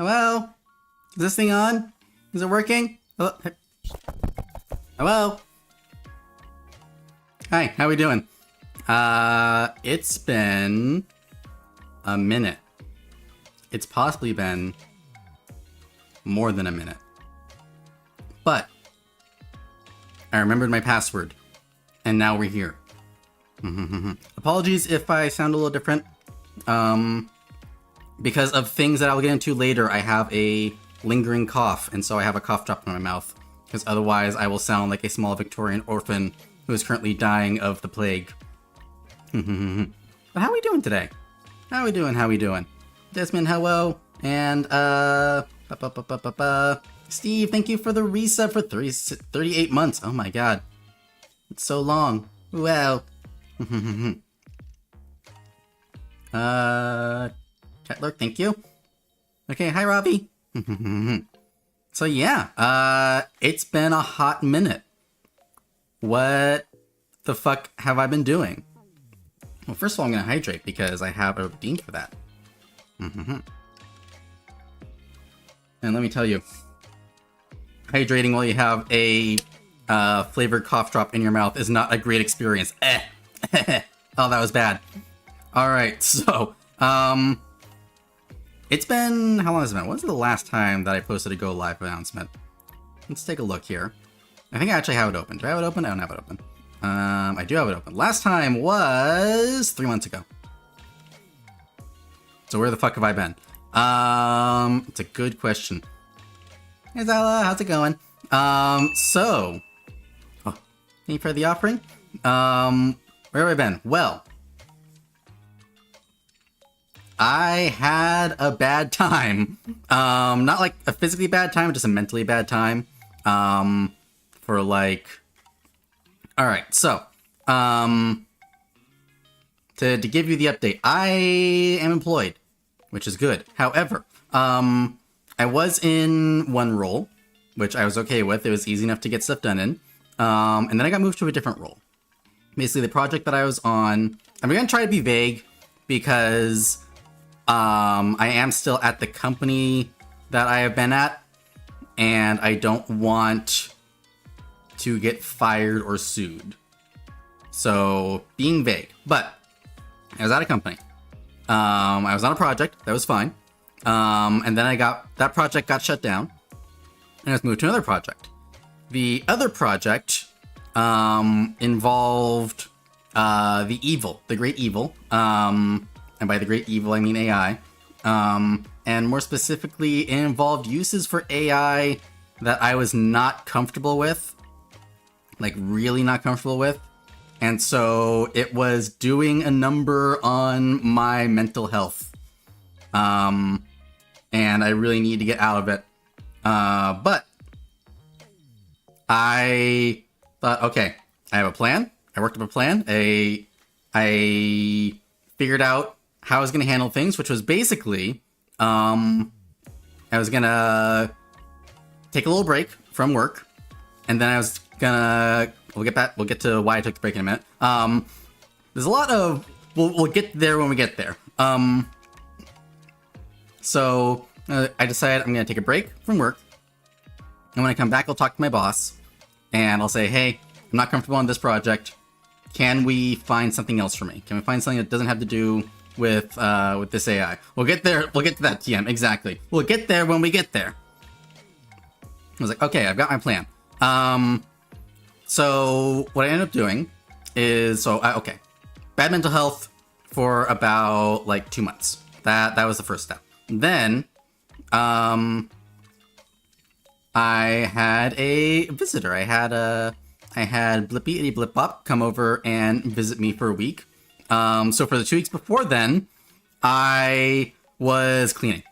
Hello? Is this thing on? Is it working? Hello? Hello? Hi, how we doing? It's been a minute. It's possibly been more than a minute. But I remembered my password, and now we're here. Apologies if I sound a little different. Because of things that I'll get into later, I have a lingering cough, and so I have a cough drop in my mouth. Because otherwise I will sound like a small Victorian orphan who is currently dying of the plague. But how are we doing today? How we doing? Desmond, hello. And, Steve, thank you for the resub for 38 months. Oh my god. It's so long. Wow. Catlerk, thank you. Okay, hi Robbie. So yeah, it's been a hot minute. What the fuck have I been doing? Well, first of all, I'm gonna hydrate because I have a routine for that. And let me tell you, hydrating while you have a flavored cough drop in your mouth is not a great experience. Oh, that was bad. Alright, so, it's been, how long has it been? When's the last time that I posted a Go Live announcement? Let's take a look here. I think I actually have it open. Do I have it open? I don't have it open. I do have it open. Last time was 3 months ago. So where the fuck have I been? It's a good question. Hey Zala, how's it going? So, oh, any for the offering? Where have I been? Well, I had a bad time. Not like a physically bad time, just a mentally bad time. For like... Alright, so, to give you the update, I am employed, which is good. However, I was in one role, which I was okay with. It was easy enough to get stuff done in. And then I got moved to a different role. Basically, the project that I was on, I'm going to try to be vague because I am still at the company that I have been at, and I don't want to get fired or sued. So, being vague. But, I was at a company. I was on a project. That was fine. And then that project got shut down. And I was moved to another project. The other project involved the great evil. And by the great evil, I mean AI. And more specifically, it involved uses for AI that I was not comfortable with. Like, really not comfortable with. And so it was doing a number on my mental health. And I really need to get out of it. But I thought, okay, I have a plan. I worked up a plan. I figured out how I was going to handle things, which was basically, I was going to take a little break from work, and then I was gonna, we'll get to why I took the break in a minute. There's a lot of, we'll get there when we get there. So I decided I'm gonna take a break from work, and when I come back, I'll talk to my boss, and I'll say, hey, I'm not comfortable on this project. Can we find something else for me? Can we find something that doesn't have to do with this AI? We'll get there. We'll get to that, TM. Exactly. We'll get there when we get there. I was like, okay, I've got my plan. So what I ended up doing is, okay, bad mental health for about like 2 months. That was the first step. Then, I had a visitor. I had Blippy Blip Bop come over and visit me for a week. So for the 2 weeks before then, I was cleaning.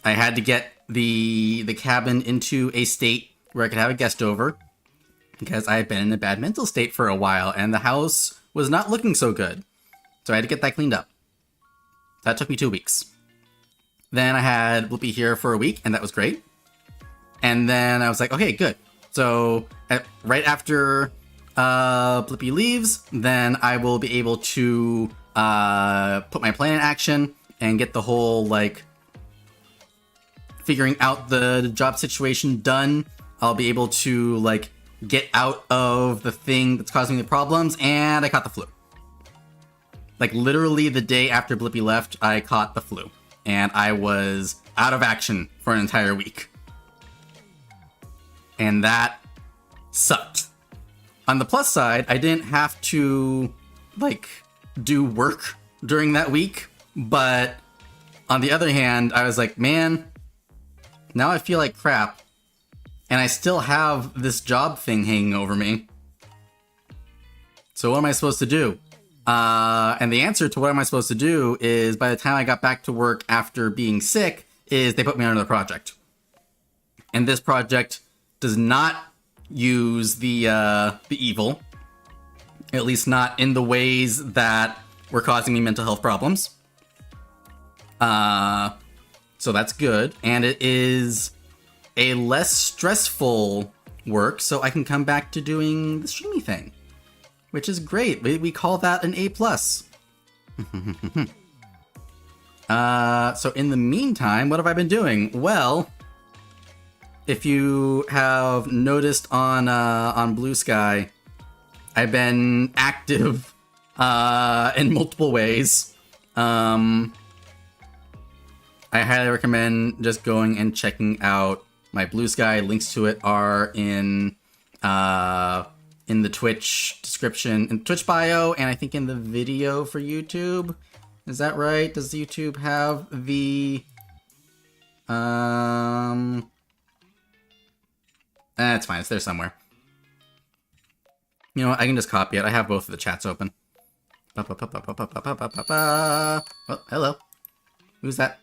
I had to get the cabin into a state where I could have a guest over, because I had been in a bad mental state for a while, and the house was not looking so good. So I had to get that cleaned up. That took me 2 weeks. Then I had Blippi here for a week, and that was great. And then I was like, okay, good. So right after Blippi leaves, then I will be able to put my plan in action and get the whole, like, figuring out the job situation done, I'll be able to like get out of the thing that's causing the problems, and I caught the flu. Like literally the day after Blippi left, I caught the flu, and I was out of action for an entire week. And that sucked. On the plus side, I didn't have to like do work during that week, but on the other hand, I was like, man, now I feel like crap, and I still have this job thing hanging over me. So what am I supposed to do? And the answer to what am I supposed to do is, by the time I got back to work after being sick, is they put me on another project. And this project does not use the evil, at least not in the ways that were causing me mental health problems. So that's good. And it is a less stressful work, so I can come back to doing the streamy thing, which is great. We call that an A+. So in the meantime, what have I been doing? Well, if you have noticed on Blue Sky, I've been active in multiple ways. I highly recommend just going and checking out my Blue Sky. Links to it are in the Twitch description, in Twitch bio, and I think in the video for YouTube. Is that right? Does YouTube have the it's fine, it's there somewhere. You know what, I can just copy it. I have both of the chats open. Oh, hello. Who's that?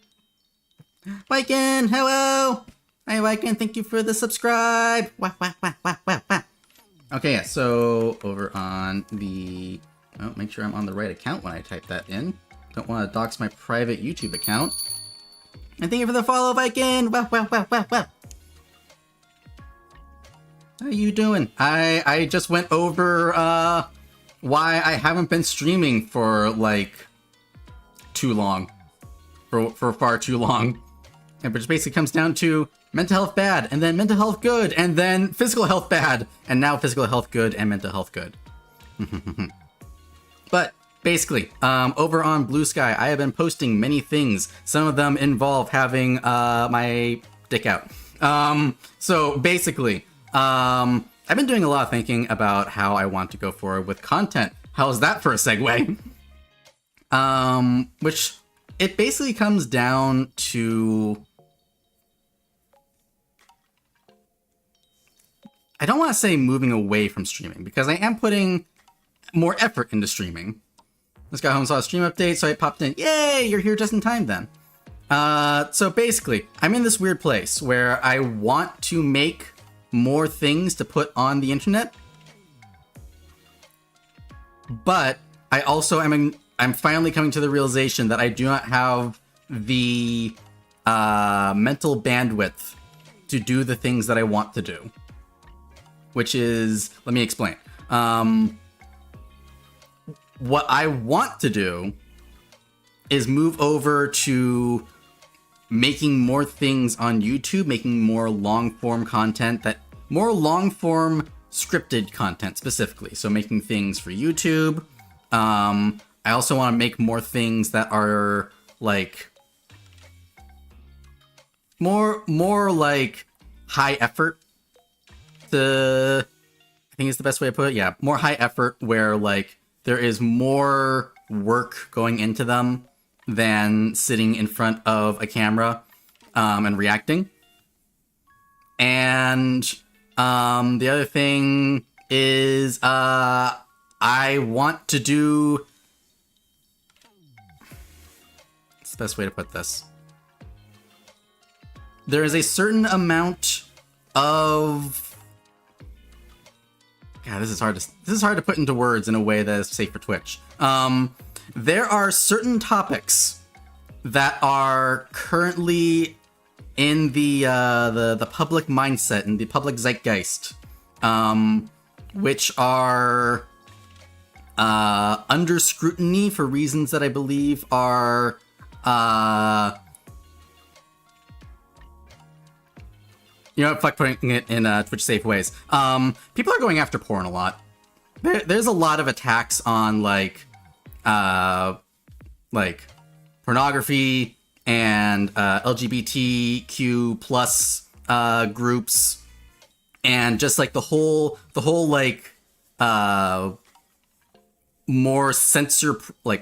Wyken, hello! Hi, Wyken, thank you for the subscribe! Wah, wah, wah, wah, wah, wah. Okay, yeah, so over on the... Oh, make sure I'm on the right account when I type that in. Don't want to dox my private YouTube account. And thank you for the follow, Wyken! Wow, wow, wow, wow, wow! How you doing? I just went over why I haven't been streaming for like too long. For far too long. And it just basically comes down to mental health bad, and then mental health good, and then physical health bad, and now physical health good and mental health good. But basically, over on Blue Sky, I have been posting many things. Some of them involve having my dick out. So basically, I've been doing a lot of thinking about how I want to go forward with content. How's that for a segue? Which it basically comes down to... I don't want to say moving away from streaming, because I am putting more effort into streaming. Just got home, saw a stream update, so I popped in. Yay, you're here just in time then. So basically, I'm in this weird place where I want to make more things to put on the internet, but I also I'm finally coming to the realization that I do not have the mental bandwidth to do the things that I want to do. Which is, let me explain. What I want to do is move over to making more things on YouTube, making more long-form content, more long-form scripted content specifically. So making things for YouTube. I also want to make more things that are like more like high effort. I think is the best way to put it. Yeah, more high effort, where like there is more work going into them than sitting in front of a camera and reacting. And the other thing is I want to do... What's the best way to put this? There is a certain amount of... God, this is hard to put into words in a way that is safe for Twitch. There are certain topics that are currently in the public mindset and the public zeitgeist, which are under scrutiny for reasons that I believe are You know, fuck putting it in Twitch safe ways. People are going after porn a lot. There's a lot of attacks on like pornography and LGBTQ plus groups, and just like the whole like more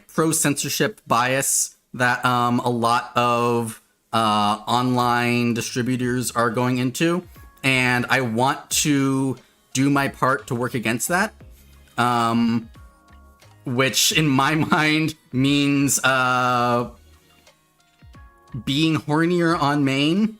pro censorship bias that a lot of online distributors are going into, and I want to do my part to work against that, which in my mind means being hornier on main,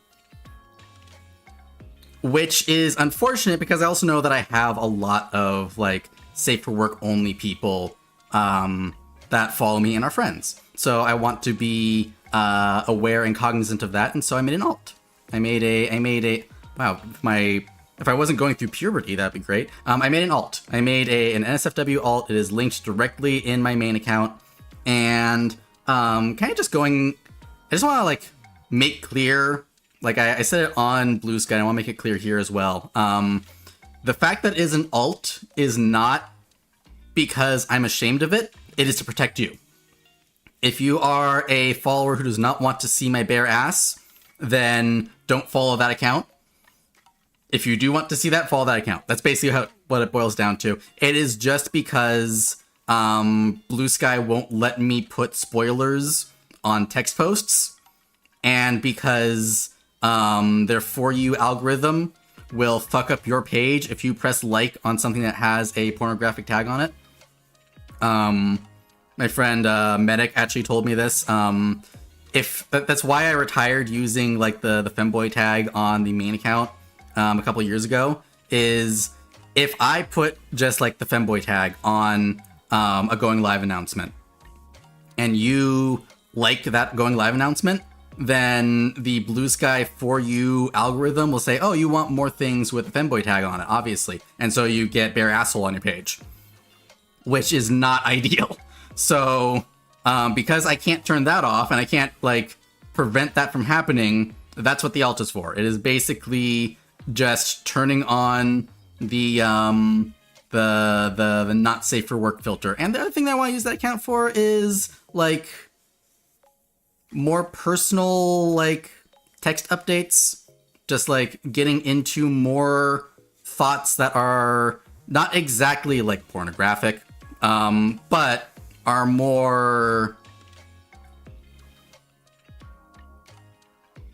which is unfortunate because I also know that I have a lot of like safe for work only people that follow me and are friends. So I want to be aware and cognizant of that, and so I made an alt. I made a wow, if I wasn't going through puberty, that'd be great. I made an alt. I made an NSFW alt. It is linked directly in my main account, and kind of just going. I just want to like make clear, like I said it on Blue Sky, and I want to make it clear here as well. The fact that it is an alt is not because I'm ashamed of it. It is to protect you. If you are a follower who does not want to see my bare ass, then don't follow that account. If you do want to see that, follow that account. That's basically what it boils down to. It is just because Blue Sky won't let me put spoilers on text posts, and because their For You algorithm will fuck up your page if you press like on something that has a pornographic tag on it. My friend Medic actually told me this. That's why I retired using like the femboy tag on the main account a couple years ago, is if I put just like the femboy tag on a going live announcement and you like that going live announcement, then the Blue Sky For You algorithm will say, oh, you want more things with the femboy tag on it, obviously. And so you get bare asshole on your page, which is not ideal. So because I can't turn that off and I can't like prevent that from happening, that's what the alt is for. It is basically just turning on the not safe for work filter. And the other thing that I want to use that account for is like more personal like text updates, just like getting into more thoughts that are not exactly like pornographic, but are more,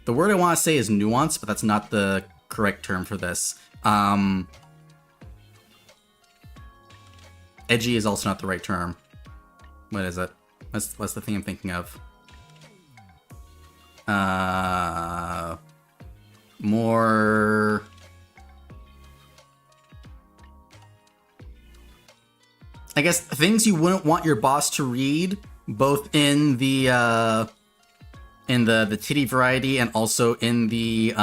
the word I want to say is nuanced, but that's not the correct term for this. Edgy is also not the right term. What is it? What's the thing I'm thinking of? More, I guess, things you wouldn't want your boss to read, both in the titty variety and also in the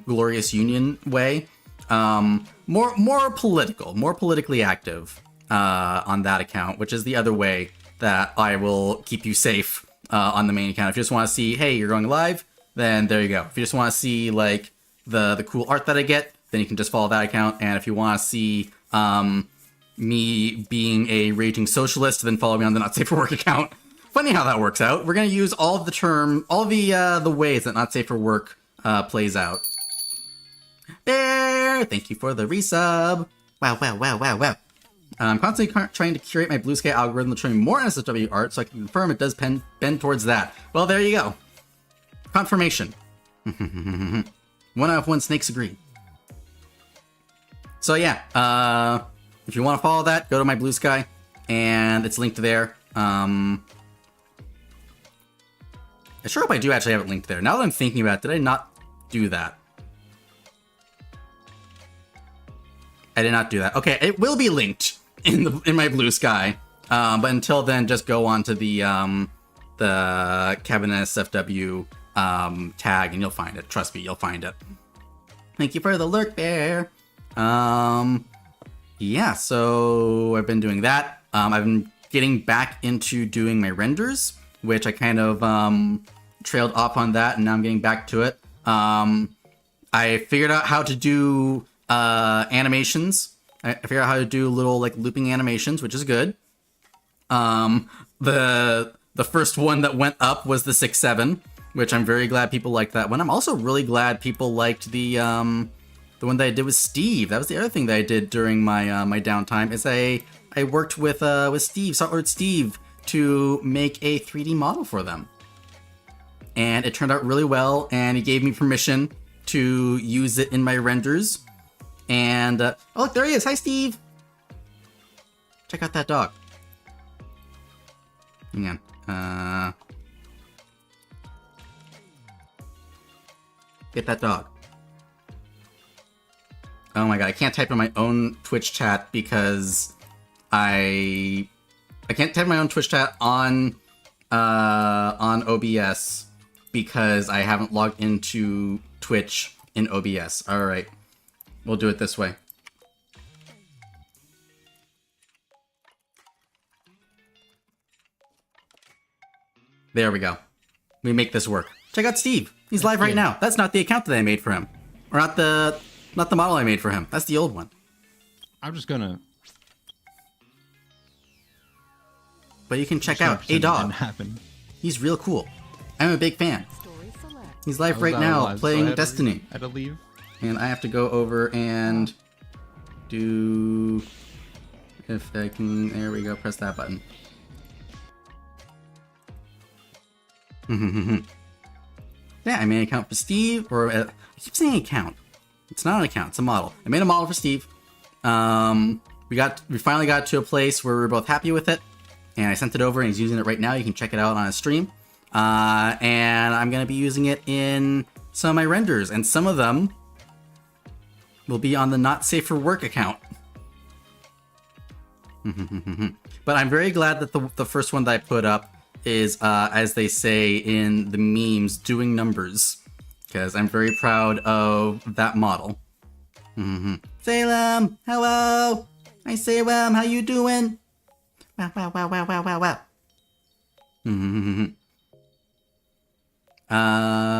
Glorious Union way. More politically active on that account, which is the other way that I will keep you safe on the main account. If you just want to see, hey, you're going live, then there you go. If you just want to see like the cool art that I get, then you can just follow that account. And if you want to see me being a raging socialist, then follow me on the Not Safe for Work account. Funny how that works out. We're gonna use all the ways that Not Safe for Work plays out. There, thank you for the resub. Wow. I'm constantly trying to curate my Blue Sky algorithm to show me more NSFW art, so I can confirm it does bend towards that. Well, there you go. Confirmation. 1 out of 1 snakes agree. So yeah, if you want to follow that, go to my Blue Sky, and it's linked there. I sure hope I do actually have it linked there. Now that I'm thinking about it, did I not do that? I did not do that. Okay, it will be linked in my Blue Sky. But until then, just go on to the Cabin NSFW tag, and you'll find it. Trust me, you'll find it. Thank you for the lurk, Bear. Yeah, so I've been doing that. I've been getting back into doing my renders, which I kind of trailed off on that, and now I'm getting back to it. I figured out how to do animations. I figured out how to do little like looping animations, which is good. The first one that went up was the 6-7, which I'm very glad people liked that one. I'm also really glad people liked the one that I did with Steve. That was the other thing that I did during my my downtime. Is I worked with Steve, Saltlord Steve, to make a 3D model for them, and it turned out really well. And he gave me permission to use it in my renders. And oh look, there he is. Hi, Steve. Check out that dog. Hang on. Get that dog. Oh my god, I can't type in my own Twitch chat because I can't type my own Twitch chat on OBS because I haven't logged into Twitch in OBS. All right, we'll do it this way. There we go. We make this work. Check out Steve. He's live right now. That's not the account that I made for him. Or not the model I made for him. That's the old one. I'm just gonna... But you can check out A Dog. He's real cool. I'm a big fan. He's live right now playing Destiny. I had to leave. And I have to go over and do... If I can... There we go. Press that button. Yeah, I made an account for Steve, or I keep saying account. It's not an account, it's a model. I made a model for Steve. We finally got to a place where we were both happy with it, and I sent it over, and he's using it right now. You can check it out on his stream. And I'm gonna be using it in some of my renders, and some of them will be on the Not Safe for Work account. But I'm very glad that the first one that I put up is, as they say in the memes, doing numbers, because I'm very proud of that model. Salem, hello! Hi Salem, how you doing? Wow, wow, wow, wow, wow, wow, wow.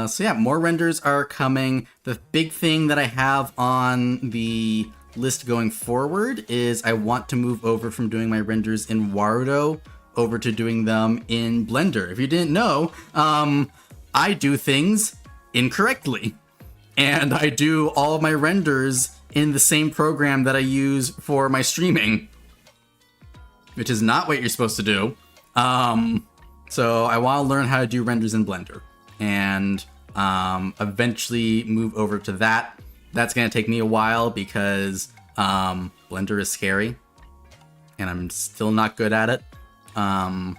So yeah, more renders are coming. The big thing that I have on the list going forward is I want to move over from doing my renders in Warudo over to doing them in Blender. If you didn't know, I do things incorrectly. And I do all of my renders in the same program that I use for my streaming, which is not what you're supposed to do. So I want to learn how to do renders in Blender and eventually move over to that. That's going to take me a while because Blender is scary and I'm still not good at it. And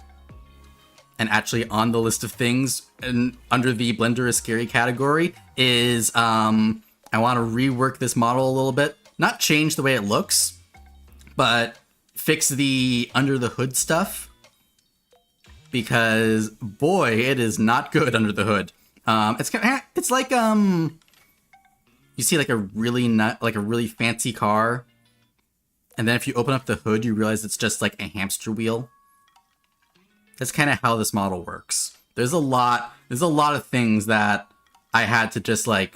actually on the list of things and under the Blender is scary category is I want to rework this model a little bit. Not change the way it looks, but fix the under the hood stuff, because boy, it is not good under the hood. It's like you see like a really fancy car, and then if you open up the hood, you realize it's just like a hamster wheel. That's kind of how this model works. There's a lot of things that I had to just like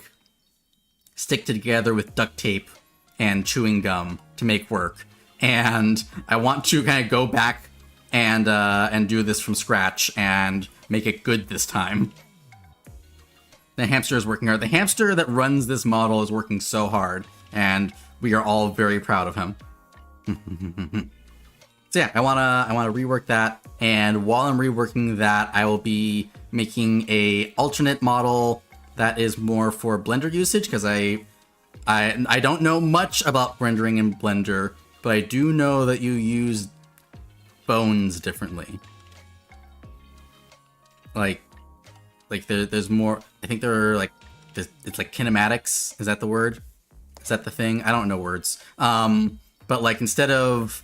stick together with duct tape and chewing gum to make work. And I want to kind of go back and do this from scratch and make it good this time. The hamster is working hard. The hamster that runs this model is working so hard, and we are all very proud of him. So yeah, I wanna rework that, and while I'm reworking that, I will be making a alternate model that is more for Blender usage, because I don't know much about rendering in Blender, but I do know that you use bones differently. Like there's more. I think there are it's like kinematics. Is that the word? Is that the thing? I don't know words. But like instead of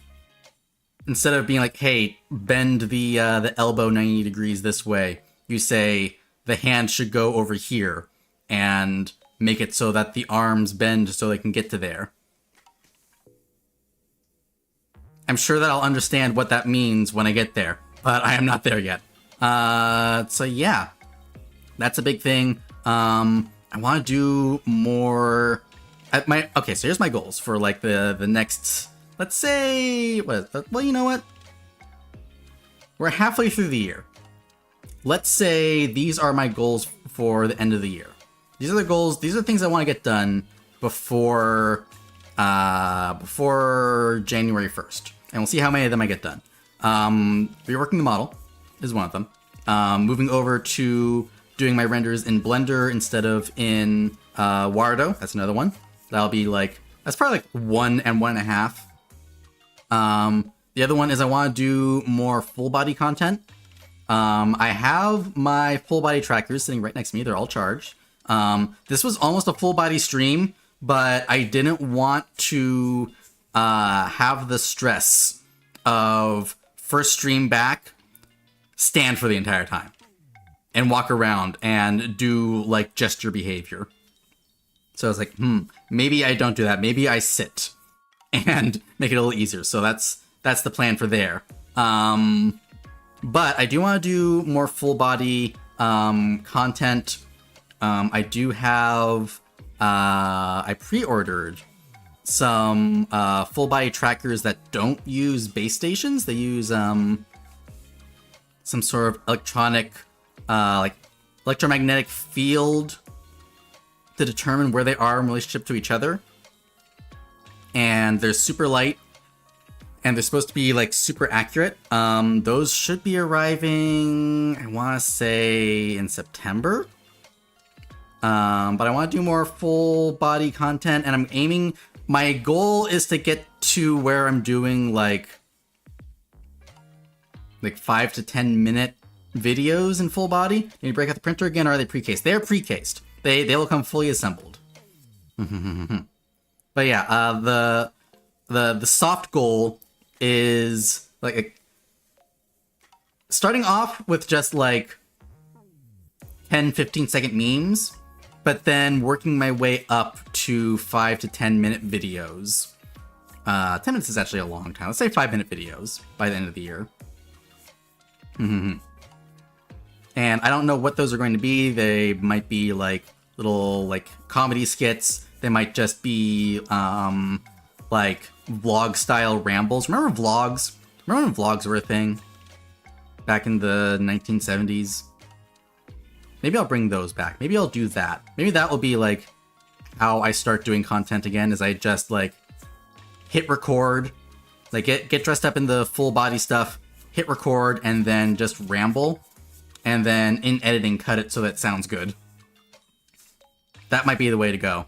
being like, hey, bend the elbow 90 degrees this way, you say the hand should go over here and make it so that the arms bend so they can get to there. I'm sure that I'll understand what that means when I get there, but I am not there yet. So yeah, that's a big thing. I I want to do more. Okay, so here's my goals for like the next. Let's say well, you know what? We're halfway through the year. Let's say these are my goals for the end of the year. These are the goals. These are the things I want to get done before January 1st, and we'll see how many of them I get done. Reworking the model is one of them. Moving over to doing my renders in Blender instead of in Wardo. That's another one. That'll be like, that's probably like 1 and 1.5. The other one is I want to do more full body content. I have my full body trackers sitting right next to me. They're all charged. This was almost a full body stream, but I didn't want to have the stress of first stream back, stand for the entire time, and walk around and do like gesture behavior. So I was like, maybe I don't do that. Maybe I sit and make it a little easier. So that's the plan for there. But I do want to do more full body content. I do have I pre-ordered some full body trackers that don't use base stations. They use some sort of electronic like electromagnetic field to determine where they are in relationship to each other. And they're super light, and they're supposed to be like super accurate. Those should be arriving, I want to say, in September. But I want to do more full body content, and I'm aiming, my goal is to get to where I'm doing like 5 to 10 minute videos in full body. Can you break out the printer again, or are they pre-cased? They're pre-cased. They will come fully assembled. But yeah, the soft goal is like starting off with just like 10-15 second memes, but then working my way up to 5 to 10 minute videos. 10 minutes is actually a long time. Let's say 5-minute videos by the end of the year. And I don't know what those are going to be. They might be like little like comedy skits. They might just be like vlog style rambles. Remember vlogs? Remember when vlogs were a thing? Back in the 1970s? Maybe I'll bring those back. Maybe I'll do that. Maybe that will be like how I start doing content again, is I just like hit record, like get dressed up in the full body stuff, hit record, and then just ramble. And then in editing, cut it so that it sounds good. That might be the way to go.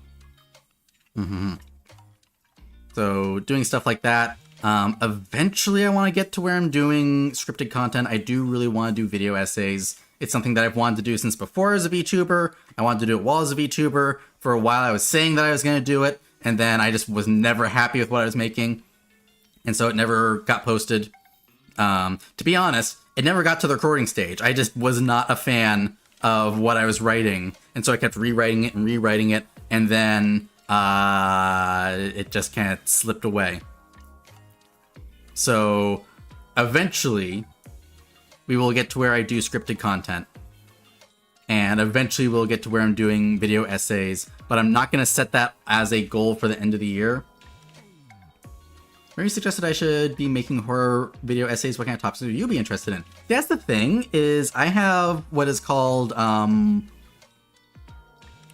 So doing stuff like that. Eventually I want to get to where I'm doing scripted content. I do really want to do video essays. It's something that I've wanted to do since before as a VTuber. I wanted to do it while as a VTuber. For a while I was saying that I was going to do it, and then I just was never happy with what I was making. And so it never got posted. To be honest, it never got to the recording stage. I just was not a fan of what I was writing. And so I kept rewriting it, and then it just kind of slipped away. So eventually we will get to where I do scripted content. And eventually we'll get to where I'm doing video essays. But I'm not going to set that as a goal for the end of the year. Mary suggested I should be making horror video essays. What kind of topics would you be interested in? That's the thing, is I have what is called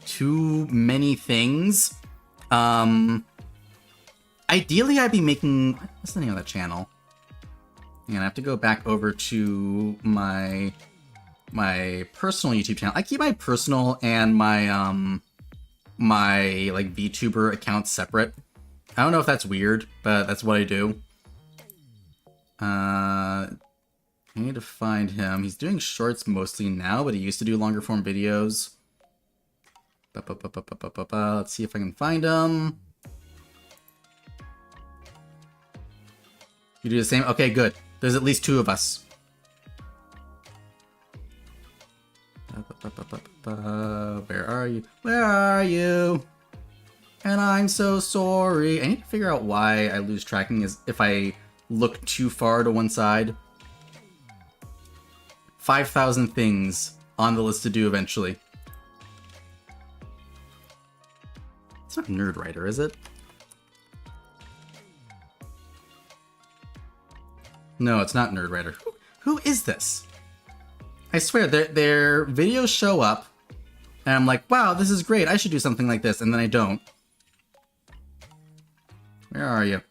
too many things. Ideally I'd be making, what's the name of that channel? And I have to go back over to my personal YouTube channel. I keep my personal and my my like VTuber accounts separate. I don't know if that's weird, but that's what I do. I need to find him. He's doing shorts mostly now, but he used to do longer form videos. Let's see if I can find him. You do the same? Okay, good. There's at least 2 of us. Where are you? Where are you? And I'm so sorry. I need to figure out why I lose tracking, is if I look too far to one side. 5,000 things on the list to do eventually. It's not Nerdwriter, is it? No, it's not Nerdwriter. Who is this? I swear, their videos show up, and I'm like, wow, this is great. I should do something like this, and then I don't. Where are you?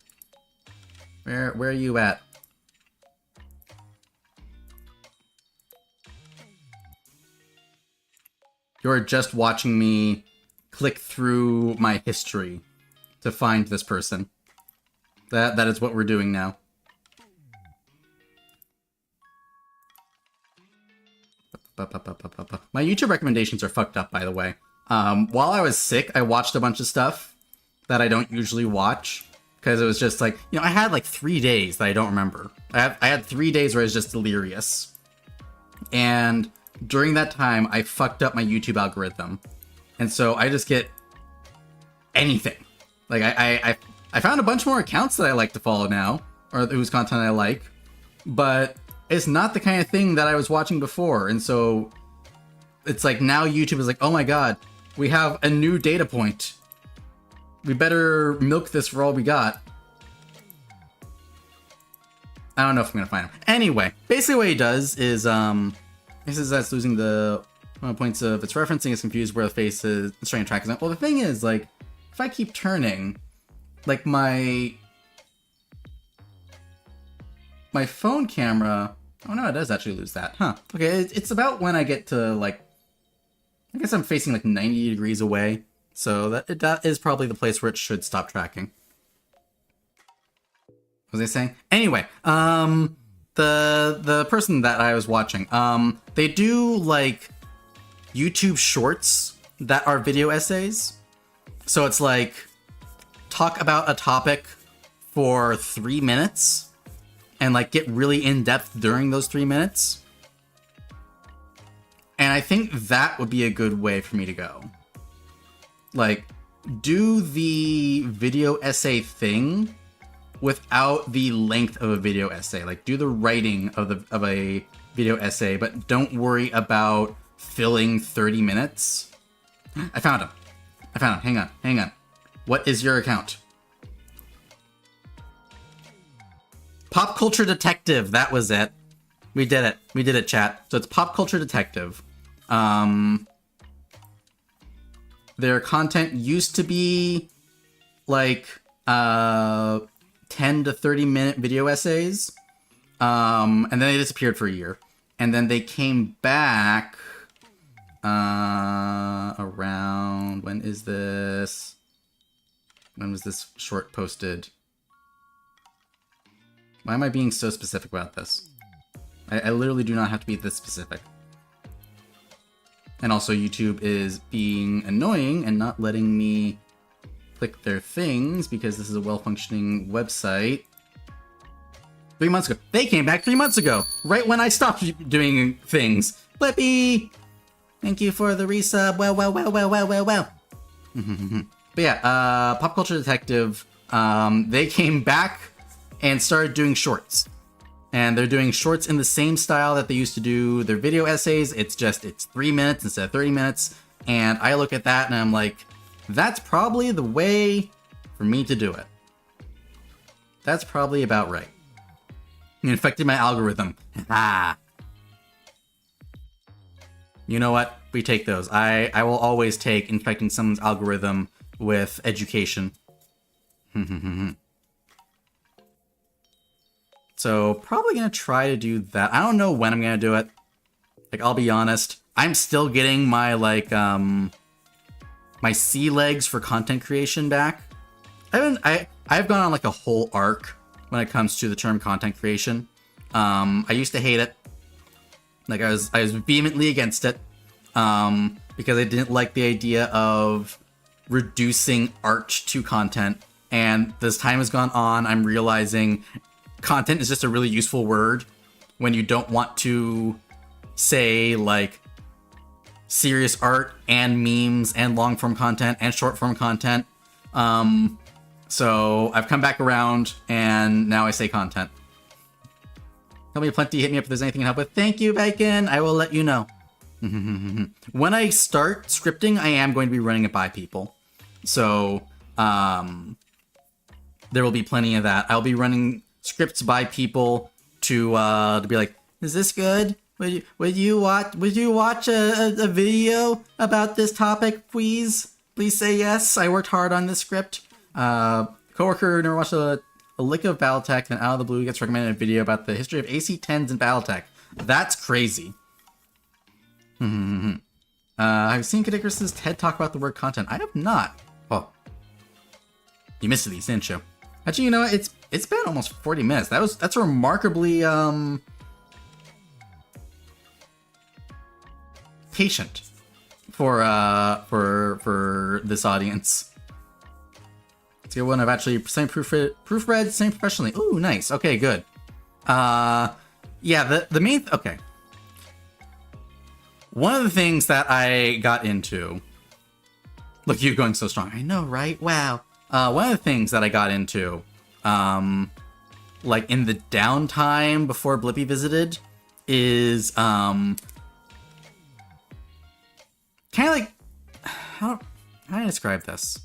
Where are you at? You're just watching me click through my history to find this person. That is what we're doing now. My YouTube recommendations are fucked up, by the way. While I was sick, I watched a bunch of stuff that I don't usually watch. Because it was just like, you know, I had like 3 days that I don't remember. I had 3 days where I was just delirious. And during that time, I fucked up my YouTube algorithm. And so I just get anything. Like, I found a bunch more accounts that I like to follow now, or whose content I like. But it's not the kind of thing that I was watching before. And so it's like now YouTube is like, oh my god, we have a new data point. We better milk this for all we got. I don't know if I'm gonna find him. Anyway, basically what he does is, he says that's losing the points of its referencing is confused where the face is trying to track it. Well, the thing is, like, if I keep turning, like my phone camera, oh no, it does actually lose that, huh? Okay, it's about when I get to, like, I guess I'm facing like 90 degrees away. So that is probably the place where it should stop tracking. What was I saying? Anyway, the person that I was watching, they do like YouTube shorts that are video essays. So it's like talk about a topic for 3 minutes and like get really in depth during those 3 minutes. And I think that would be a good way for me to go. Like, do the video essay thing without the length of a video essay. Like, do the writing of a video essay, but don't worry about filling 30 minutes. I found him. Hang on. What is your account? Pop Culture Detective. That was it. We did it, chat. So it's Pop Culture Detective. Their content used to be like 10 to 30 minute video essays. And then they disappeared for a year. And then they came back around, when is this? When was this short posted? Why am I being so specific about this? I literally do not have to be this specific. And also YouTube is being annoying and not letting me click their things because this is a well-functioning website. 3 months ago. They came back 3 months ago, right when I stopped doing things. Blippi! Thank you for the resub. Well. But yeah, Pop Culture Detective, they came back and started doing shorts. And they're doing shorts in the same style that they used to do their video essays. It's 3 minutes instead of 30 minutes. And I look at that and I'm like, that's probably the way for me to do it. That's probably about right. It infected my algorithm. You know what? We take those. I will always take infecting someone's algorithm with education. So probably gonna try to do that. I don't know when I'm gonna do it. Like, I'll be honest, I'm still getting my like my sea legs for content creation back. I've gone on like a whole arc when it comes to the term content creation. I used to hate it. Like, I was vehemently against it because I didn't like the idea of reducing art to content. And as time has gone on, I'm realizing content is just a really useful word when you don't want to say like serious art and memes and long form content and short form content. So I've come back around and now I say content. Tell me plenty, hit me up if there's anything I can help with. Thank you, Bacon. I will let you know. When I start scripting, I am going to be running it by people. So there will be plenty of that. I'll be running scripts by people to be like, is this good? Would you watch a video about this topic, please? Please say yes. I worked hard on this script. Coworker never watched a lick of Battletech, and out of the blue gets recommended a video about the history of AC-10s in Battletech. That's crazy. I've seen Kadigras's TED talk about the word content. I have not. Oh, you missed these, didn't you? Actually, you know what? It's been almost 40 minutes. That's remarkably patient for this audience. It's a good one. I've actually proofread same professionally. Ooh, nice. Okay, good. Yeah, the main okay. One of the things that I got into. Look, you going so strong. I know, right? Wow. One of the things that I got into, like in the downtime before Blippi visited, is kind of like how do I describe this?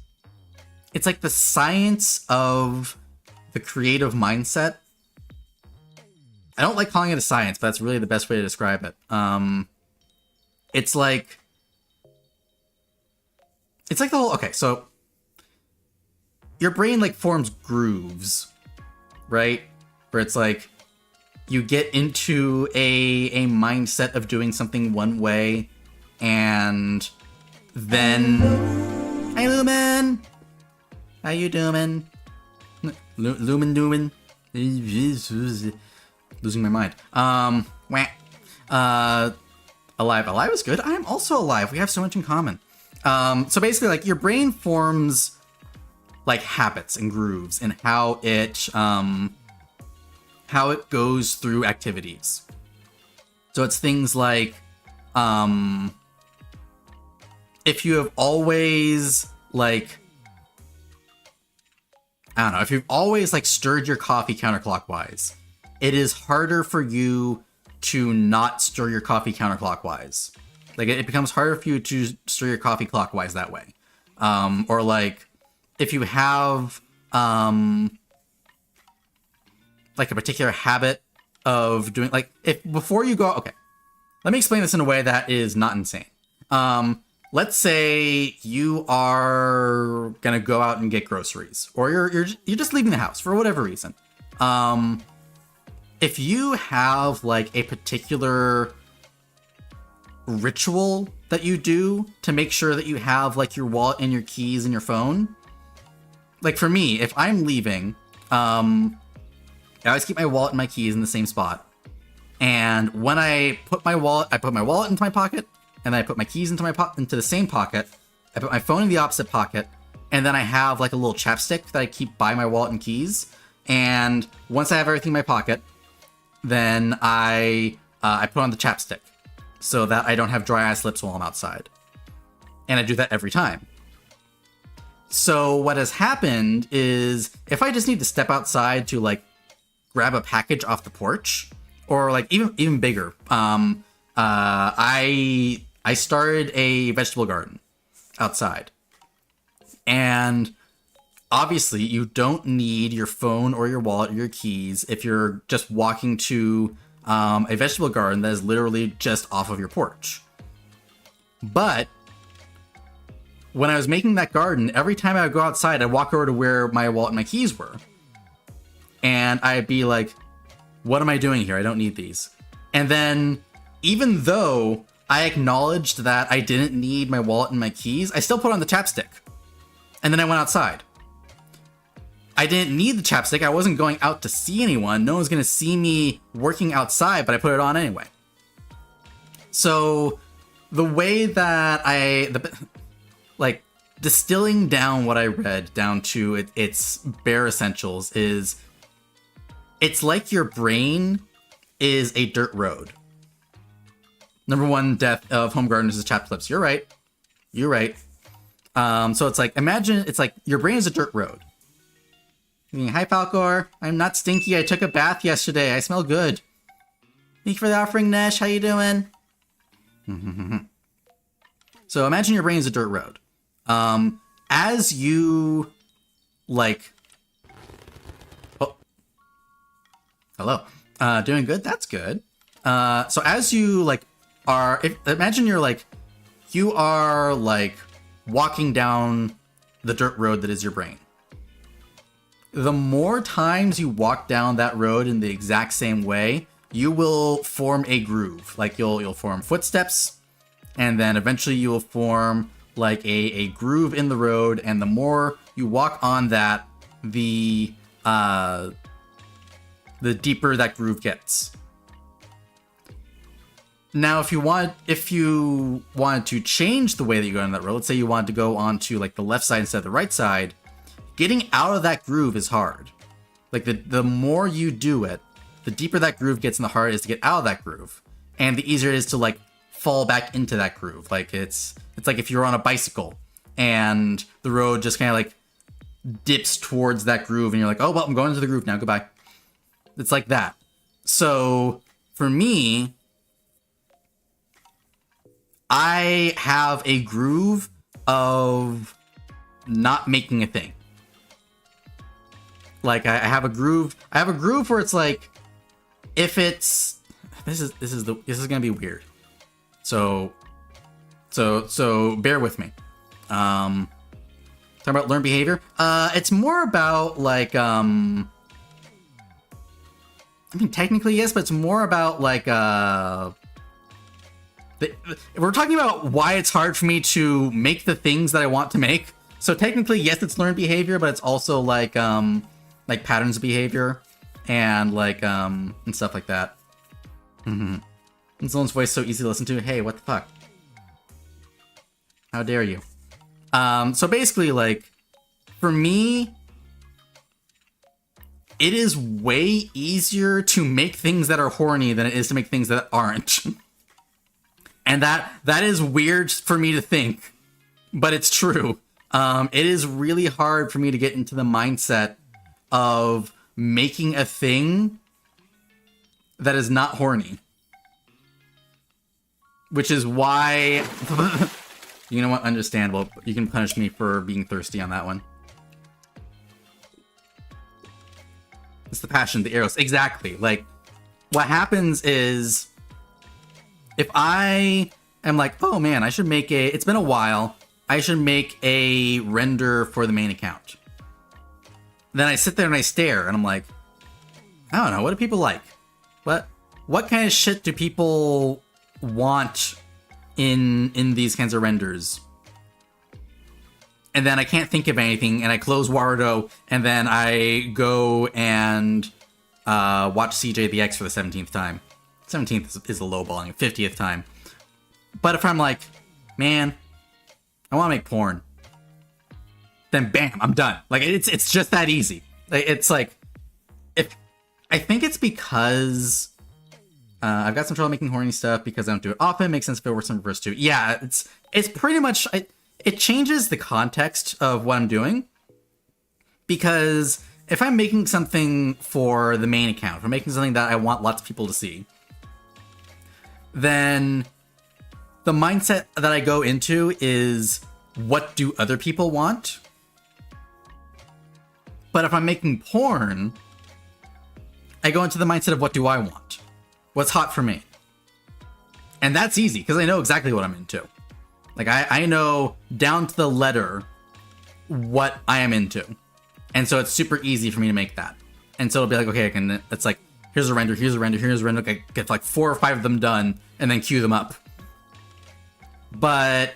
It's like the science of the creative mindset. I don't like calling it a science, but that's really the best way to describe it. It's like the whole, okay, so your brain like forms grooves, right? Where it's like you get into a mindset of doing something one way, and then hi Lumen, how you doing? Lumen doing? Losing my mind. Alive is good. I am also alive. We have so much in common. So basically, like, your brain forms like habits and grooves and how it goes through activities. So it's things like if you have always like, I don't know, if you've always like stirred your coffee counterclockwise, it is harder for you to not stir your coffee counterclockwise. Like, it becomes harder for you to stir your coffee clockwise that way. Or like, if you have like a particular habit of doing, like, if before you go, okay, let me explain this in a way that is not insane. Let's say you are gonna go out and get groceries, or you're just leaving the house for whatever reason. If you have like a particular ritual that you do to make sure that you have like your wallet and your keys and your phone, like for me, if I'm leaving, I always keep my wallet and my keys in the same spot. And when I put my wallet into my pocket, and then I put my keys into the same pocket. I put my phone in the opposite pocket, and then I have like a little chapstick that I keep by my wallet and keys. And once I have everything in my pocket, then I put on the chapstick so that I don't have dry ass lips while I'm outside. And I do that every time. So what has happened is, if I just need to step outside to like grab a package off the porch, or like even bigger, I started a vegetable garden outside. And obviously you don't need your phone or your wallet or your keys if you're just walking to a vegetable garden that is literally just off of your porch. But when I was making that garden, every time I would go outside, I'd walk over to where my wallet and my keys were. And I'd be like, what am I doing here? I don't need these. And then, even though I acknowledged that I didn't need my wallet and my keys, I still put on the chapstick. And then I went outside. I didn't need the chapstick. I wasn't going out to see anyone. No one's going to see me working outside, but I put it on anyway. So the way that like distilling down what I read down to its bare essentials is, it's like your brain is a dirt road. Number one death of home gardeners is chapped lips. You're right. So it's like, imagine it's like your brain is a dirt road. Hi, Falcor. I'm not stinky. I took a bath yesterday. I smell good. Thank you for the offering, Nesh. How you doing? So imagine your brain is a dirt road. as you like, oh, hello, doing good. That's good. So as you like imagine you are like walking down the dirt road that is your brain. The more times you walk down that road in the exact same way, you will form a groove. Like you'll form footsteps, and then eventually you will form like a groove in the road. And the more you walk on that, the deeper that groove gets. Now, if you wanted to change the way that you go on that road, let's say you wanted to go onto like the left side instead of the right side, getting out of that groove is hard. Like the more you do it, the deeper that groove gets and the harder it is to get out of that groove. And the easier it is to like fall back into that groove. Like it's like if you're on a bicycle and the road just kind of like dips towards that groove and you're like, oh, well, I'm going into the groove now, goodbye. It's like that. So for me, I have a groove of not making a thing. Like I have a groove where it's like, if it's this is gonna be weird. So bear with me. Talking about learned behavior. It's more about like I mean technically yes, but it's more about like we're talking about why it's hard for me to make the things that I want to make. So technically yes, it's learned behavior, but it's also like patterns of behavior and like and stuff like that. Mm-hmm. And someone's voice so easy to listen to. Hey, what the fuck? How dare you? So basically, like, for me, it is way easier to make things that are horny than it is to make things that aren't. And that is weird for me to think, but it's true. It is really hard for me to get into the mindset of making a thing that is not horny. Which is why... You know what? Understandable. You can punish me for being thirsty on that one. It's the passion, the arrows. Exactly. Like, what happens is... If I am like, oh man, I should make a... It's been a while. I should make a render for the main account. Then I sit there and I stare, and I'm like, I don't know, what do people like? What kind of shit do people want in these kinds of renders? And then I can't think of anything, and I close Warudo, and then I go and watch CJ the X for the 17th time. 17th is a lowballing, 50th time. But if I'm like, man, I want to make porn, then bam, I'm done. Like it's just that easy. It's like, if I think it's because I've got some trouble making horny stuff because I don't do it often. It makes sense if it works in reverse too. Yeah, it's pretty much it changes the context of what I'm doing, because if I'm making something for the main account, if I'm making something that I want lots of people to see, then the mindset that I go into is, what do other people want? But if I'm making porn, I go into the mindset of, what do I want? What's hot for me? And that's easy, because I know exactly what I'm into. Like, I know down to the letter what I am into. And so it's super easy for me to make that. And so it'll be like, okay, it's like, here's a render, here's a render, here's a render. I get like 4 or 5 of them done, and then queue them up. But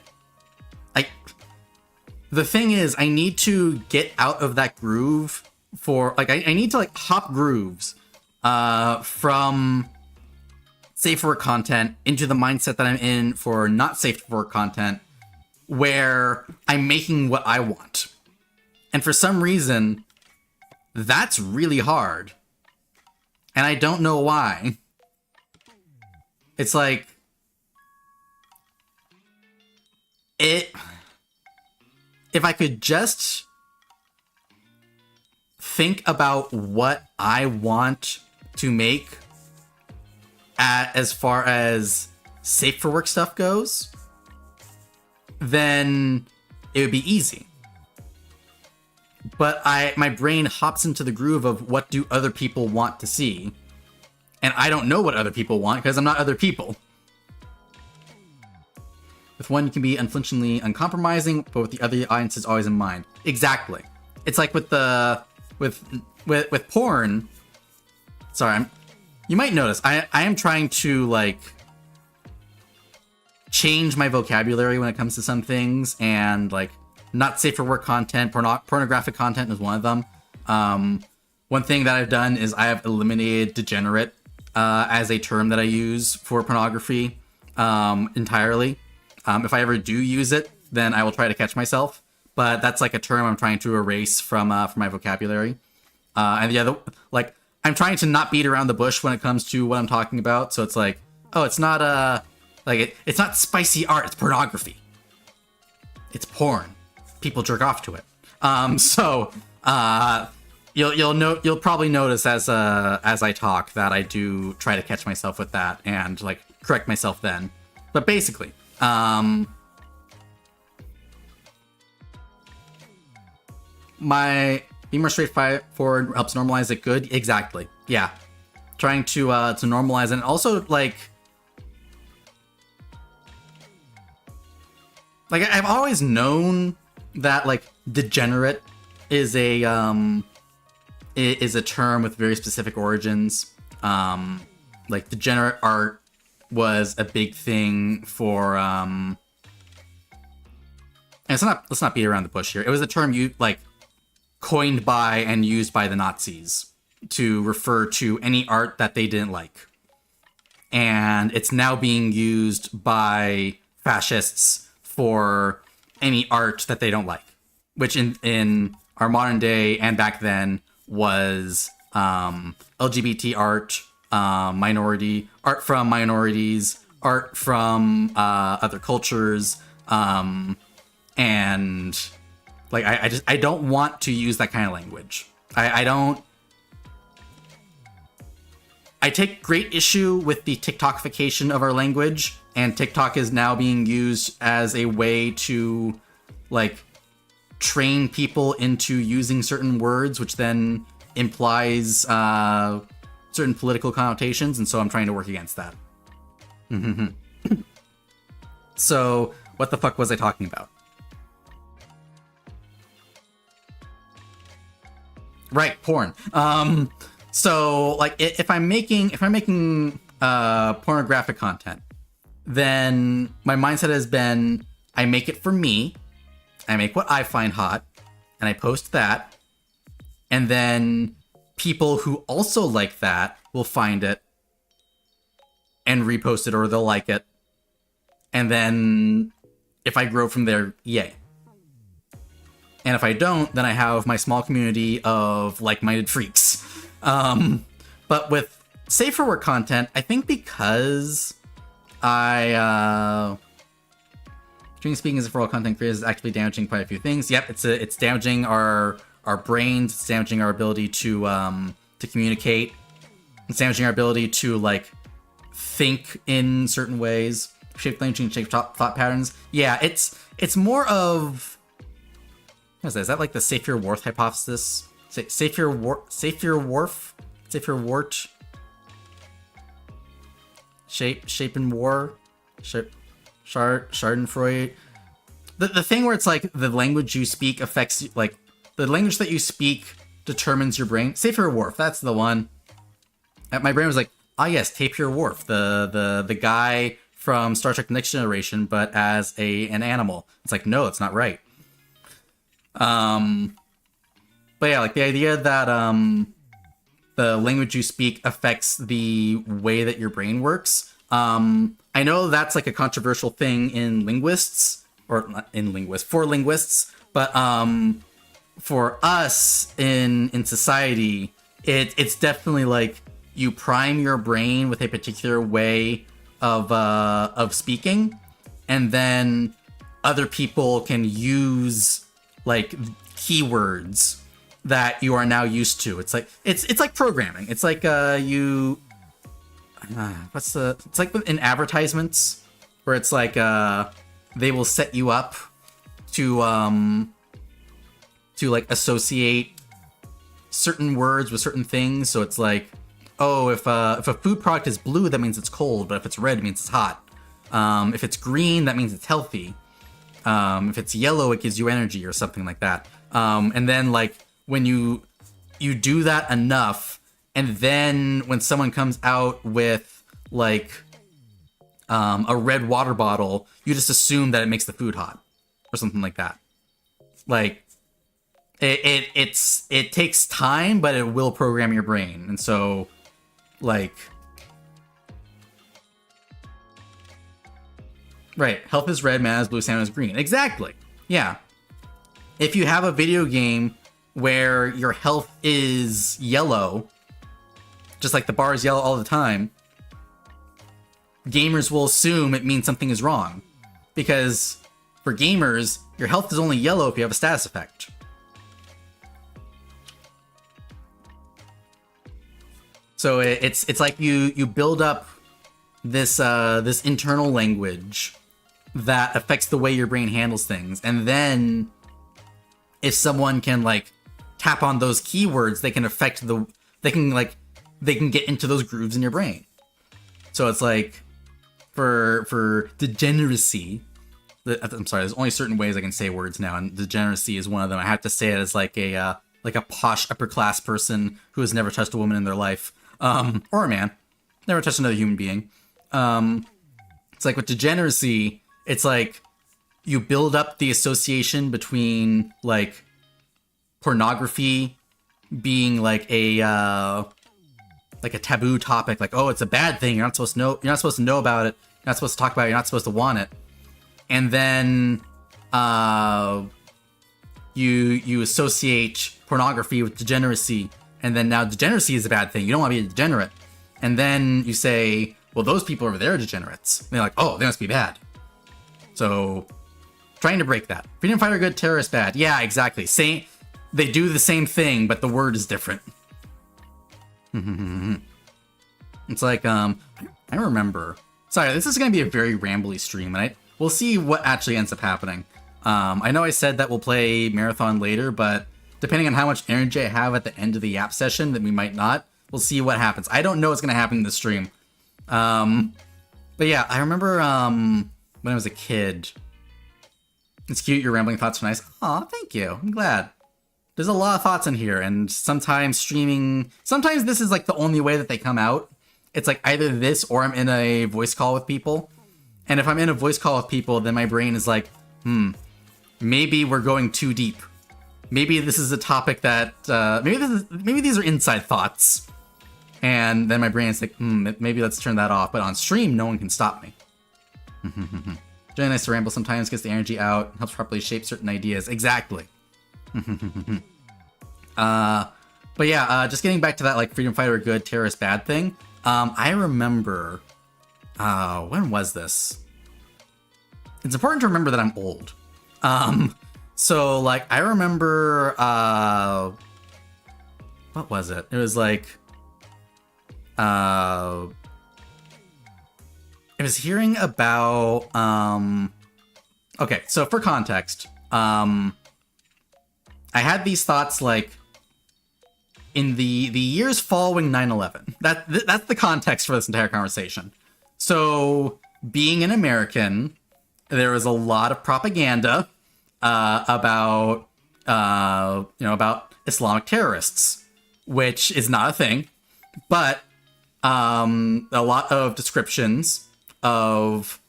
the thing is, I need to get out of that groove for, like, I need to like hop grooves from safe for work content into the mindset that I'm in for not safe for work content, where I'm making what I want. And for some reason, that's really hard. And I don't know why. It's like, if I could just think about what I want to make as far as safe for work stuff goes, then it would be easy. but my brain hops into the groove of what do other people want to see, and I don't know what other people want because I'm not other people. With one, you can be unflinchingly uncompromising, but with the other, the audience is always in mind. Exactly. It's like with the with porn. Sorry, you might notice I am trying to like change my vocabulary when it comes to some things, and like not safe for work content, pornographic content is one of them. One thing that I've done is I have eliminated degenerate as a term that I use for pornography entirely. If I ever do use it, then I will try to catch myself. But that's like a term I'm trying to erase from my vocabulary. And the other, like, I'm trying to not beat around the bush when it comes to what I'm talking about. So it's like, oh, it's not it's not spicy art. It's pornography. It's porn. People jerk off to it. You'll probably notice as I talk that I do try to catch myself with that and like correct myself then. But basically. Being more straightforward helps normalize it. Good, exactly. Yeah, trying to normalize it, and also like I've always known that like degenerate is a term with very specific origins. Like degenerate art was a big thing for and let's not beat around the bush here. It was a term you like coined by and used by the Nazis to refer to any art that they didn't like. And it's now being used by fascists for any art that they don't like, which in our modern day and back then was LGBT art, minority art from minorities, art from other cultures, and like I don't want to use that kind of language. I take great issue with the TikTokification of our language, and TikTok is now being used as a way to like train people into using certain words, which then implies certain political connotations, and so I'm trying to work against that. So, what the fuck was I talking about? Right, porn. So like if I'm making pornographic content, then my mindset has been I make it for me, I make what I find hot, and I post that, and then people who also like that will find it and repost it, or they'll like it, and then if I grow from there, yay. And if I don't, then I have my small community of like-minded freaks. But with safe for work content, I think because stream speaking is for all content creators is actually damaging quite a few things. Yep, it's damaging our brains, it's damaging our ability to communicate, it's damaging our ability to like think in certain ways, shape language and shape thought patterns. Yeah, it's more of what is that like the Savior Whorf hypothesis? Savior Whorf? Shape and War? Schadenfreude? The thing where it's like the language you speak affects, like, the language that you speak determines your brain. Savior Whorf, that's the one. My brain was like, ah yes, Tapir Whorf, the guy from Star Trek Next Generation, but as an animal. It's like, no, it's not right. But yeah, like the idea that the language you speak affects the way that your brain works. I know that's like a controversial thing in linguists, or not in linguists, for linguists, but for us in society, it's definitely like you prime your brain with a particular way of speaking, and then other people can use like keywords that you are now used to. It's like it's like programming. It's like it's like in advertisements where it's like they will set you up to to like associate certain words with certain things. So it's like, oh, if a food product is blue, that means it's cold, but if it's red, it means it's hot. If it's green, that means it's healthy. If it's yellow, it gives you energy or something like that. And then like when you do that enough, and then when someone comes out with like a red water bottle, you just assume that it makes the food hot or something like that. Like it takes time, but it will program your brain. And so like, right, health is red, mana is blue, stamina is green. Exactly. Yeah. If you have a video game where your health is yellow, just like the bar is yellow all the time, gamers will assume it means something is wrong. Because for gamers, your health is only yellow if you have a status effect. So it's like you build up this internal language that affects the way your brain handles things, and then if someone can like tap on those keywords, they can affect they can get into those grooves in your brain. So it's like for degeneracy. I'm sorry, there's only certain ways I can say words now, and degeneracy is one of them. I have to say it as like a posh upper class person who has never touched a woman in their life, or a man, never touched another human being. It's like with degeneracy, it's like you build up the association between like pornography being like a taboo topic, like, oh, it's a bad thing, you're not supposed to know about it, you're not supposed to talk about it, you're not supposed to want it. And then you associate pornography with degeneracy, and then now degeneracy is a bad thing, you don't want to be a degenerate. And then you say, well, those people over there are degenerates. And they're like, oh, they must be bad. So trying to break that. Freedom fighter good, terrorist bad. Yeah, exactly. They do the same thing, but the word is different. It's like, I remember. Sorry, this is going to be a very rambly stream, and we'll see what actually ends up happening. I know I said that we'll play Marathon later, but depending on how much energy I have at the end of the app session, that we might not. We'll see what happens. I don't know what's going to happen in the stream. But yeah, I remember when I was a kid. It's cute, your rambling thoughts are nice. Aw, thank you. I'm glad. There's a lot of thoughts in here, and sometimes this is like the only way that they come out. It's like either this or I'm in a voice call with people. And if I'm in a voice call with people, then my brain is like, maybe we're going too deep. Maybe this is a topic that, maybe these are inside thoughts. And then my brain is like, maybe let's turn that off. But on stream, no one can stop me. Really nice to ramble sometimes, gets the energy out, helps properly shape certain ideas. Exactly. But yeah, just getting back to that like freedom fighter good, terrorist bad thing. I remember, when was this? It's important to remember that I'm old. So like I remember, what was it? It was like, I was hearing about, okay, so for context, I had these thoughts like in the years following 9/11. That's the context for this entire conversation. So being an American, there was a lot of propaganda about Islamic terrorists, which is not a thing, but a lot of descriptions of,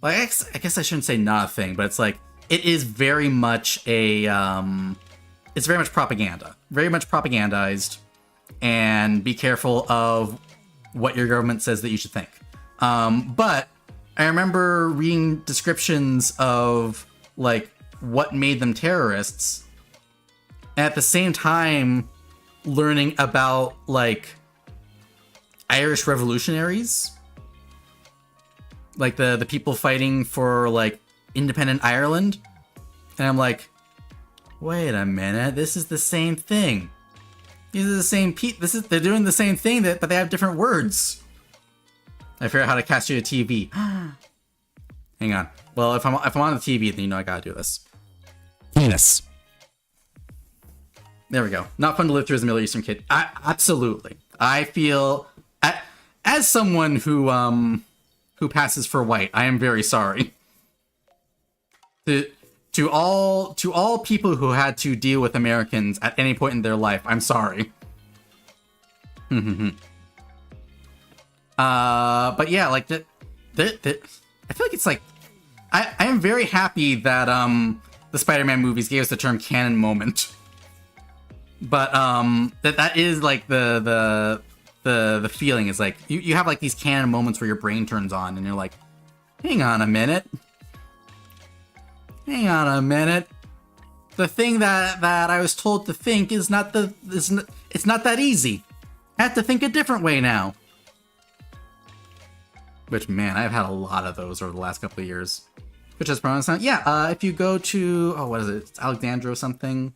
well, I guess I shouldn't say not a thing, but it's like it is very much it's very much propaganda, very much propagandized, and be careful of what your government says that you should think. But I remember reading descriptions of like what made them terrorists, and at the same time learning about like Irish revolutionaries, like the people fighting for like independent Ireland. And I'm like, wait a minute, this is the same thing. These are the same they're doing the same thing, but they have different words. I figure out how to cast you a TV. Hang on. Well, if I'm on the TV, then you know I gotta do this. Penis. There we go. Not fun to live through as a Middle Eastern kid. Absolutely. I feel, as someone who passes for white, I am very sorry. To all people who had to deal with Americans at any point in their life, I'm sorry. But yeah, like I feel like it's like I am very happy that the Spider-Man movies gave us the term canon moment. But that is like the feeling is like you have like these canon moments where your brain turns on and you're like, hang on a minute. The thing that I was told to think is it's not that easy. I have to think a different way now. Which, man, I've had a lot of those over the last couple of years. Which is pronounced. Yeah, if you go to, what is it? It's Alexandra or something.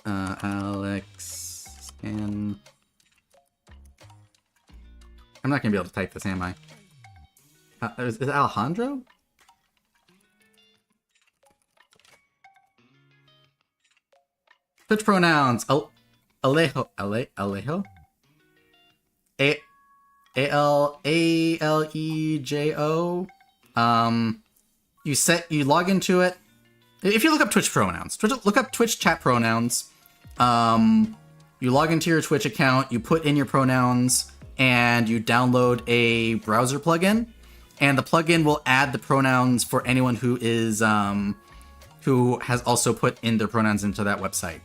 Alex and I'm not gonna be able to type this, am I? Is it Alejandro? Switch pronouns. Alejo. Alejo. You log into it. If you look up Twitch pronouns, look up Twitch chat pronouns. You log into your Twitch account, you put in your pronouns, and you download a browser plugin. And the plugin will add the pronouns for anyone who is who has also put in their pronouns into that website.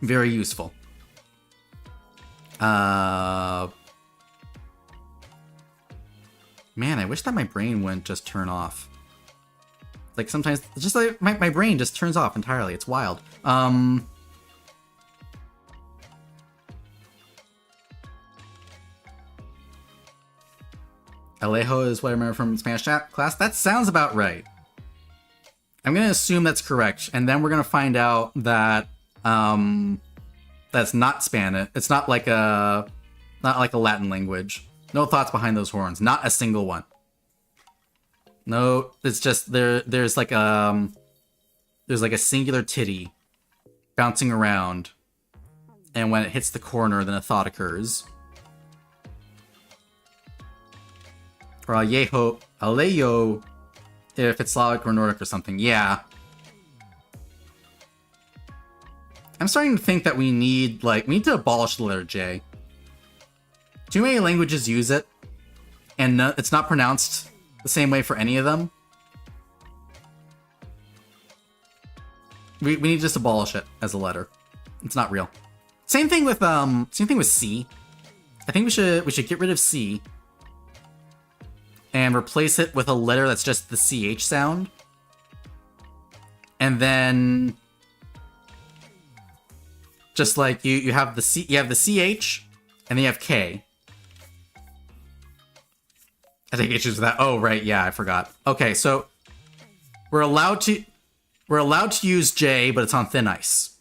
Very useful. Man, I wish that my brain wouldn't just turn off. Like sometimes, just like my brain just turns off entirely. It's wild. Alejo is what I remember from Spanish class. That sounds about right. I'm gonna assume that's correct, and then we're gonna find out that that's not Spanish. It's not like a Latin language. No thoughts behind those horns. Not a single one. No, it's just there's like a singular titty bouncing around, and when it hits the corner, then a thought occurs. Or Alejo, if it's Slavic or Nordic or something. Yeah. I'm starting to think that we need to abolish the letter J. Too many languages use it, and it's not pronounced the same way for any of them. We need to just abolish it as a letter. It's not real. Same thing with C. I think we should get rid of C and replace it with a letter that's just the CH sound. And then just like you have the CH and then you have K. I take issues with that. Oh, right, yeah, I forgot. Okay, so we're allowed to use J, but it's on thin ice.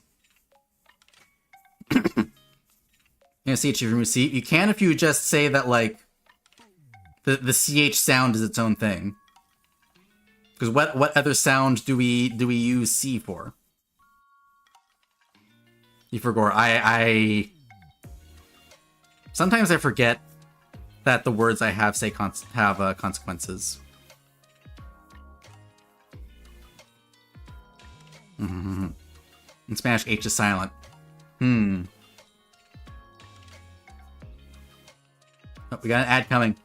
CH if you remove C. You can if you just say that like the CH sound is its own thing. Because what other sound do we use C for? You forgot. I sometimes I forget that the words I have say have consequences. In Spanish, H is silent. Oh, we got an ad coming.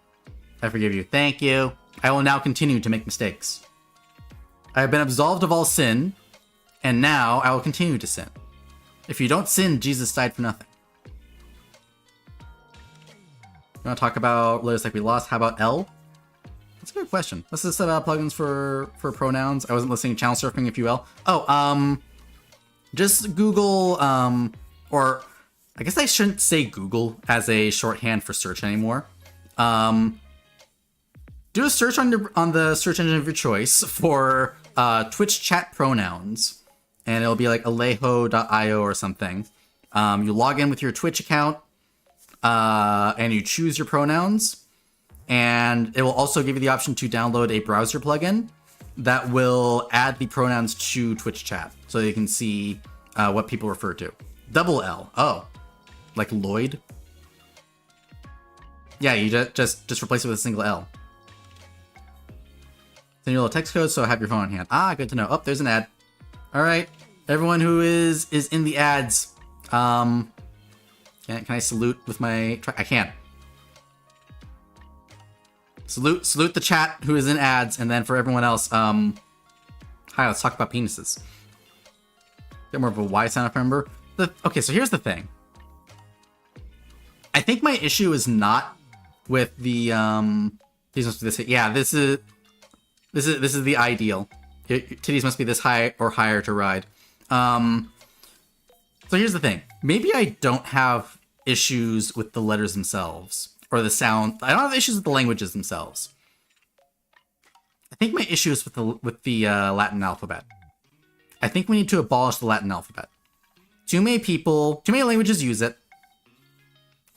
I forgive you. Thank you. I will now continue to make mistakes. I have been absolved of all sin, and now I will continue to sin. If you don't sin, Jesus died for nothing. You want to talk about letters like we lost? How about L? That's a good question. This is about plugins for pronouns. I wasn't listening to channel surfing, if you will. Oh, just Google, or I guess I shouldn't say Google as a shorthand for search anymore. Do a search on the search engine of your choice for Twitch chat pronouns, and it'll be like alejo.io or something. You log in with your Twitch account, and you choose your pronouns, and it will also give you the option to download a browser plugin that will add the pronouns to Twitch chat so you can see what people refer to. Double L. Oh, like Lloyd. Yeah, you just replace it with a single L. Send your little text code, so have your phone on hand. Ah, good to know. Oh, there's an ad. All right, everyone who is in the ads. Can I salute with my? I can't. Salute the chat who is in ads, and then for everyone else, hi, let's talk about penises. Get more of a Y sound, if I remember. Okay, so here's the thing. I think my issue is not with the these must be this. Yeah, this is the ideal. Titties must be this high or higher to ride. So here's the thing. Maybe I don't have issues with the letters themselves or the sound. I don't have issues with the languages themselves. I think my issue is with the Latin alphabet. I think we need to abolish the Latin alphabet. Too many languages use it,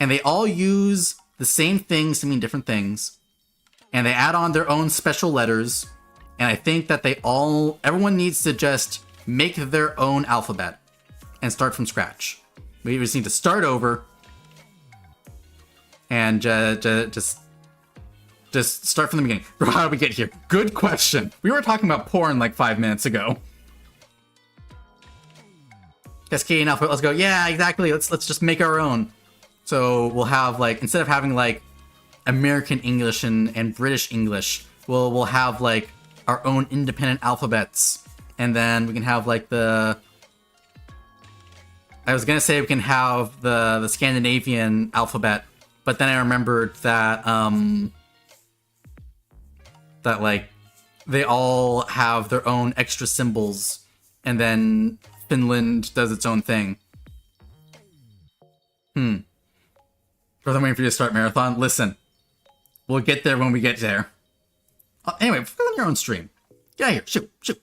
and they all use the same things to mean different things, and they add on their own special letters. And I think that everyone needs to just make their own alphabet and start from scratch. We just need to start over and just start from the beginning. How did we get here? Good question. We were talking about porn like 5 minutes ago. Cascading alphabet. Let's go. Yeah, exactly. Let's just make our own. So we'll have like, instead of having like American English and British English, we'll have like our own independent alphabets, and then we can have like I was gonna say we can have the Scandinavian alphabet, but then I remembered that that like they all have their own extra symbols, and then Finland does its own thing. Rather than waiting for you to start marathon, listen, we'll get there when we get there. Anyway, focus on your own stream. Get out of here. Shoot.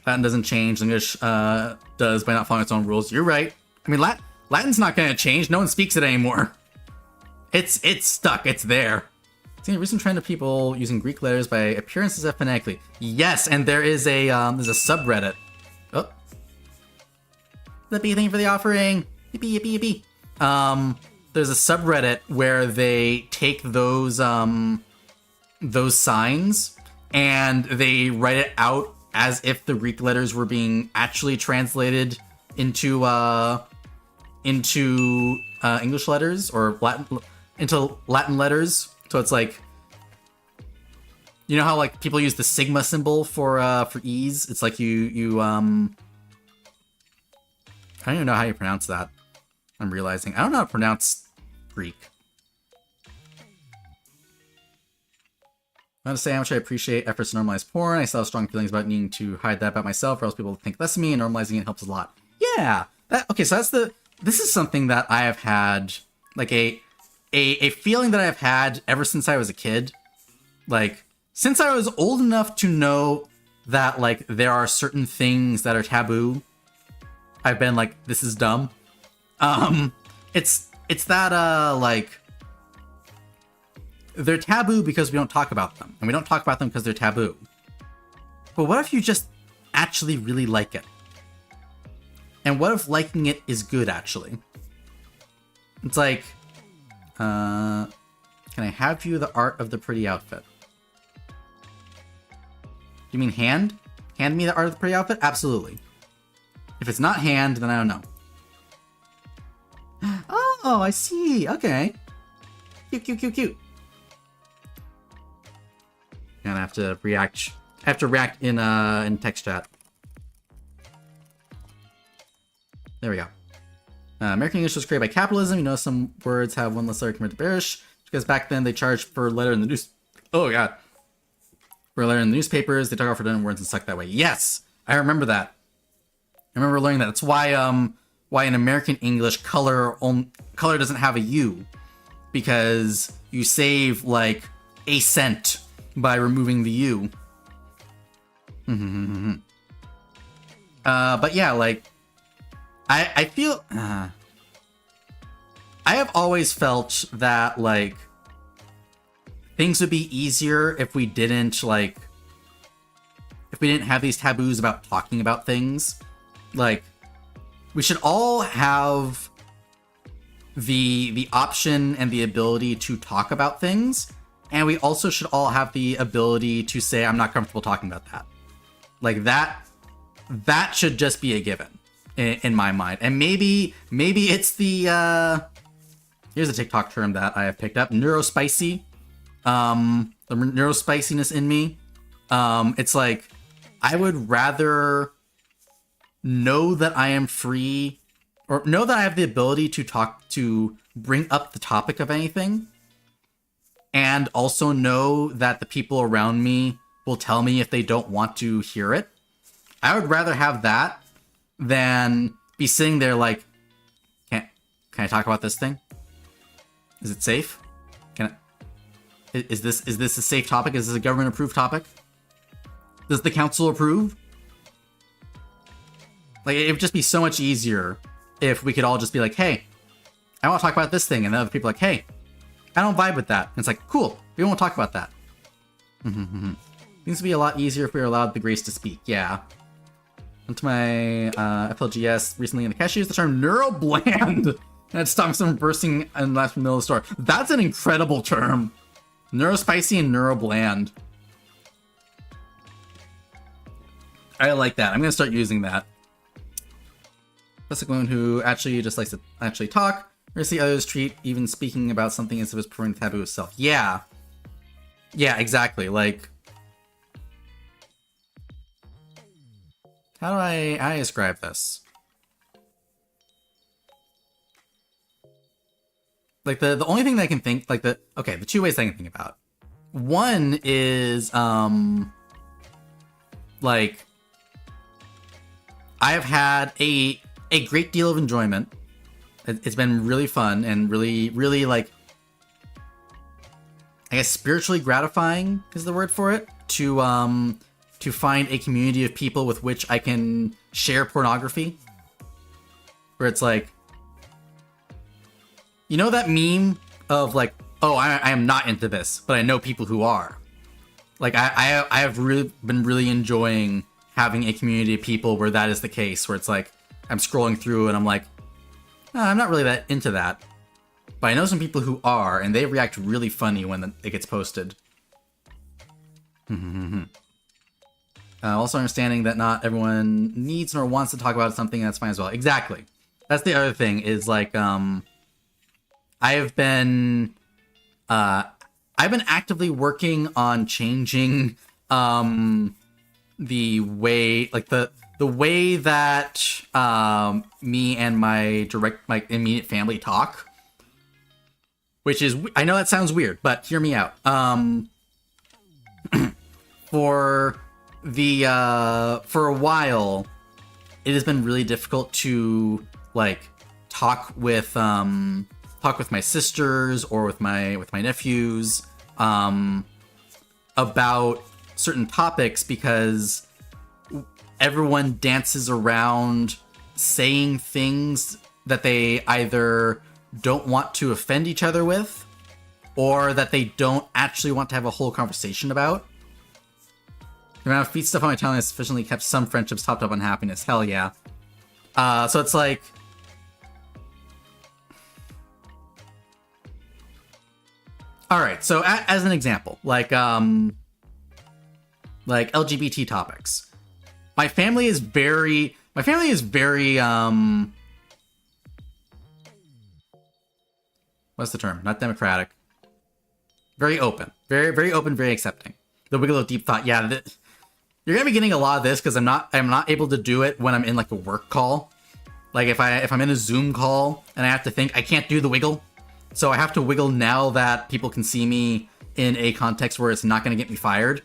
Latin doesn't change. English does by not following its own rules. You're right. I mean, Latin's not going to change. No one speaks it anymore. It's stuck. It's there. Seeing a recent trend of people using Greek letters by appearance instead of phonetically. Yes, and there's a subreddit. Oh. Lippy, thank you for the offering. Yippee. There's a subreddit where they take those signs and they write it out as if the Greek letters were being actually translated into English letters or Latin letters. So it's like, you know how like people use the sigma symbol for ease? It's like you I don't even know how you pronounce that. I'm realizing I don't know how to pronounce Greek. I want to say how much I appreciate efforts to normalize porn. I still have strong feelings about needing to hide that about myself, or else people think less of me, and normalizing it helps a lot. Yeah. Okay, so this is something that I have had, like a feeling that I've had ever since I was a kid. Like, since I was old enough to know that, like, there are certain things that are taboo, I've been like, this is dumb. It's that, like, they're taboo because we don't talk about them. And we don't talk about them because they're taboo. But what if you just actually really like it? And what if liking it is good, actually? It's like, can I have you the art of the pretty outfit? You mean hand? Hand me the art of the pretty outfit? Absolutely. If it's not hand, then I don't know. Oh, I see. Okay. Cute. And I have to react. I have to react in text chat. There we go. American English was created by capitalism. You know, some words have one less letter compared to British, because back then they charged for a letter in the news. Oh god. For a letter in the newspapers, they took off redundant words and stuck that way. Yes, I remember that. I remember learning that. That's why in American English color doesn't have a U, because you save like a cent by removing the U. But yeah, like I feel I have always felt that like things would be easier if we didn't like if we didn't have these taboos about talking about things. Like, we should all have the option and the ability to talk about things, and we also should all have the ability to say, I'm not comfortable talking about that. Like, that should just be a given in my mind. And maybe it's the here's a TikTok term that I have picked up, neurospicy. The neurospiciness in me. It's like, I would rather know that I am free, or know that I have the ability to bring up the topic of anything, and also know that the people around me will tell me if they don't want to hear it. I would rather have that than be sitting there like, can I talk about this thing? Is it safe? Is this a safe topic? Is this a government approved topic? Does the council approve? Like, it would just be so much easier if we could all just be like, hey, I want to talk about this thing. And then other people are like, hey, I don't vibe with that. And it's like, cool, we won't talk about that. Seems to be a lot easier if we were allowed the grace to speak. Yeah. Went to my FLGS recently in the cashier used the term neurobland. And it stopped someone bursting and left in the middle of the store. That's an incredible term. Neurospicy and neurobland. I like that. I'm going to start using that. That's like one who actually just likes to actually talk, or see others treat even speaking about something as if it's performing the taboo itself. Yeah. Yeah, exactly. Like, how do I describe this? Like, the only thing that I can think, like, the two ways I can think about. One is, like, I have had a great deal of enjoyment. It's been really fun and really, really, like, I guess spiritually gratifying is the word for it, to find a community of people with which I can share pornography. Where it's like, you know that meme of like, oh, I am not into this, but I know people who are. Like, I have really been really enjoying having a community of people where that is the case, where it's like, I'm scrolling through and I'm like, oh, I'm not really that into that. But I know some people who are, and they react really funny when it gets posted. Also understanding that not everyone needs nor wants to talk about something, that's fine as well. Exactly. That's the other thing, is like, I've been actively working on changing the way, like the way that me and my immediate family talk, which is, I know that sounds weird, but hear me out. For a while, it has been really difficult to like talk with my sisters or with my nephews about certain topics, because everyone dances around saying things that they either don't want to offend each other with, or that they don't actually want to have a whole conversation about. The amount of feet stuff on my timeline has sufficiently kept some friendships topped up on happiness. Hell yeah. So it's like, all right, so as an example, like LGBT topics. My family is very what's the term? Not democratic. Very open. Very, very open, very accepting. The wiggle of deep thought. Yeah, you're gonna be getting a lot of this because I'm not able to do it when I'm in like a work call. Like if I'm in a Zoom call and I have to think, I can't do the wiggle. So I have to wiggle now that people can see me in a context where it's not going to get me fired.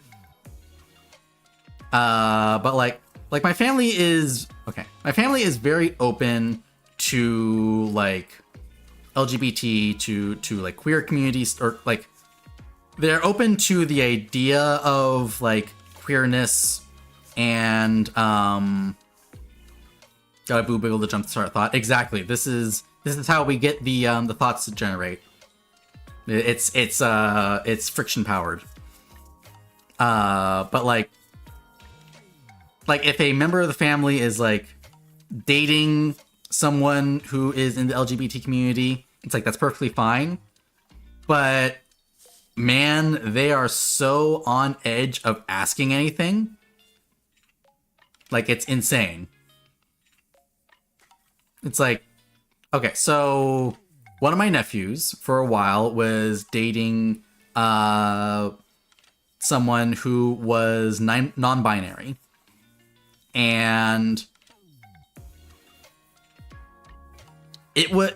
But like my family is okay. My family is very open to like LGBT, to like queer communities, or like they're open to the idea of like queerness and got a boo wiggle to jump start thought. Exactly. This is how we get the thoughts to generate. It's friction powered. But like like if a member of the family is like dating someone who is in the LGBT community, it's like that's perfectly fine. But man, they are so on edge of asking anything. Like it's insane. It's like, okay, so one of my nephews for a while was dating someone who was non-binary. And it was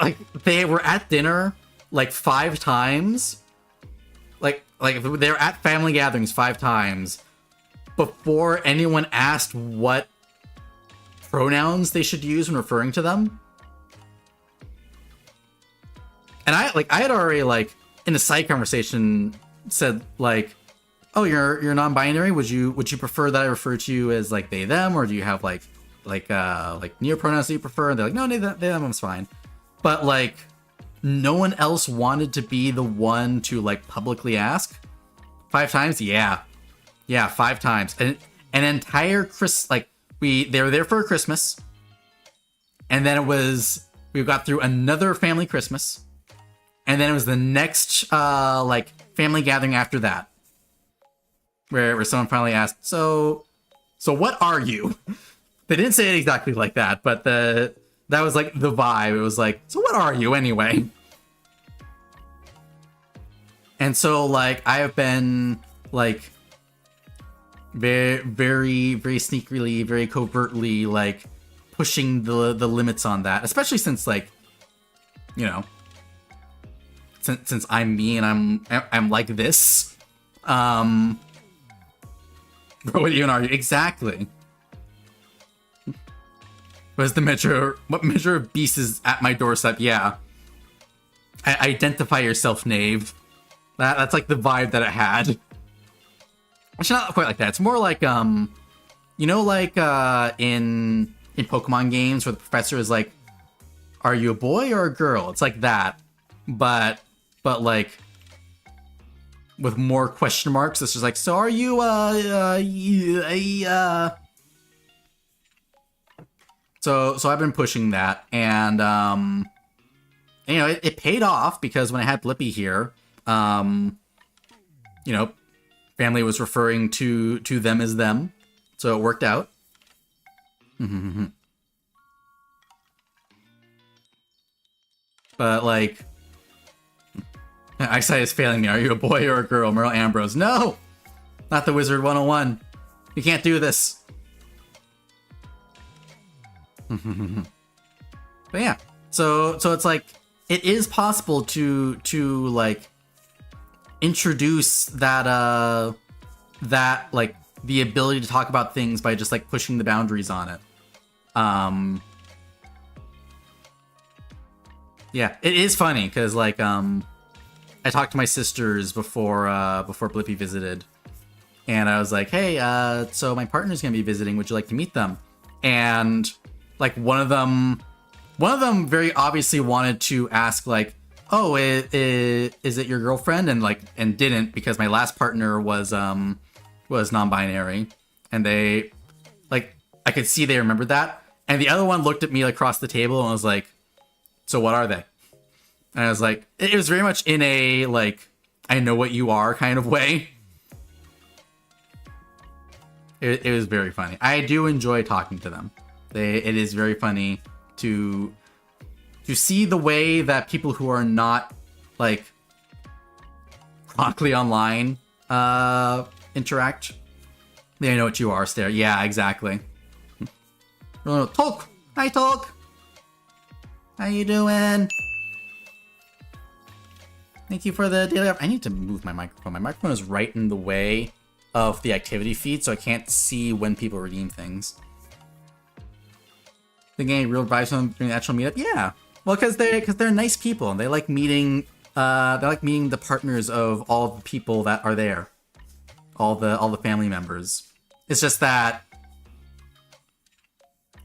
like they were at dinner like 5 times. Like they were at family gatherings 5 times before anyone asked what pronouns they should use when referring to them. And I had already like in a side conversation said like, oh, you're non-binary, would you prefer that I refer to you as like they them, or do you have like near pronouns that you prefer? And they're like, no, they them is fine. But like no one else wanted to be the one to like publicly ask. 5 times? Yeah, 5 times. And an entire they were there for Christmas, and then we got through another family Christmas, and then it was the next like family gathering after that, where someone finally asked, so what are you? They didn't say it exactly like that, but that was like the vibe. It was like, so what are you anyway? And so like I have been like very, very, very sneakily, very covertly, like pushing the limits on that, especially since like, you know, since I'm me and I'm like this. Bro, what even are you exactly? What measure of beast is at my doorstep? Yeah, identify yourself, knave. That's like the vibe that it had. It's not quite like that. It's more like, you know, like in Pokemon games where the professor is like, "Are you a boy or a girl?" It's like that, but like with more question marks. It's just like, so are you So I've been pushing that, and you know, it paid off because when I had Blippi here, you know, family was referring to them as them, so it worked out. But like, eyesight is failing me. Are you a boy or a girl? Merle Ambrose. No, not the Wizard 101. You can't do this. But yeah, so it's like it is possible to like introduce that like the ability to talk about things by just like pushing the boundaries on it. Yeah, it is funny because like I talked to my sisters before Blippi visited, and I was like, hey, so my partner's gonna be visiting, would you like to meet them? And like one of them very obviously wanted to ask like, oh, is it your girlfriend? And like, and didn't, because my last partner was non-binary, and they like, I could see they remembered that. And the other one looked at me like, across the table and was like, so what are they? And I was like, it was very much in a like, I know what you are kind of way. It was very funny. I do enjoy talking to them. It is very funny to see the way that people who are not like chronically online interact. They know what you are, stare. Yeah, exactly. Talk. Hi, Talk. How you doing? Thank you for the daily. I need to move my microphone. My microphone is right in the way of the activity feed, so I can't see when people redeem things. Thinking any real vibes from during the actual meetup? Yeah. Well, because they're nice people and they like meeting the partners of all the people that are there, all the family members. It's just that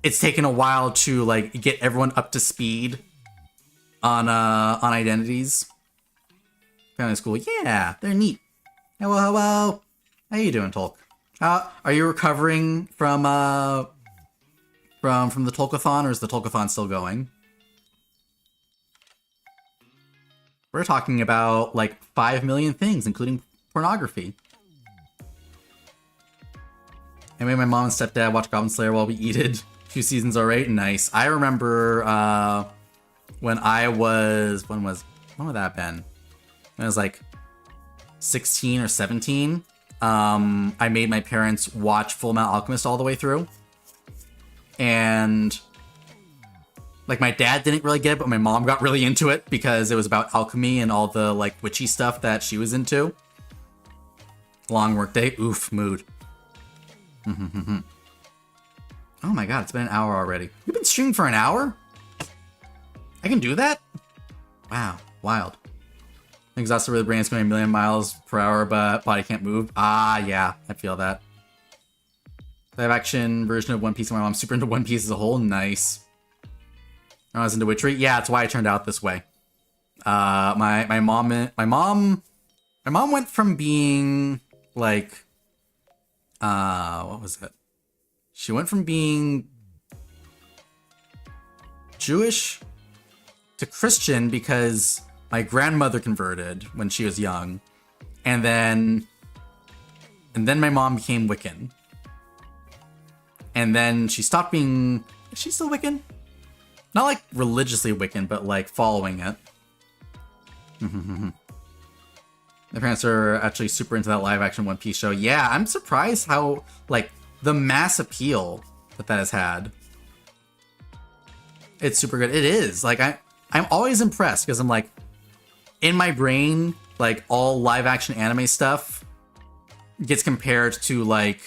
it's taken a while to like get everyone up to speed on identities. Family school, yeah, they're neat. Hello. How you doing, Tolk? Are you recovering from the Tolkathon, or is the Tolkathon still going? We're talking about like 5 million things, including pornography. Anyway, my mom and stepdad watched Goblin Slayer while we eated. 2 seasons alright, nice. I remember when I was when would that have been? When I was like 16 or 17. I made my parents watch Full Metal Alchemist all the way through. And like my dad didn't really get it, but my mom got really into it because it was about alchemy and all the like witchy stuff that she was into. Long workday, oof, mood. Oh my god, it's been an hour already. You've been streaming for an hour? I can do that? Wow, wild. Exhausted where the brain's going a million miles per hour, but body can't move. Ah, yeah, I feel that. Live action version of One Piece. My mom's super into One Piece as a whole. Nice. I was into Witchery. Yeah, that's why it turned out this way. My mom went from being like, what was it? She went from being Jewish to Christian because my grandmother converted when she was young, and then my mom became Wiccan, and then she stopped being. Is she still Wiccan? Not like religiously Wiccan, but like following it. My parents are actually super into that live action One Piece show. Yeah, I'm surprised how like the mass appeal that has had. It's super good. It is. Like I'm always impressed because I'm like, in my brain, like all live action anime stuff gets compared to like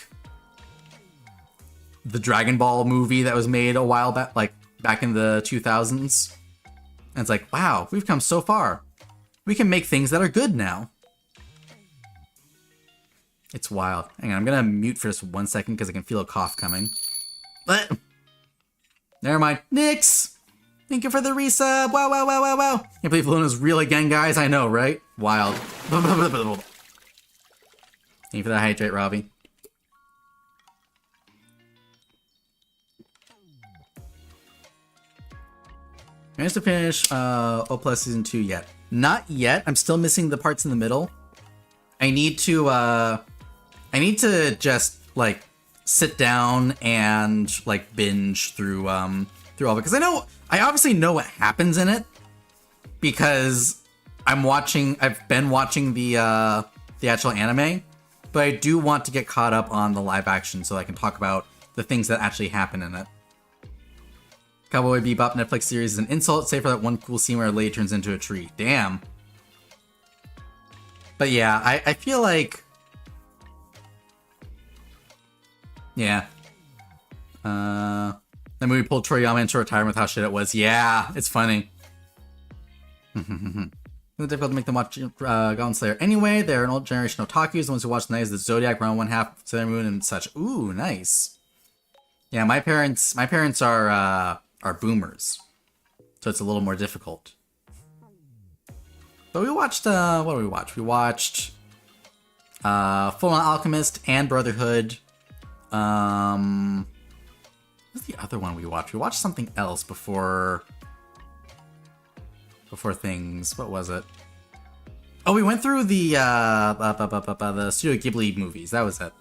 the Dragon Ball movie that was made a while back, like back in the 2000s. And it's like, wow, we've come so far. We can make things that are good now. It's wild. Hang on, I'm gonna mute for just 1 second because I can feel a cough coming. But never mind. Nyx! Thank you for the resub. Wow, wow, wow, wow, wow. Can't believe Luna's real again, guys. I know, right? Wild. Thank you for the hydrate, Robbie. I managed to finish O Plus Season 2 yet. Not yet. I'm still missing the parts in the middle. I need to just like sit down and like binge through all of it, because I obviously know what happens in it because I've been watching the actual anime, but I do want to get caught up on the live action so I can talk about the things that actually happen in it. Cowboy Bebop Netflix series is an insult, save for that one cool scene where a lady turns into a tree. Damn. But yeah, I feel like... Yeah. That movie pulled Toriyama into retirement with how shit it was. Yeah, it's funny. It's difficult to make them watch Goblin Slayer anyway. They're an old generation of otakus, the ones who watch the night of the Zodiac, Round One Half, Sailor Moon, and such. Ooh, nice. Yeah, my parents are boomers, so it's a little more difficult. But we watched, what did we watch? We watched Full Metal Alchemist and Brotherhood. What's the other one we watched? We watched something else before things. What was it? Oh, we went through the Studio Ghibli movies. That was it.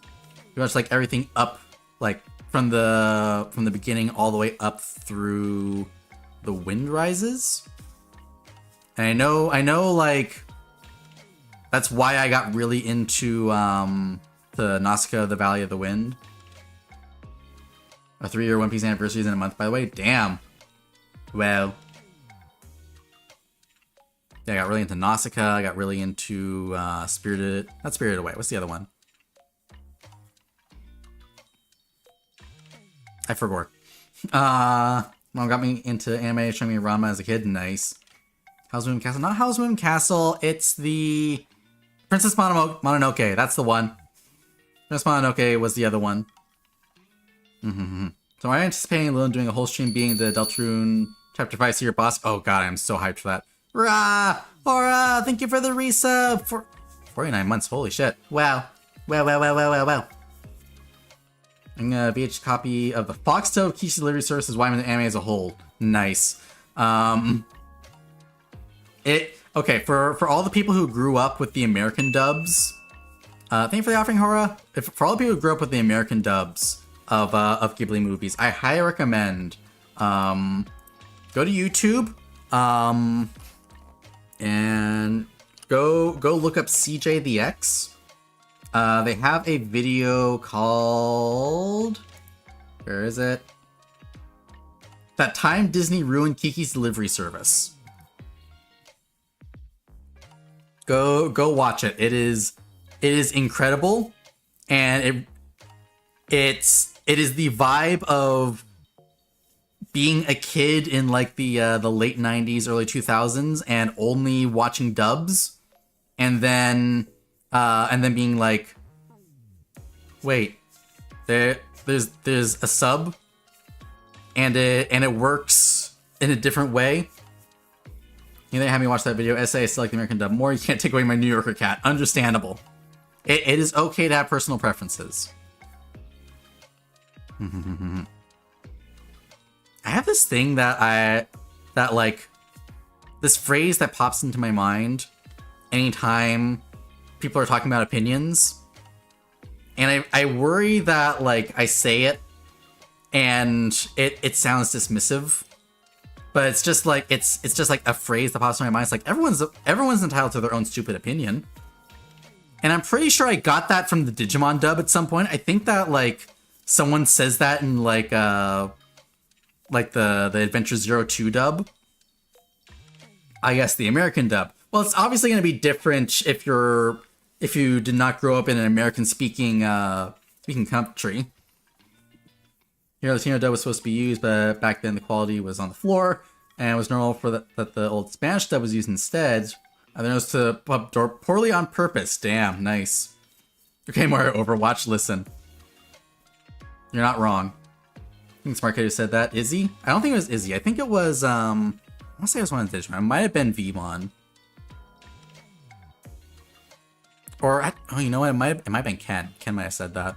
We watched like everything up, like from the beginning all the way up through The Wind Rises. And I know, like, that's why I got really into the Nausicaa, the Valley of the Wind. A 3-year One Piece anniversary is in a month, by the way. Damn. Well. Yeah, I got really into Nausicaa. I got really into not Spirited Away. What's the other one? I forgot. Mom got me into anime, showing me Ranma as a kid. Nice. Howl's Moving Castle. Not Howl's Moving Castle. It's the Princess Mononoke. That's the one. Princess Mononoke was the other one. So I'm anticipating Lilin doing a whole stream being the Deltarune Chapter 5 secret boss. Oh god, I'm so hyped for that. Rah! Laura, thank you for the resub for 49 months. Holy shit. Wow. Wow. I'm gonna VH copy of the Foxtel Kishi Delivery Service is why I'm in the anime as a whole. Nice. Okay, for all the people who grew up with the American dubs, thank you for the offering, Hora. For all the people who grew up with the American dubs of Ghibli movies, I highly recommend go to YouTube and go look up CJ the X. They have a video called, where is it? That Time Disney Ruined Kiki's Delivery Service. Go watch it. It is incredible, and it is the vibe of being a kid in like the late 90s, early 2000s, and only watching dubs, and then being like, wait, there's a sub, and it works in a different way. You know, have me watch that video. SA, I select the American dub more. You can't take away my New Yorker cat. Understandable. It is okay to have personal preferences. I have this thing that this phrase that pops into my mind anytime people are talking about opinions. And I worry that, like, I say it and it sounds dismissive. But it's just like a phrase that pops in my mind. It's like everyone's entitled to their own stupid opinion. And I'm pretty sure I got that from the Digimon dub at some point. I think that like someone says that in like the Adventure 02 dub. I guess the American dub. Well, it's obviously going to be different if you did not grow up in an American speaking country. Here, the Latino dub was supposed to be used, but back then the quality was on the floor, and it was normal for that the old Spanish dub was used instead. And then it was to pub poorly on purpose. Damn, nice. Okay, Mario Overwatch, listen. You're not wrong. I think Smart Kid who said that. Izzy? I don't think it was Izzy. I think it was, I want to say it was one of the Digimon. It might have been Vmon. Or, oh, you know what? It might have been Ken. Ken might have said that.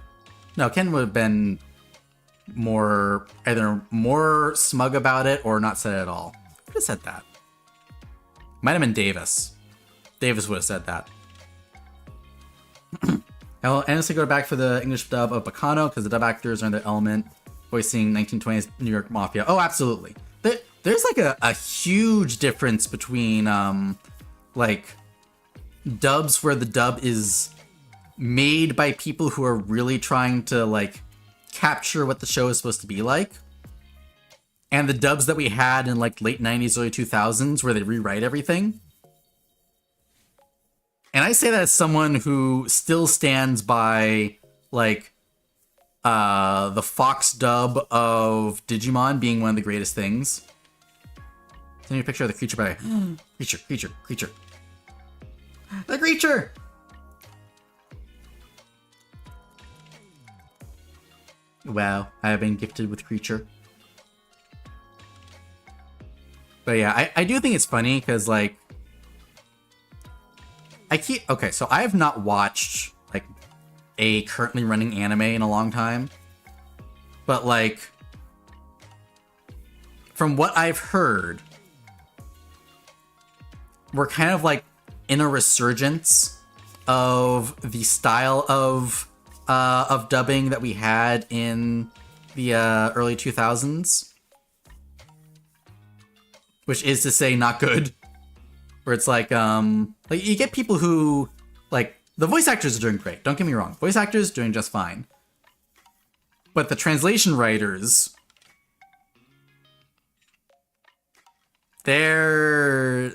No, Ken would have been either more smug about it or not said it at all. Who would have said that? Might have been Davis. Davis would have said that. I'll honestly go back for the English dub of Bacano because the dub actors are in the element voicing 1920s New York Mafia. Oh, absolutely. There's like a huge difference between like dubs where the dub is made by people who are really trying to like capture what the show is supposed to be like, and the dubs that we had in like late 90s, early 2000s where they rewrite everything. And I say that as someone who still stands by like the Fox dub of Digimon being one of the greatest things. Send me a picture of the creature by creature. The creature! Wow, I have been gifted with creature. But yeah, I do think it's funny because like okay, so I have not watched like a currently running anime in a long time. But like from what I've heard, we're kind of like in a resurgence of the style of dubbing that we had in the early 2000s, which is to say not good. Where it's like you get people who like the voice actors are doing great. Don't get me wrong, voice actors doing just fine, but the translation writers, they're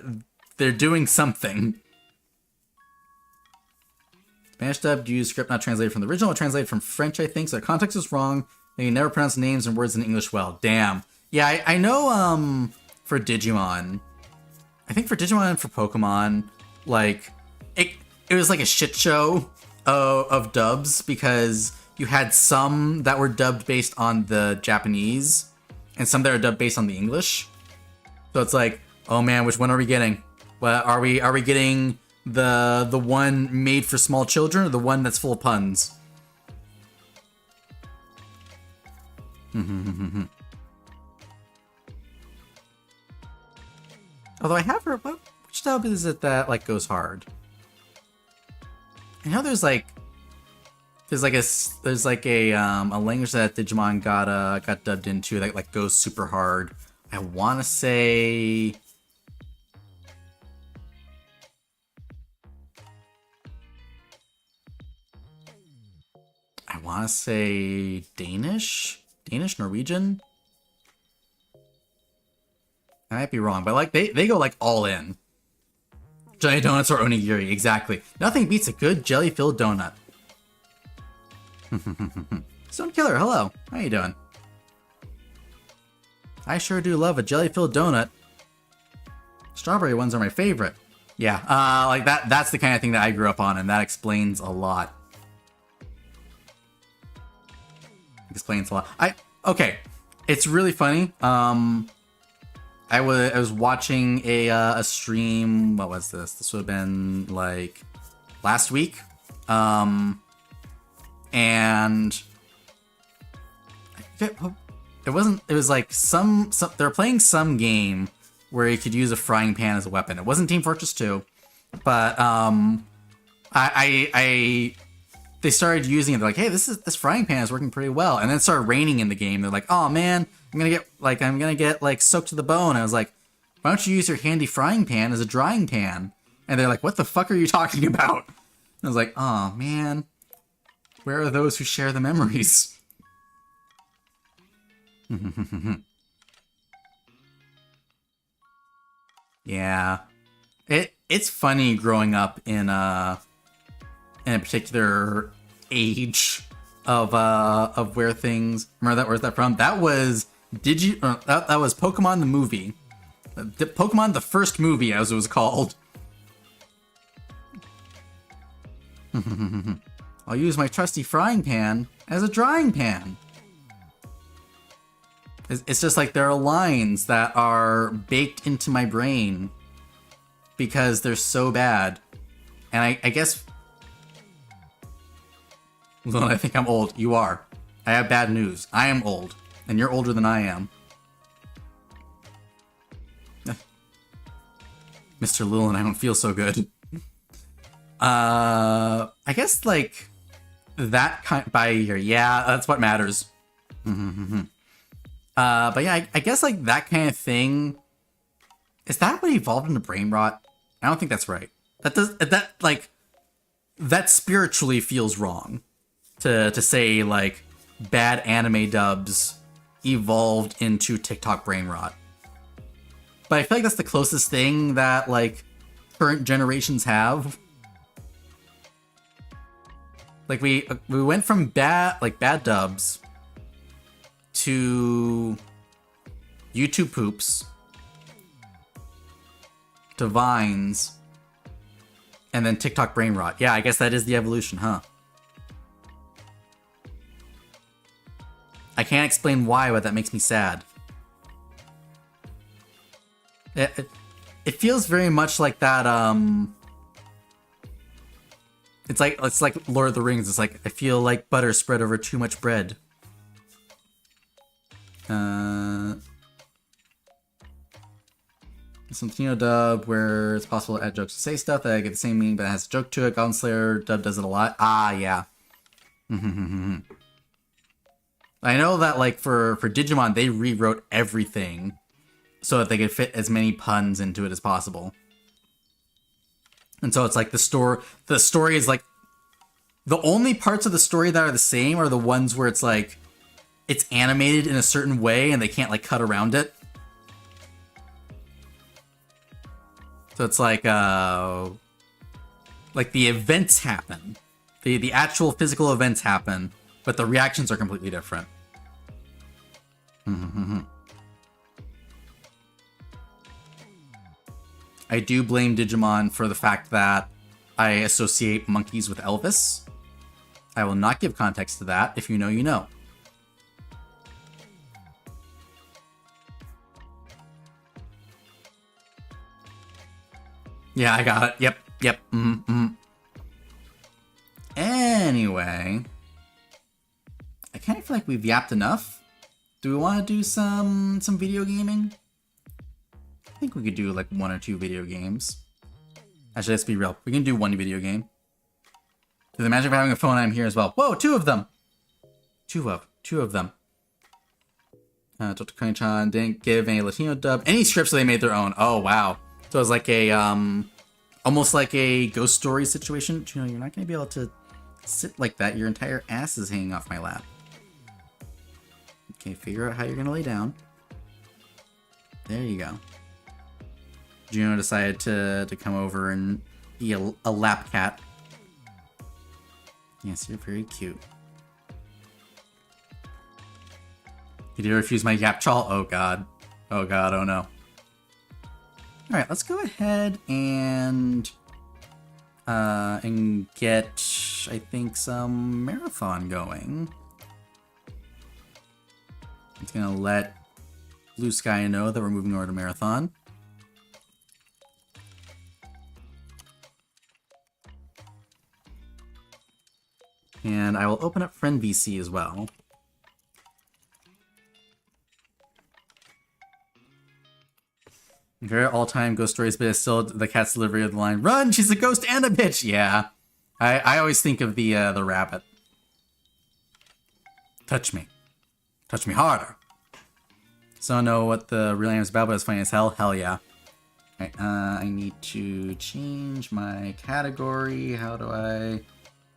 doing something. Spanish dub used script not translated from the original, it translated from French, I think, so the context is wrong. They never pronounce names and words in English well. Damn. Yeah, I know for Digimon, I think for Digimon and for Pokemon, like, it was like a shit show of dubs because you had some that were dubbed based on the Japanese and some that are dubbed based on the English. So it's like, oh man, which one are we getting? Well, are we getting the one made for small children or the one that's full of puns? Although I have heard, which dub is it that like goes hard? I know there's a language that Digimon got dubbed into that like goes super hard. I want to say Danish, Norwegian. I might be wrong, but like they go like all in. Jelly donuts or onigiri, exactly. Nothing beats a good jelly-filled donut. Stone Killer, hello. How you doing? I sure do love a jelly-filled donut. Strawberry ones are my favorite. Yeah, like that's the kind of thing that I grew up on, and that explains a lot. Explains a lot. Okay. It's really funny. I was watching a stream. What was this? This would have been like last week. And it wasn't. It was like some. They're playing some game where you could use a frying pan as a weapon. It wasn't Team Fortress 2, but they started using it. They're like, hey, this frying pan is working pretty well. And then it started raining in the game. They're like, oh man, I'm gonna get soaked to the bone. And I was like, why don't you use your handy frying pan as a drying pan? And they're like, what the fuck are you talking about? And I was like, oh man, where are those who share the memories? Yeah, it's funny growing up in a particular age of where things. Remember that? Where's that from? That was that was Pokemon the movie, Pokemon the first movie, as it was called. I'll use my trusty frying pan as a drying pan. It's just like there are lines that are baked into my brain because they're so bad. And I guess... Well, I think I'm old. You are. I have bad news. I am old. And you're older than I am. Mr. Lilin, I don't feel so good. I guess, like, that kind... By a year. Yeah, that's what matters. But yeah, I guess like that kind of thing. Is that what evolved into brain rot? I don't think that's right. That spiritually feels wrong to say like bad anime dubs evolved into TikTok brain rot. But I feel like that's the closest thing that like current generations have. Like we went from bad dubs to YouTube poops, to Vines, and then TikTok brain rot. Yeah, I guess that is the evolution, huh? I can't explain why, but that makes me sad. It feels very much like that, It's like Lord of the Rings. It's like, I feel like butter spread over too much bread. Some Tino dub where it's possible to add jokes to say stuff that get the same meaning but it has a joke to it. Goblin Slayer dub does it a lot. Ah, yeah. I know that like for Digimon they rewrote everything so that they could fit as many puns into it as possible. And so it's like the story is like the only parts of the story that are the same are the ones where it's like it's animated in a certain way and they can't like cut around it. So it's like the events happen. The actual physical events happen, but the reactions are completely different. I do blame Digimon for the fact that I associate monkeys with Elvis. I will not give context to that. If you know, you know. Yeah, I got it. Yep. Anyway, I kind of feel like we've yapped enough. Do we want to do some video gaming? I think we could do like 1 or 2 video games. Actually, let's be real. We can do 1 video game. Through the magic of having a phone, I'm here as well. Whoa, 2 of them! Two of them. Dr. Kong-chan didn't give any Latino dub. Any scripts, so they made their own. Oh, wow. So it was like a, almost like a ghost story situation. You know, you're not going to be able to sit like that. Your entire ass is hanging off my lap. Okay, figure out how you're going to lay down. There you go. Juno decided to come over and be a lap cat. Yes, you're very cute. Did you refuse my yap chaw? Oh god. Oh god, oh no. Alright, let's go ahead and get, I think, some marathon going. It's gonna let Blue Sky know that we're moving over to marathon. And I will open up Friend VC as well. Very all-time ghost stories, but it's still the cat's delivery of the line, "Run! She's a ghost and a bitch!" Yeah. I always think of the rabbit. Touch me. Touch me harder. So I don't know what the real name is about, but it's funny as hell. Hell yeah. Alright, I need to change my category. How do I...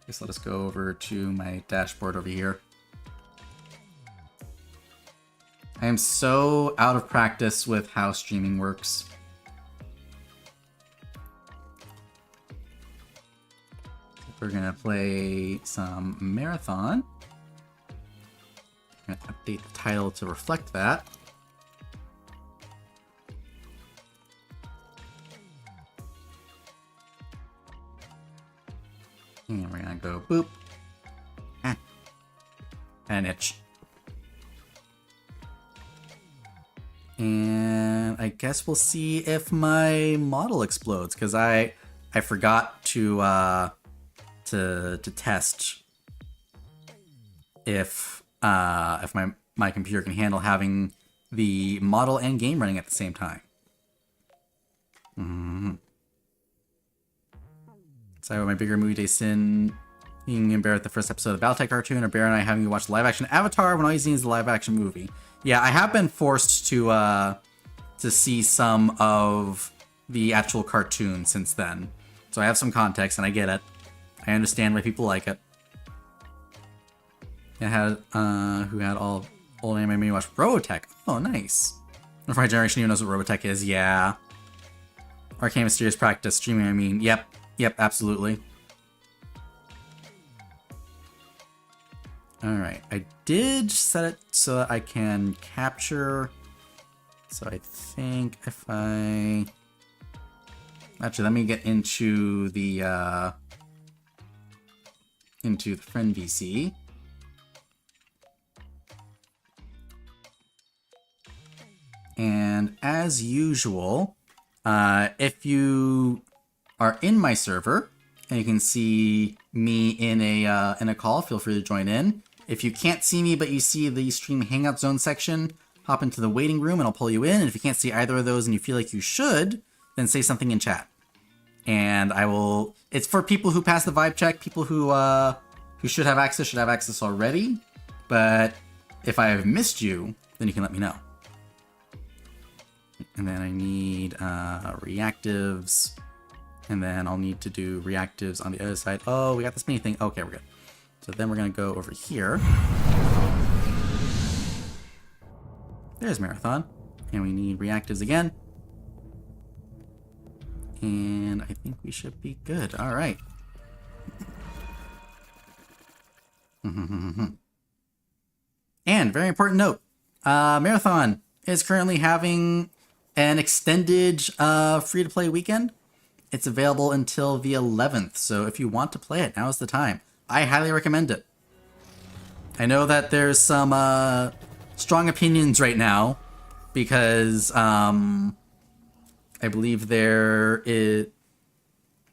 Guess let us go over to my dashboard over here. I am so out of practice with how streaming works. We're gonna play some marathon. I'm gonna update the title to reflect that. And we're gonna go boop. An itch. And I guess we'll see if my model explodes, because I forgot to test if my computer can handle having the model and game running at the same time. So my bigger movie day sin, being in Bear at the first episode of the Battletech cartoon, or Bear and I having to watch live action Avatar when all you've seen is the live action movie. Yeah, I have been forced to see some of the actual cartoon since then. So I have some context and I get it. I understand why people like it. It had who had all old anime me watch Robotech. Oh, nice. If my generation even knows what Robotech is, yeah. Arcane Mysterious Practice streaming, I mean, yep, absolutely. Alright, I did set it so that I can capture. So I think if I... Actually, let me get into the friend VC. And as usual, if you are in my server and you can see me in a call, feel free to join in. If you can't see me but you see the stream hangout zone section, hop into the waiting room and I'll pull you in. And if you can't see either of those and you feel like you should, then say something in chat. And I will... It's for people who pass the vibe check, people who should have access already. But if I have missed you, then you can let me know. And then I need reactives. And then I'll need to do reactives on the other side. Oh, we got this mini thing. Okay, we're good. So then we're going to go over here. There's Marathon. And we need reactives again. And I think we should be good. All right. And very important note. Marathon is currently having an extended free-to-play weekend. It's available until the 11th. So if you want to play it, now is the time. I highly recommend it. I know that there's some strong opinions right now because I believe there is.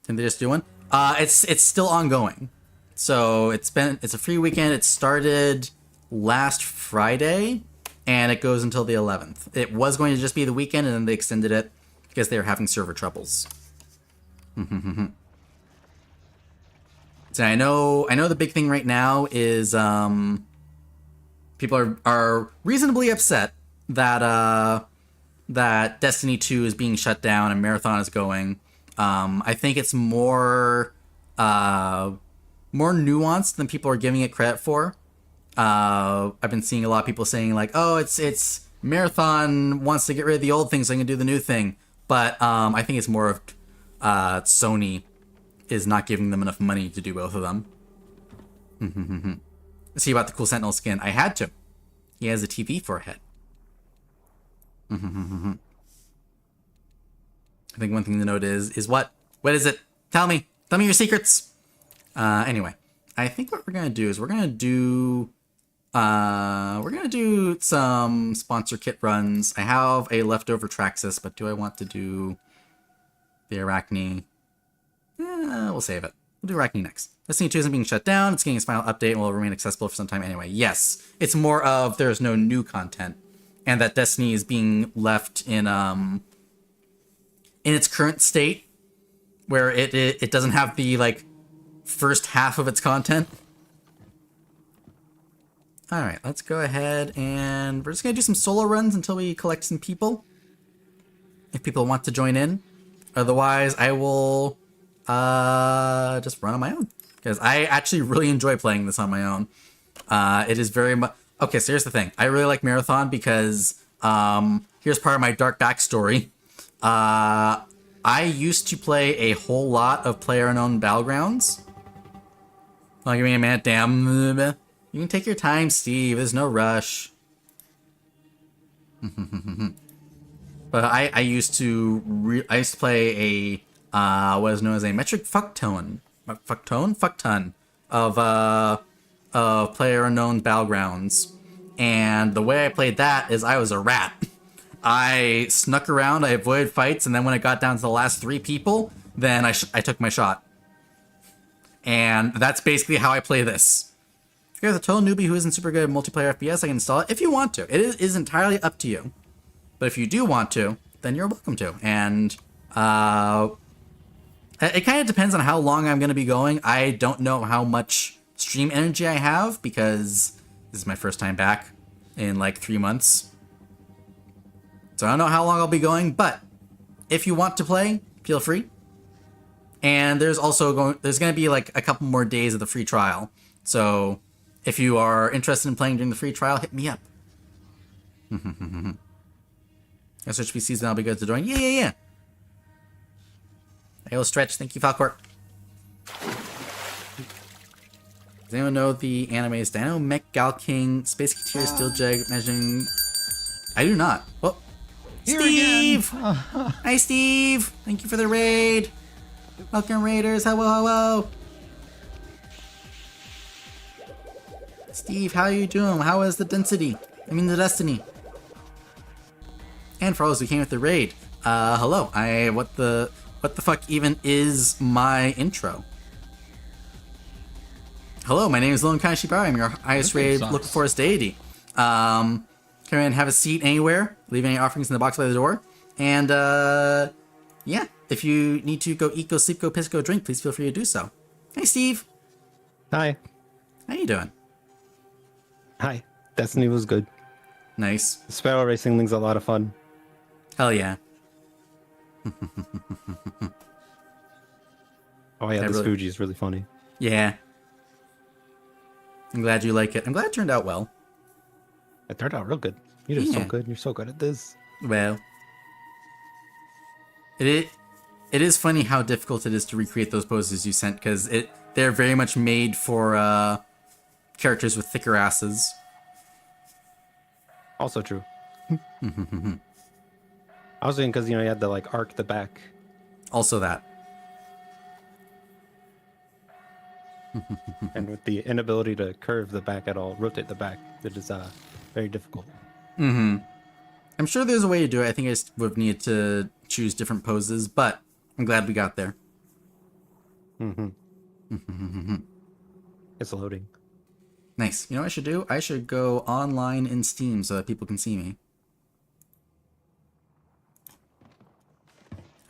Did they just do one? It's still ongoing. So it's a free weekend. It started last Friday, and it goes until the 11th. It was going to just be the weekend, and then they extended it because they were having server troubles. So I know the big thing right now is people are reasonably upset that that Destiny 2 is being shut down and Marathon is going. I think it's more nuanced than people are giving it credit for. I've been seeing a lot of people saying like, "Oh, it's Marathon wants to get rid of the old thing so they can do the new thing." But I think it's more of Sony is not giving them enough money to do both of them. See about the cool Sentinel skin. I had to. He has a TV for a head. I think one thing to note is what? What is it? Tell me. Tell me your secrets. Anyway, I think what we're gonna do is we're gonna do some sponsor kit runs. I have a leftover Traxxas, but do I want to do the Arachne? We'll save it. We'll do Arachne next. Destiny 2 isn't being shut down. It's getting its final update and will remain accessible for some time anyway. Yes, it's more of there's no new content, and that Destiny is being left in its current state, where it doesn't have the like first half of its content. All right, let's go ahead and we're just gonna do some solo runs until we collect some people. If people want to join in, otherwise I will just run on my own because I actually really enjoy playing this on my own. It is very much okay. So here's the thing: I really like Marathon because here's part of my dark backstory. I used to play a whole lot of PlayerUnknown Battlegrounds. Oh, give me a minute, damn. You can take your time, Steve. There's no rush. But I used to play a what is known as a metric fuckton of PlayerUnknown Battlegrounds, and the way I played that is I was a rat. I snuck around, I avoided fights, and then when it got down to the last 3 people, then I took my shot. And that's basically how I play this. If you're a total newbie who isn't super good at multiplayer FPS, I can install it if you want to. It is entirely up to you. But if you do want to, then you're welcome to. And it kind of depends on how long I'm going to be going. I don't know how much stream energy I have because this is my first time back in like 3 months. So I don't know how long I'll be going, but if you want to play, feel free. And there's going to be like a couple more days of the free trial. So if you are interested in playing during the free trial, hit me up. I switch PCs and I'll be good to join. Yeah. Hello, Stretch. Thank you, Falcor. Does anyone know the animes Dino, Mech, Gal King, Space Keteer, Steeljag, measuring... I do not. Oh, Steve! Hi, Steve! Thank you for the raid. Welcome, Raiders. Hello. Steve, how are you doing? How is the density? I mean, the Destiny. And for those who came with the raid, hello. What the fuck even is my intro? Hello, my name is Lilin Shibari. I'm your highest rated Local Forest deity. Come in and have a seat anywhere. Leave any offerings in the box by the door. And yeah, if you need to go eat, go sleep, go piss, go drink, please feel free to do so. Hey, Steve. Hi. How you doing? Hi. Destiny was good. Nice. The Sparrow Racing thing's a lot of fun. Hell yeah. Oh yeah, this Fuji is really funny. Yeah. I'm glad you like it. I'm glad it turned out well. It turned out real good. You're just so good. You're so good at this. Well, it is funny how difficult it is to recreate those poses you sent because they're very much made for characters with thicker asses. Also true. I was thinking because you had to like arc the back. Also that. And with the inability to curve the back at all, rotate the back, it is very difficult. I'm sure there's a way to do it. I think I just would have needed to choose different poses, but I'm glad we got there. It's loading. Nice. You know what I should do? I should go online in Steam so that people can see me.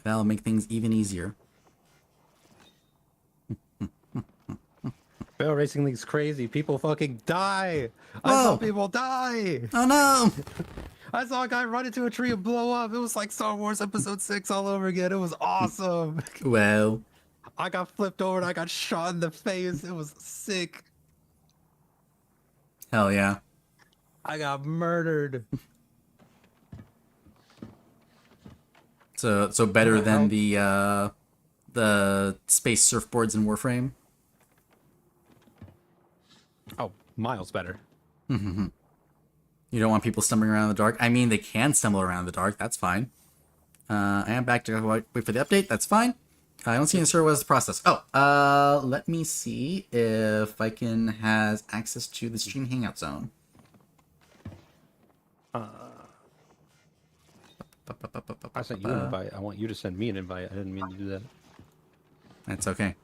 That'll make things even easier. Barrel Racing League's crazy. People fucking die. I Whoa. saw people die. Oh no! I saw a guy run into a tree and blow up. It was like Star Wars Episode 6 all over again. It was awesome. Well, I got flipped over and I got shot in the face. It was sick. hell yeah. I got murdered. So better than the space surfboards in Warframe. Oh, miles better. You don't want people stumbling around in the dark. I mean, they can stumble around in the dark. That's fine. I am back to wait for the update. That's fine. I don't see any server was the process. Oh, let me see if I can has access to the stream hangout zone. I sent you an invite. I want you to send me an invite. I didn't mean to do that. That's okay.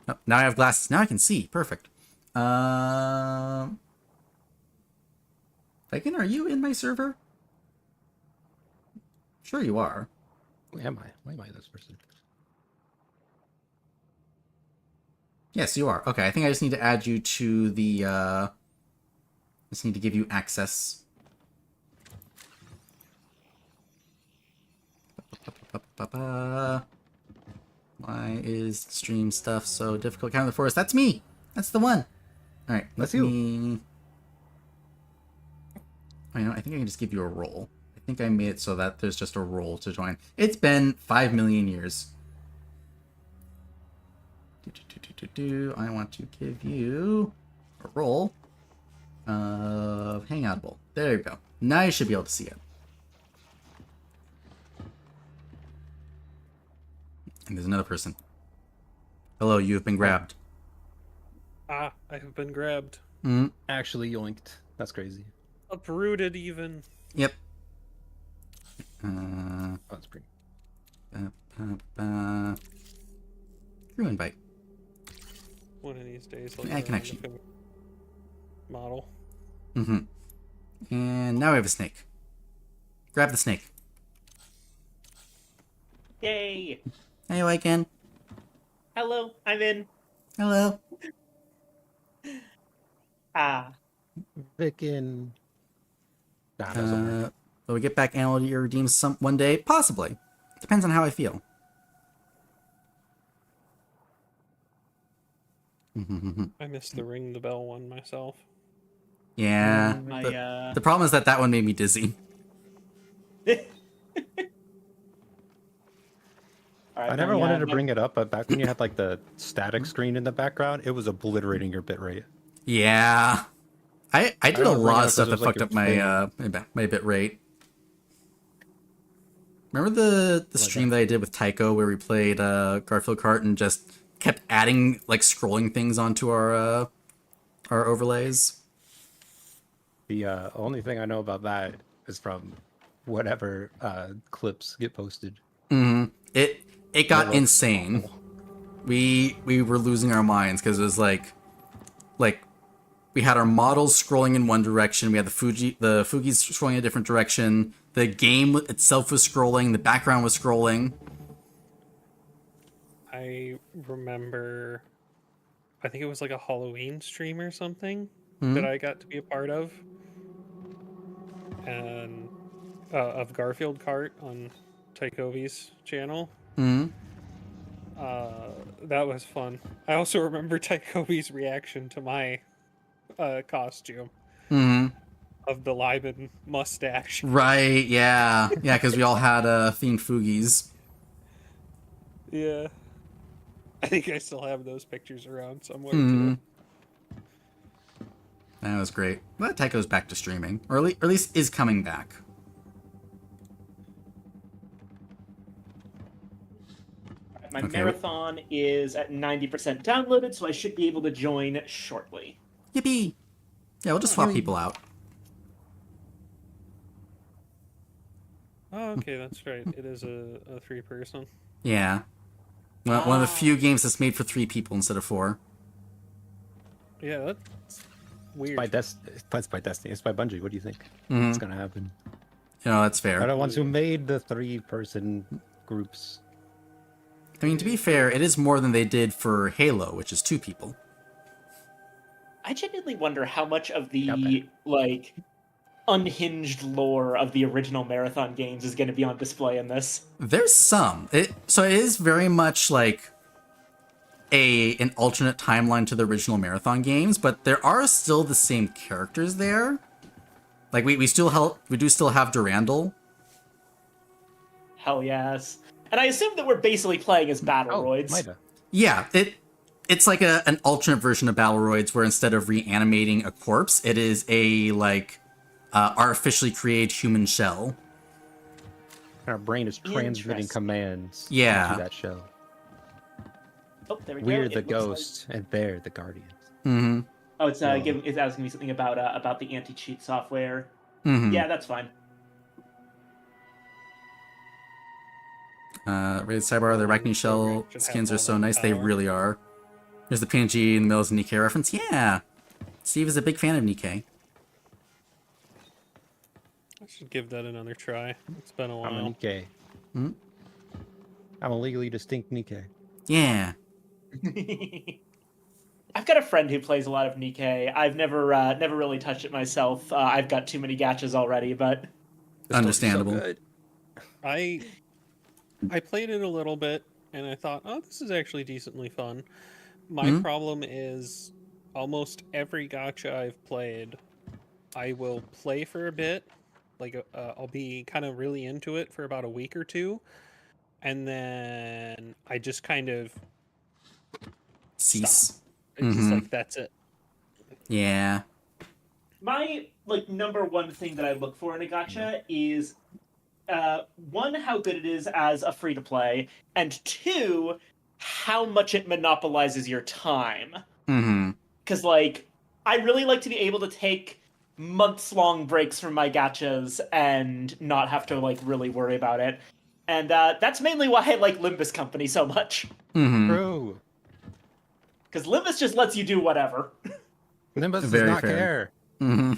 Oh, now I have glasses. Now I can see. Perfect. Megan, are you in my server? Sure you are. Who am I? Why am I this person? Yes, you are. Okay, I think I just need to add you to the, just need to give you access. Why is stream stuff so difficult? Count of the Forest. That's me! That's the one! Alright, That's let you. me... I know, I think I can just give you a role. I think I made it so that there's just a role to join. It's been 5 million years. I want to give you a role of Hangoutable. There you go. Now you should be able to see it. And there's another person. Hello, you have been grabbed. Ah, I have been grabbed. Actually yoinked. That's crazy. Uprooted even. Yep. Oh, that's pretty. Crew invite. One of these days. Add connection. Model. And now we have a snake. Grab the snake. Yay! Hey, Lycan. Hello, I'm in. Hello. Ah, Vickin. Nah, doesn't work. Will we get back Animal Year Redeems one day? Possibly. Depends on how I feel. I missed the ring the bell one myself. Yeah. The problem is that one made me dizzy. I never wanted to bring it up, but back when you had like the static screen in the background, it was obliterating your bitrate. Yeah. I did a lot of stuff that like fucked up my my bit rate. Remember the stream that I did with Tycho where we played Garfield Kart and just kept adding like scrolling things onto our overlays? The only thing I know about that is from whatever clips get posted. It got insane. We were losing our minds because it was like we had our models scrolling in one direction, we had the Fugis scrolling in a different direction, the game itself was scrolling, the background was scrolling. I remember, I think it was like a Halloween stream or something that I got to be a part of, and of Garfield Kart on Tykovi's channel. That was fun. I also remember Tykovi's reaction to my costume of the Liban mustache. Right, yeah. Yeah, because we all had themed Fugis. Yeah. I think I still have those pictures around somewhere too. That was great. But Tycho's back to streaming. Or at least is coming back. my marathon is at 90% downloaded, so I should be able to join shortly. Yippee! Yeah, we'll just swap people out. Oh, okay, that's right. It is a 3-person. Yeah. One of the few games that's made for 3 people instead of 4. Yeah, Weird. It's by Destiny. It's by Bungie. What do you think? Mhm. What's gonna happen? You know, that's They're fair. the ones who made the 3-person groups. I mean, to be fair, it is more than they did for Halo, which is 2 people. I genuinely wonder how much of Got the like unhinged lore of the original Marathon games is going to be on display in this. There's some. So it is very much like an alternate timeline to the original Marathon games, but there are still the same characters there. Like we do still have Durandal. Hell yes. And I assume that we're basically playing as Battleroids. Mida. Yeah, it's like an alternate version of Battleroids where instead of reanimating a corpse, it is a like artificially created human shell. Our brain is transmitting Interesting. commands Yeah. into that shell. Oh, there we go. We're It the looks ghosts, and they're the guardians. Mm-hmm. Oh, it's it's asking me something about the anti-cheat software. Mm-hmm. Yeah, that's fine. Raid Cyber, the Arachne Shell Should have skins are all so that nice. They power. really are. There's the PNG in the middle of Nikkei reference. Yeah. Steve is a big fan of Nikkei. I should give that another try. It's been a while. I'm a Nikkei. Hmm? I'm a legally distinct Nikkei. Yeah. I've got a friend who plays a lot of Nikkei. I've never really touched it myself. I've got too many gachas already, but The story's so Understandable. good. I played it a little bit and I thought, oh, this is actually decently fun. My problem is almost every gacha I've played, I will play for a bit, like I'll be kind of really into it for about a week or two, and then I just kind of Cease. stop. It's just Mhm. like that's it. Yeah. my number one thing that I look for in a gacha is one, how good it is as a free to play, and two, how much it monopolizes your time. Mm-hmm. Because I really like to be able to take months long breaks from my gachas and not have to really worry about it. And that's mainly why I like Limbus Company so much. Mm-hmm. True. Because Limbus just lets you do whatever. Nimbus does Very not fair. care. Mm-hmm.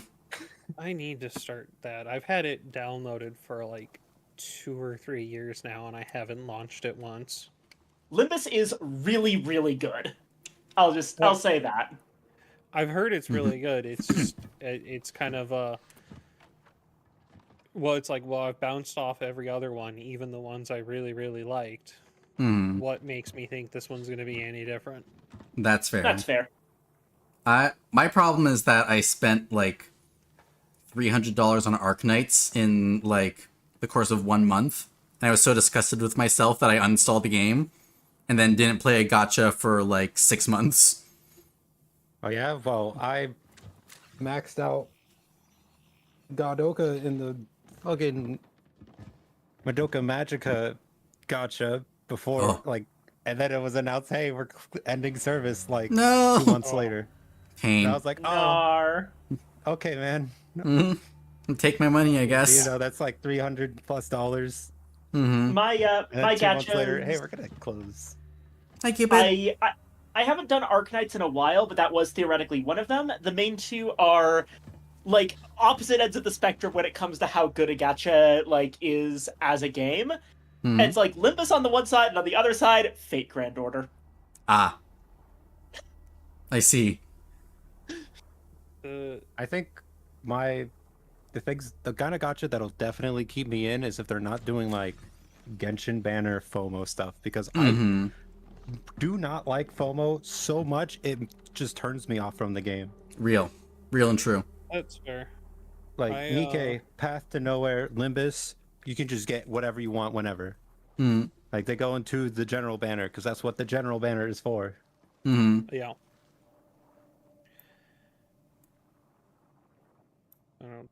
I need to start that. I've had it downloaded for like 2 or 3 years now, and I haven't launched it once. Limbus is really, really good. I'll say that. I've heard it's really good. It's just it's kind of well, it's like, well, I've bounced off every other one, even the ones I really, really liked. Mm-hmm. What makes me think this one's going to be any different? That's fair. That's fair. My problem is that I spent like $300 on Arknights in like the course of 1 month, and I was so disgusted with myself that I uninstalled the game, and then didn't play a gacha for like 6 months. Oh yeah, well I maxed out Godoka in the fucking Madoka Magica gacha before and then it was announced, hey, we're ending service No. 2 months later. Pain. And I was like, oh, Nar. okay, man. Mm-hmm. Take my money, I guess. You know, that's like $300+. Mm-hmm. My And then my 2 months later, gachas. hey, we're gonna close. Thank you, babe. I haven't done Arknights in a while, but that was theoretically one of them. The main two are opposite ends of the spectrum when it comes to how good a gacha is as a game. Mhm. It's like Limbus on the one side, and on the other side, Fate Grand Order. Ah. I see. I think the kind of gacha that'll definitely keep me in is if they're not doing like Genshin banner FOMO stuff, because Mm-hmm. I do not like FOMO so much it just turns me off from the game. Real and true. That's fair. Like I, Nikkei, Path to Nowhere, Limbus, you can just get whatever you want whenever. Mm. Like they go into the general banner because that's what the general banner is for. Mm-hmm. Yeah. I don't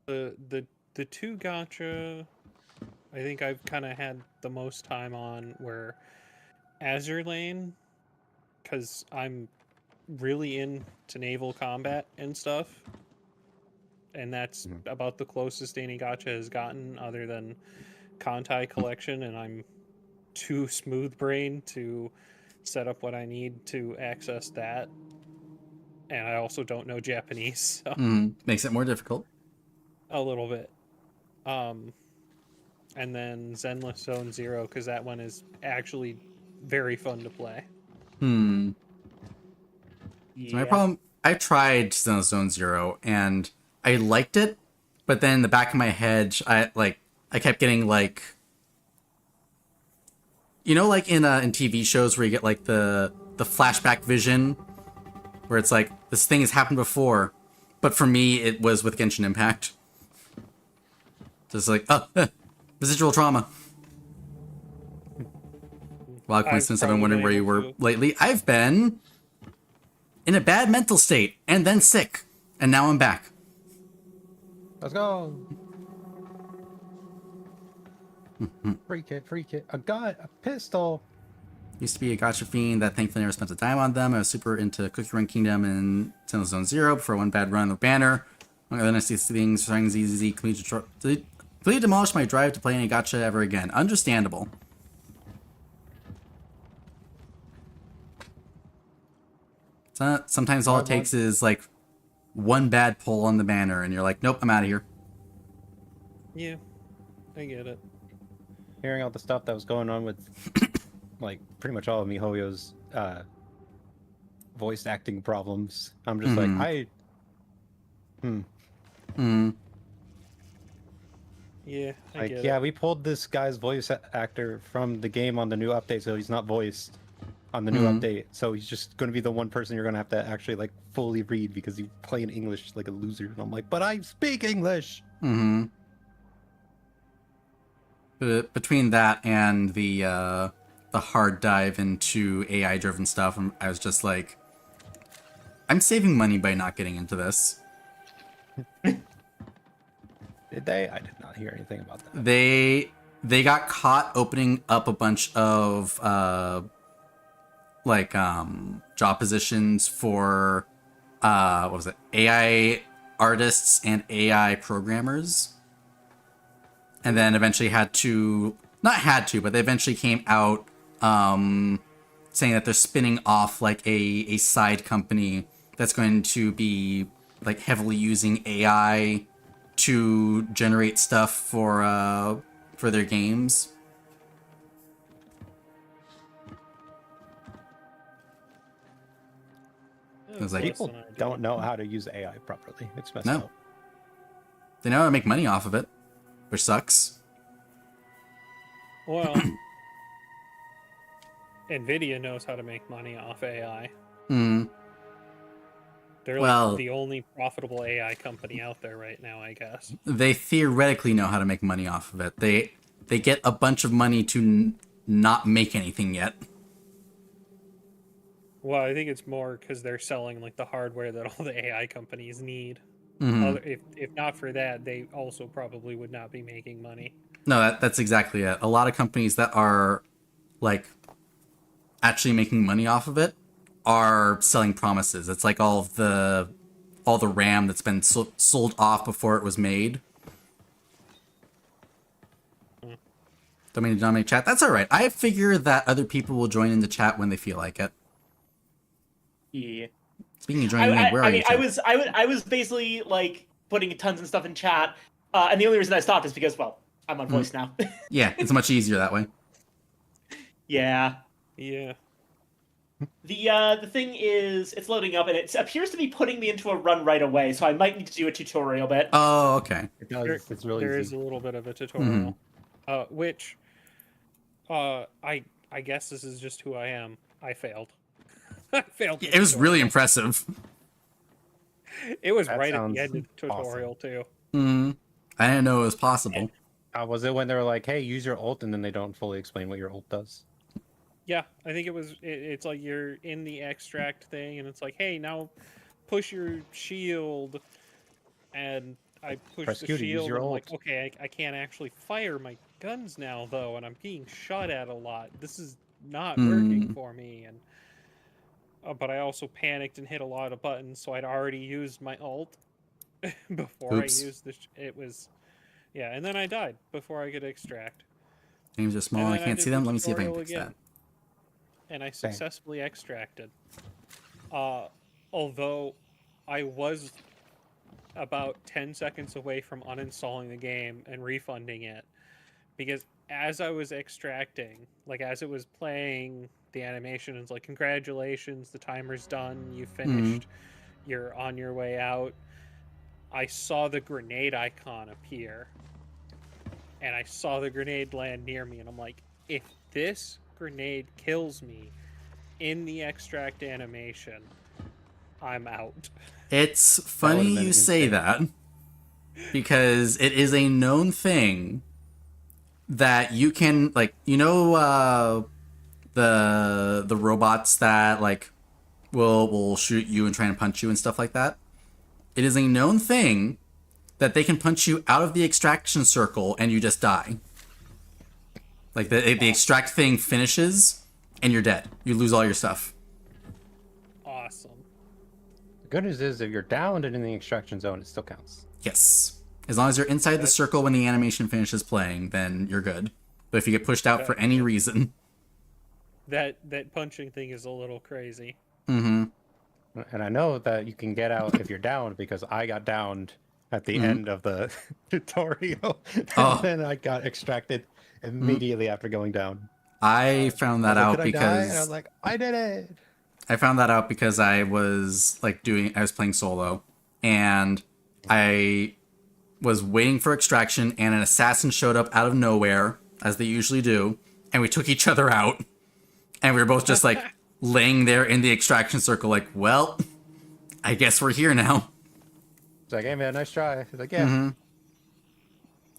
know. The two gacha I think I've kind of had the most time on were Azure Lane, because I'm really into naval combat and stuff. And that's about the closest any gacha has gotten other than Kantai Collection, and I'm too smooth brained to set up what I need to access that. and I also don't know Japanese, so Makes it more difficult. a little bit. And then Zenless Zone Zero, because that one is actually very fun to play. So my problem, I tried Zone Zero and I liked it, but then in the back of my head, I kept getting like, you know, like in TV shows where you get like the flashback vision, where it's like this thing has happened before, but for me it was with Genshin Impact. Just like residual trauma. Well, coincidence, I've been wondering where you were lately. I've been in a bad mental state, and then sick, and now I'm back. Let's go. Free kit. A gun, a pistol. Used to be a gacha fiend that thankfully never spent a dime on them. I was super into Cookie Run Kingdom and Zenless Zone Zero before one bad run with Banner. Among other nice things, trying ZZZ completely demolished my drive to play any gacha ever again. Understandable. Sometimes all it takes is like one bad pull on the banner, and you're like, nope, I'm out of here. Yeah, I get it. Hearing all the stuff that was going on with, like, pretty much all of MiHoYo's voice acting problems, I'm just like, Yeah, I like, get yeah, it. we pulled this guy's voice actor from the game on the new update, so he's not voiced on the new update. So he's just going to be the one person you're going to have to actually like fully read because you play in English like a loser. And I'm like, but I speak English. Between that and the hard dive into AI driven stuff, I was just like, I'm saving money by not getting into this. Did they? I did not hear anything about that. They got caught opening up a bunch of job positions for what was it, AI artists and AI programmers, and then eventually but they eventually came out saying that they're spinning off like a side company that's going to be like heavily using AI to generate stuff for their games. I was like, People don't know how to use AI properly. It's messed No. up. They know how to make money off of it, which sucks. Well, Nvidia knows how to make money off AI. They're like the only profitable AI company out there right now, I guess. They theoretically know how to make money off of it. They get a bunch of money to not make anything yet. Well, I think it's more because they're selling like the hardware that all the AI companies need. If not for that, they also probably would not be making money. No, that's exactly it. A lot of companies that are like actually making money off of it are selling promises. It's like all the RAM that's been sold off before it was made. Don't mean to dominate chat. That's all right. I figure that other people will join in the chat when they feel like it. Yeah. Speaking of joining in, where are you? I was basically like putting tons of stuff in chat, and the only reason I stopped is because, well, I'm on voice now. Yeah, it's much easier that way. Yeah. Yeah. The thing is, it's loading up, and it appears to be putting me into a run right away, so I might need to do a tutorial bit. Oh, okay. It does. It's really There easy. is a little bit of a tutorial, which I guess this is just who I am. I failed. I failed. It was really impressive. It was That right at sounds the end of the tutorial too. I didn't know it was possible. Was it when they were like, "Hey, use your ult," and then they don't fully explain what your ult does? Yeah, I think it was. It's like you're in the extract thing, and it's like, hey, now push your shield, and I push Press the Q to use shield. your And I'm ult. like, okay, I can't actually fire my guns now though, and I'm being shot at a lot. This is not working for me, and but I also panicked and hit a lot of buttons, so I'd already used my ult before Oops. I used the. It was, yeah, and then I died before I could extract. Names are small. I can't see them. Let me see if I can fix that. And I successfully extracted. although I was about 10 seconds away from uninstalling the game and refunding it, because as I was extracting, like as it was playing the animation, it's like, congratulations, the timer's done, you finished, you're on your way out. I saw the grenade icon appear, and I saw the grenade land near me, and I'm like, if this grenade kills me in the extract animation, I'm out. It's funny would've been you say insane. that, because it is a known thing that you can, like, the robots that like will shoot you and try and punch you and stuff like that. It is a known thing that they can punch you out of the extraction circle and you just die. Like the extract thing finishes and you're dead. You lose all your stuff. Awesome. The good news is if you're downed and in the extraction zone, it still counts. Yes. As long as you're inside the circle when the animation finishes playing, then you're good. But if you get pushed out for any reason... That punching thing is a little crazy. Mm-hmm. And I know that you can get out if you're downed because I got downed at the end of the tutorial. And Oh. then I got extracted immediately after going down. I found that I was like, out "Did I die?" because... And I was like, I did it! I found that out because I was I was playing solo, and I was waiting for extraction, and an assassin showed up out of nowhere, as they usually do, and we took each other out, and we were both just like laying there in the extraction circle, like, well, I guess we're here now. It's like, hey man, nice try. He's like, yeah.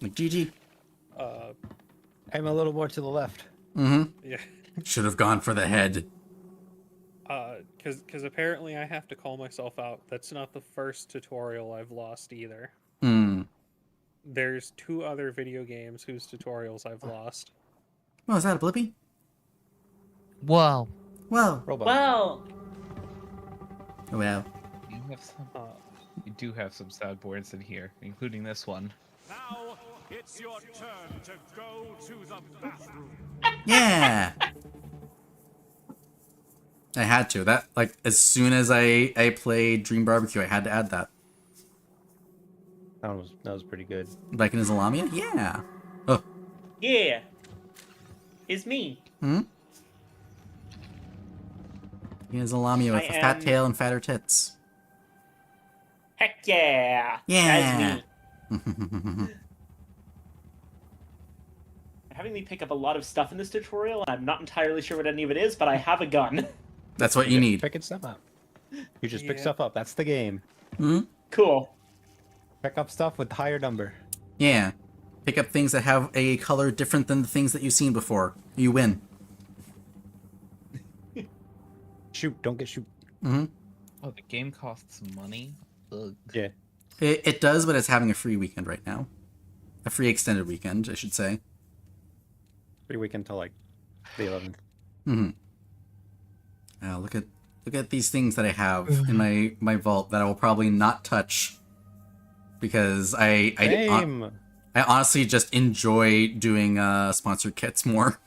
Like, GG. Aim a little more to the left. Yeah. Should have gone for the head. Because apparently I have to call myself out. That's not the first tutorial I've lost either. There's 2 other video games whose tutorials I've lost. Oh, is that a Blippi? Whoa. Whoa. Robot. Well, Oh, wow. You have some. You do have some soundboards in here, including this one. Now it's your turn to go to the bathroom. Yeah. I had to. That, like, as soon as I played Dream Barbecue, I had to add that. That was pretty good. Back in his Lamia? Yeah. Oh. yeah. It's me. He has a Lamia with I a fat am- tail and fatter tits. Heck yeah. Yeah. That's me. Having me pick up a lot of stuff in this tutorial, and I'm not entirely sure what any of it is, but I have a gun. That's what you need. Picking stuff up. You just pick Yeah. stuff up. That's the game. Cool. Pick up stuff with higher number. Yeah. Pick up things that have a color different than the things that you've seen before. You win. Shoot, don't get shoot. Oh, the game costs money. Ugh. Yeah. It does, but it's having a free weekend right now. A free extended weekend, I should say. Free weekend till like the 11th. Oh, look at these things that I have in my vault that I will probably not touch because I Same. I honestly just enjoy doing sponsored kits more.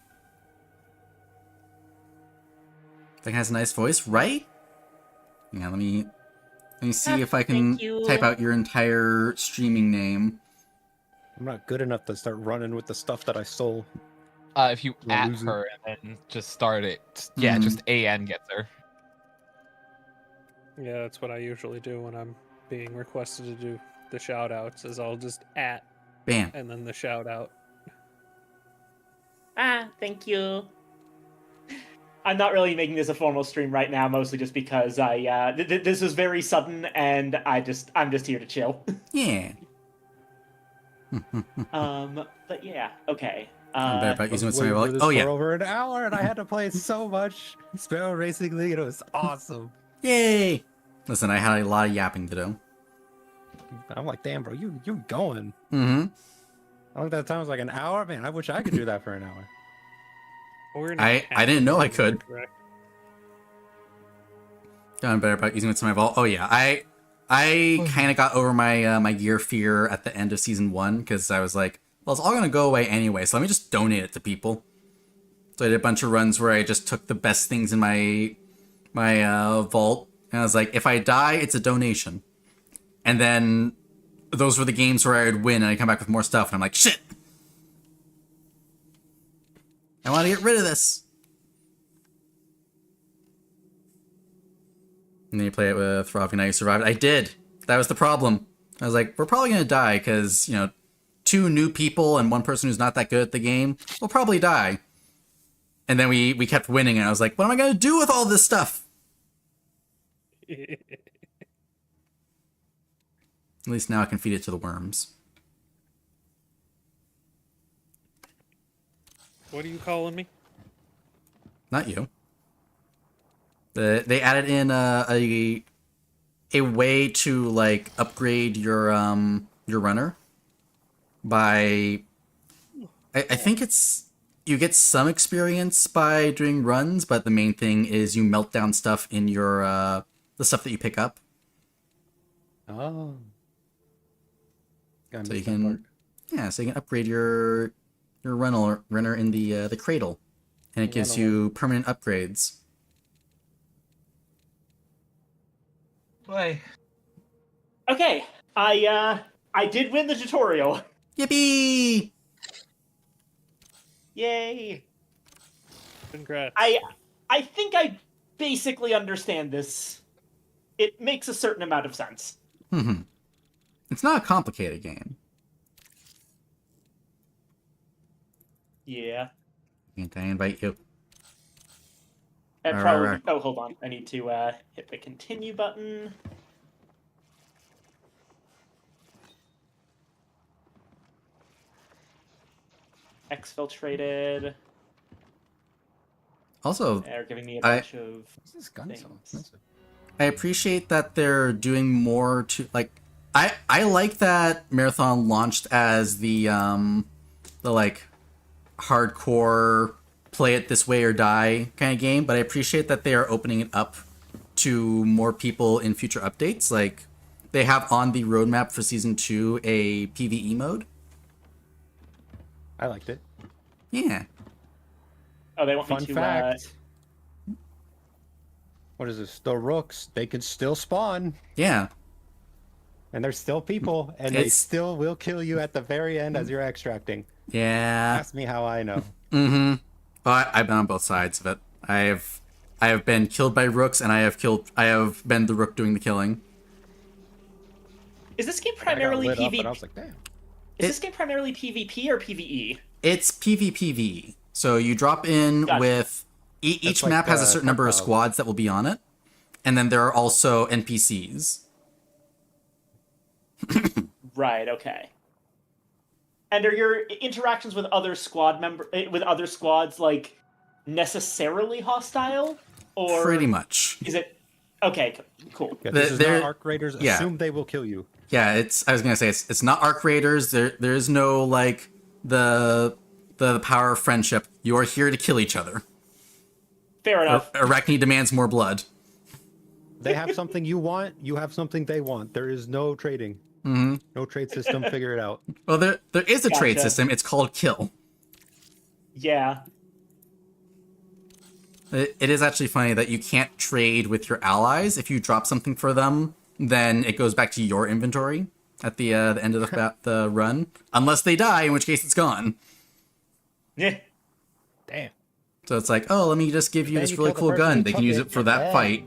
Thing has a nice voice, right? Yeah, let me see if I can Thank you. type out your entire streaming name. I'm not good enough to start running with the stuff that I stole. If you We're at losing. her and then just start it, yeah, just AN gets her. Yeah, that's what I usually do when I'm being requested to do the shout outs, is I'll just at Bam. and then the shout out. Thank you. I'm not really making this a formal stream right now, mostly just because I this is very sudden and I'm just here to chill. Yeah. But yeah, okay. I'm better about using what's Waiting my for this Oh for yeah. over an hour, and I had to play so much Sparrow Racing League. It was awesome. Yay! Listen, I had a lot of yapping to do. I'm like, damn, bro, you going? Mm-hmm. I think that time was like an hour. Man, I wish I could do that for an hour. We're in I didn't know I could. I'm better about using what's in my vault. Oh yeah, I kind of got over my my gear fear at the end of season 1 because I was like, well, it's all gonna go away anyway, so let me just donate it to people. So I did a bunch of runs where I just took the best things in my vault And I was like, if I die, it's a donation. And then those were the games where I would win and I'd come back with more stuff. And I'm like, shit! I want to get rid of this. And then you play it with Ravi, now you survived. I did. That was the problem. I was like, we're probably going to die because, 2 new people and 1 person who's not that good at the game will probably die. And then we kept winning, and I was like, what am I going to do with all this stuff? At least now I can feed it to the worms. What are you calling me? Not you. They added in a way to like upgrade your runner by I think it's you get some experience by doing runs, but the main thing is you melt down stuff in your the stuff that you pick up. Oh. So you can so you can upgrade your runner in the cradle, and it gives you permanent upgrades. Why? Okay, I did win the tutorial. Yippee! Yay! Congrats. I think I basically understand this. It makes a certain amount of sense. It's not a complicated game. Yeah. Can't I invite you? And Right, probably. right. Oh, hold on. I need to hit the continue button. Exfiltrated. Also, They're giving me a bunch of What's this gun so things. expensive? I appreciate that they're doing more to like. I like that Marathon launched as the like hardcore play it this way or die kind of game, but I appreciate that they are opening it up to more people in future updates. Like they have on the roadmap for season 2 a PvE mode. I liked it. Yeah. Oh, they want Fun me to. fact. What is this? The rooks, they can still spawn, Yeah. and they're still people, and they It's- still will kill you at the very end as you're extracting. Yeah. Ask me how I know. Well, I've been on both sides of it. I have been killed by rooks, and I have been the rook doing the killing. Is this game I got primarily lit up, PvP? and I was like, damn. Is this game primarily PvP or PvE? It's PvPv. So you drop in Gotcha. with each like map has a the certain number of Tarkov. squads that will be on it, and then there are also NPCs. Right. Okay. And are your interactions with other squads like necessarily hostile, or Pretty much. is it? Okay. Cool. Yeah, this is They're- not Arc Raiders. yeah. Assume they will kill you. Yeah, I was gonna say it's not Arc Raiders. There is no like the power of friendship. You are here to kill each other. Fair enough. Arachne demands more blood. They have something you want. You have something they want. There is no trading. No trade system. Figure it out. Well, there is a trade Gotcha. system. It's called kill. Yeah. It is actually funny that you can't trade with your allies. If you drop something for them, then it goes back to your inventory at the end of the run, unless they die, in which case it's gone. Yeah. Damn. So it's like, oh, let me just give you Then this you really kill the cool person gun. who They can took use it, it for you're that dead. fight.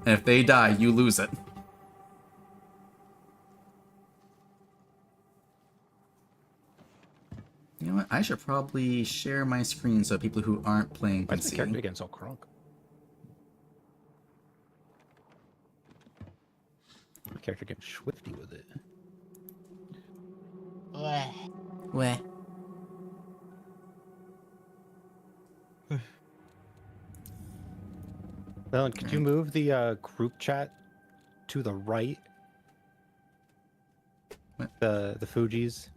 And if they die, you lose it. You know what? I should probably share my screen so people who aren't playing Why can is the see. character getting so crunk? The character getting swifty with it. Weh. Lilin, could you move the group chat to the right? What? The Fuji's.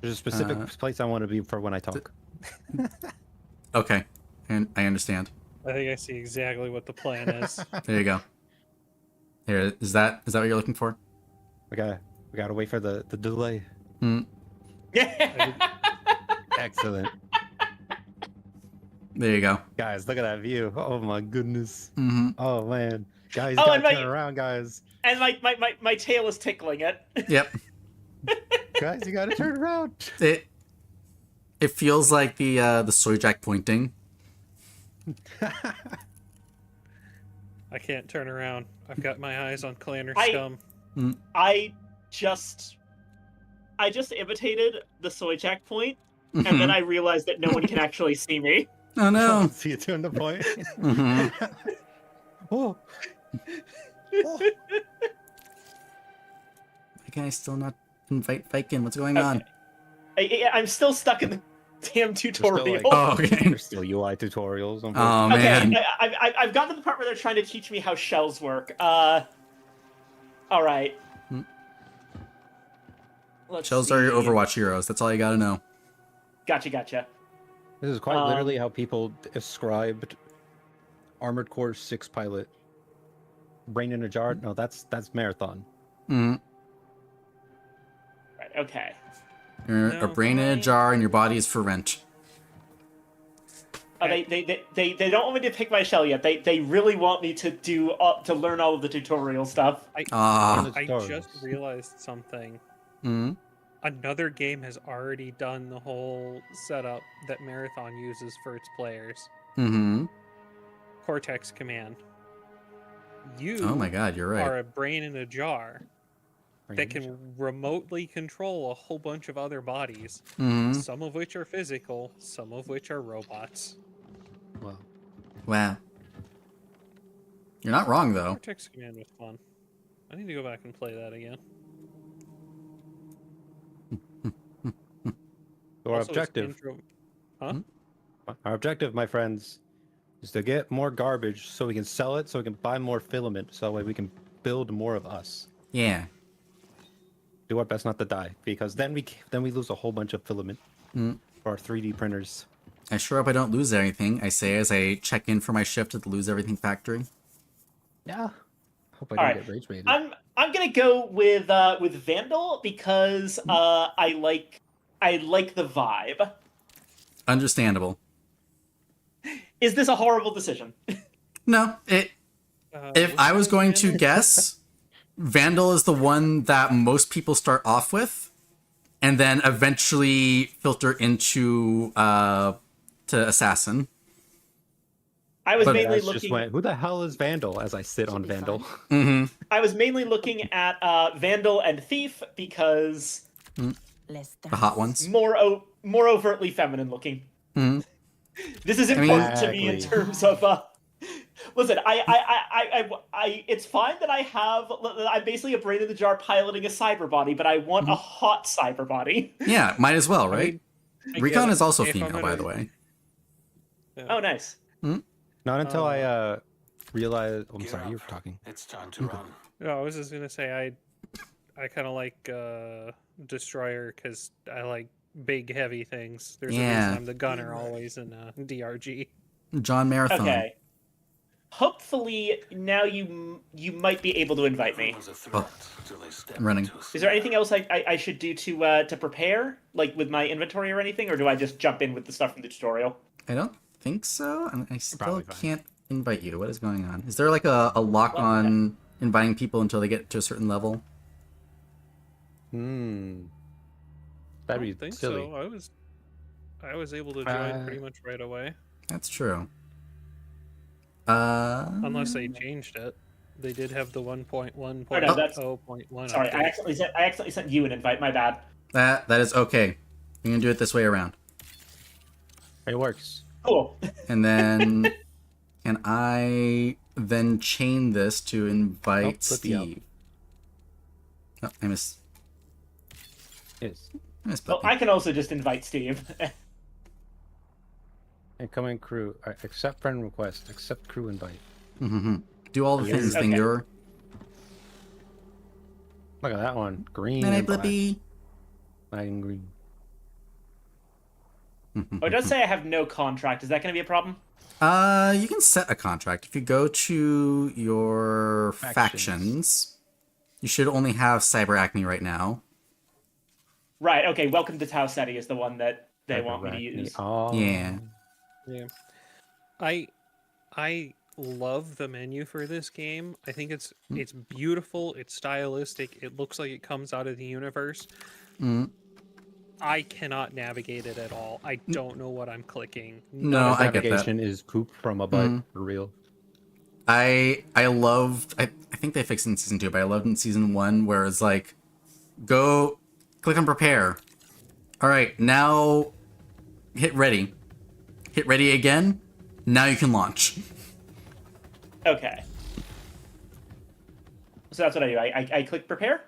There's a specific place I want to be for when I talk. Okay, and I understand. I think I see exactly what the plan is. There you go. Here, is that what you're looking for? We gotta wait for the delay. Hmm. Excellent. There you go. Guys, look at that view. Oh my goodness. Mm-hmm. Oh man. Guys, Oh, gotta and my- turn around, guys. And my tail is tickling it. Yep. Guys, you gotta turn around. It feels like the soy jack pointing. I can't turn around. I've got my eyes on Clanner I- scum. I just imitated the soy jack point, and Mhm. then I realized that no one can actually see me. Oh no. See you doing the point. Mhm. Oh. Why can I still not invite Viking? What's going on? I'm still stuck in the damn tutorial. like- Oh, okay. There's still UI tutorials. Oh Okay, man. I've gotten to the part where they're trying to teach me how shells work. All right. Hmm. Let's Shells are your see. Overwatch heroes. That's all you gotta know. Gotcha. This is quite literally how people described Armored Core 6 pilot. Brain in a jar? No, that's Marathon. Mm-hmm. Right. Okay. You're a No, brain in a I- jar, and your body is for rent. They don't want me to pick my shell yet. They really want me to to learn all of the tutorial stuff. Ah. I Tutorials. just realized something. Mm-hmm. Another game has already done the whole setup that Marathon uses for its players. Mm-hmm. Cortex Command. You Oh my god, you're are right. a brain in a jar that can remotely control a whole bunch of other bodies, Mm-hmm. some of which are physical, some of which are robots. Well, Wow. You're not wrong though. Cortex Command was fun. I need to go back and play that again. so our Also, its objective, intro- my friends, is to get more garbage so we can sell it, so we can buy more filament, so that way we can build more of us. Yeah. Do our best not to die, because then we lose a whole bunch of filament Mm. for our 3D printers. I sure hope I don't lose anything. I say as I check in for my shift at the Lose Everything factory. Yeah. Hope I All don't right. get rage baited. I'm gonna go with Vandal because I like the vibe. Understandable. Is this a horrible decision? No, if which I was one going again? to guess, Vandal is the one that most people start off with, and then eventually filter into to Assassin. I was But mainly Guys just looking. went, who the hell is Vandal? As I sit on Vandal. Mm-hmm. I was mainly looking at Vandal and Thief because The hot ones. more overtly feminine looking. Mhm. This is mean- important to me in Exactly. terms of. Listen, it's fine that I'm basically a brain in the jar piloting a cyber body, but I want a hot cyber body. Yeah, might as well, right? I Recon get is it. also If I'm female, by gonna- the way. Oh, nice. Not until I realized. I'm Gear sorry, you were up. talking. It's time to run. No, I was just gonna say I kind of like Destroyer because I like big heavy things. There's a Yeah. reason I'm the gunner always in DRG. John Marathon. Okay. Hopefully now you might be able to invite me. Everyone's a threat till they step I'm running. into a Is there anything else I should do to prepare, like with my inventory or anything, or do I just jump in with the stuff from the tutorial? I don't think so. I still Probably fine. can't invite you. What is going on? Is there like a lock on inviting people until they get to a certain level? Hmm. I That'd don't be think silly. so. I was able to join pretty much right away, That's true. unless they changed it. They did have the 1.1.0.1 Sorry, I update. accidentally sent you an invite. My bad. that is okay. We're gonna do it this way around. It works. Cool. And then can I then chain this to invite flip you up. Steve? Oh, I missed. Yes. I missed Well, Puppy. I can also just invite Steve. Incoming crew. Accept friend request. Accept crew invite. Mm-hmm. Do all the Yes. things, Okay. Finger. Look at that one. Green And I and black. Blippy. Black and green. Oh, it does say I have no contract. Is that going to be a problem? You can set a contract. If you go to your Factions. factions, you should only have Cyber Acme right now. Right. Okay. Welcome to Tau Ceti is the one that they want me to Arachne. use. Oh. Yeah. Yeah. I love the menu for this game. I think it's beautiful, it's stylistic, it looks like it comes out of the universe. Mm. I cannot navigate it at all. I don't know what I'm clicking. No, His I get that. navigation is poop from a butt, for real. I loved. I think they fixed it in season 2, but I loved in season 1 where it's like, go click on prepare. All right, now hit ready. Hit ready again. Now you can launch. Okay. So that's what I do. I click prepare.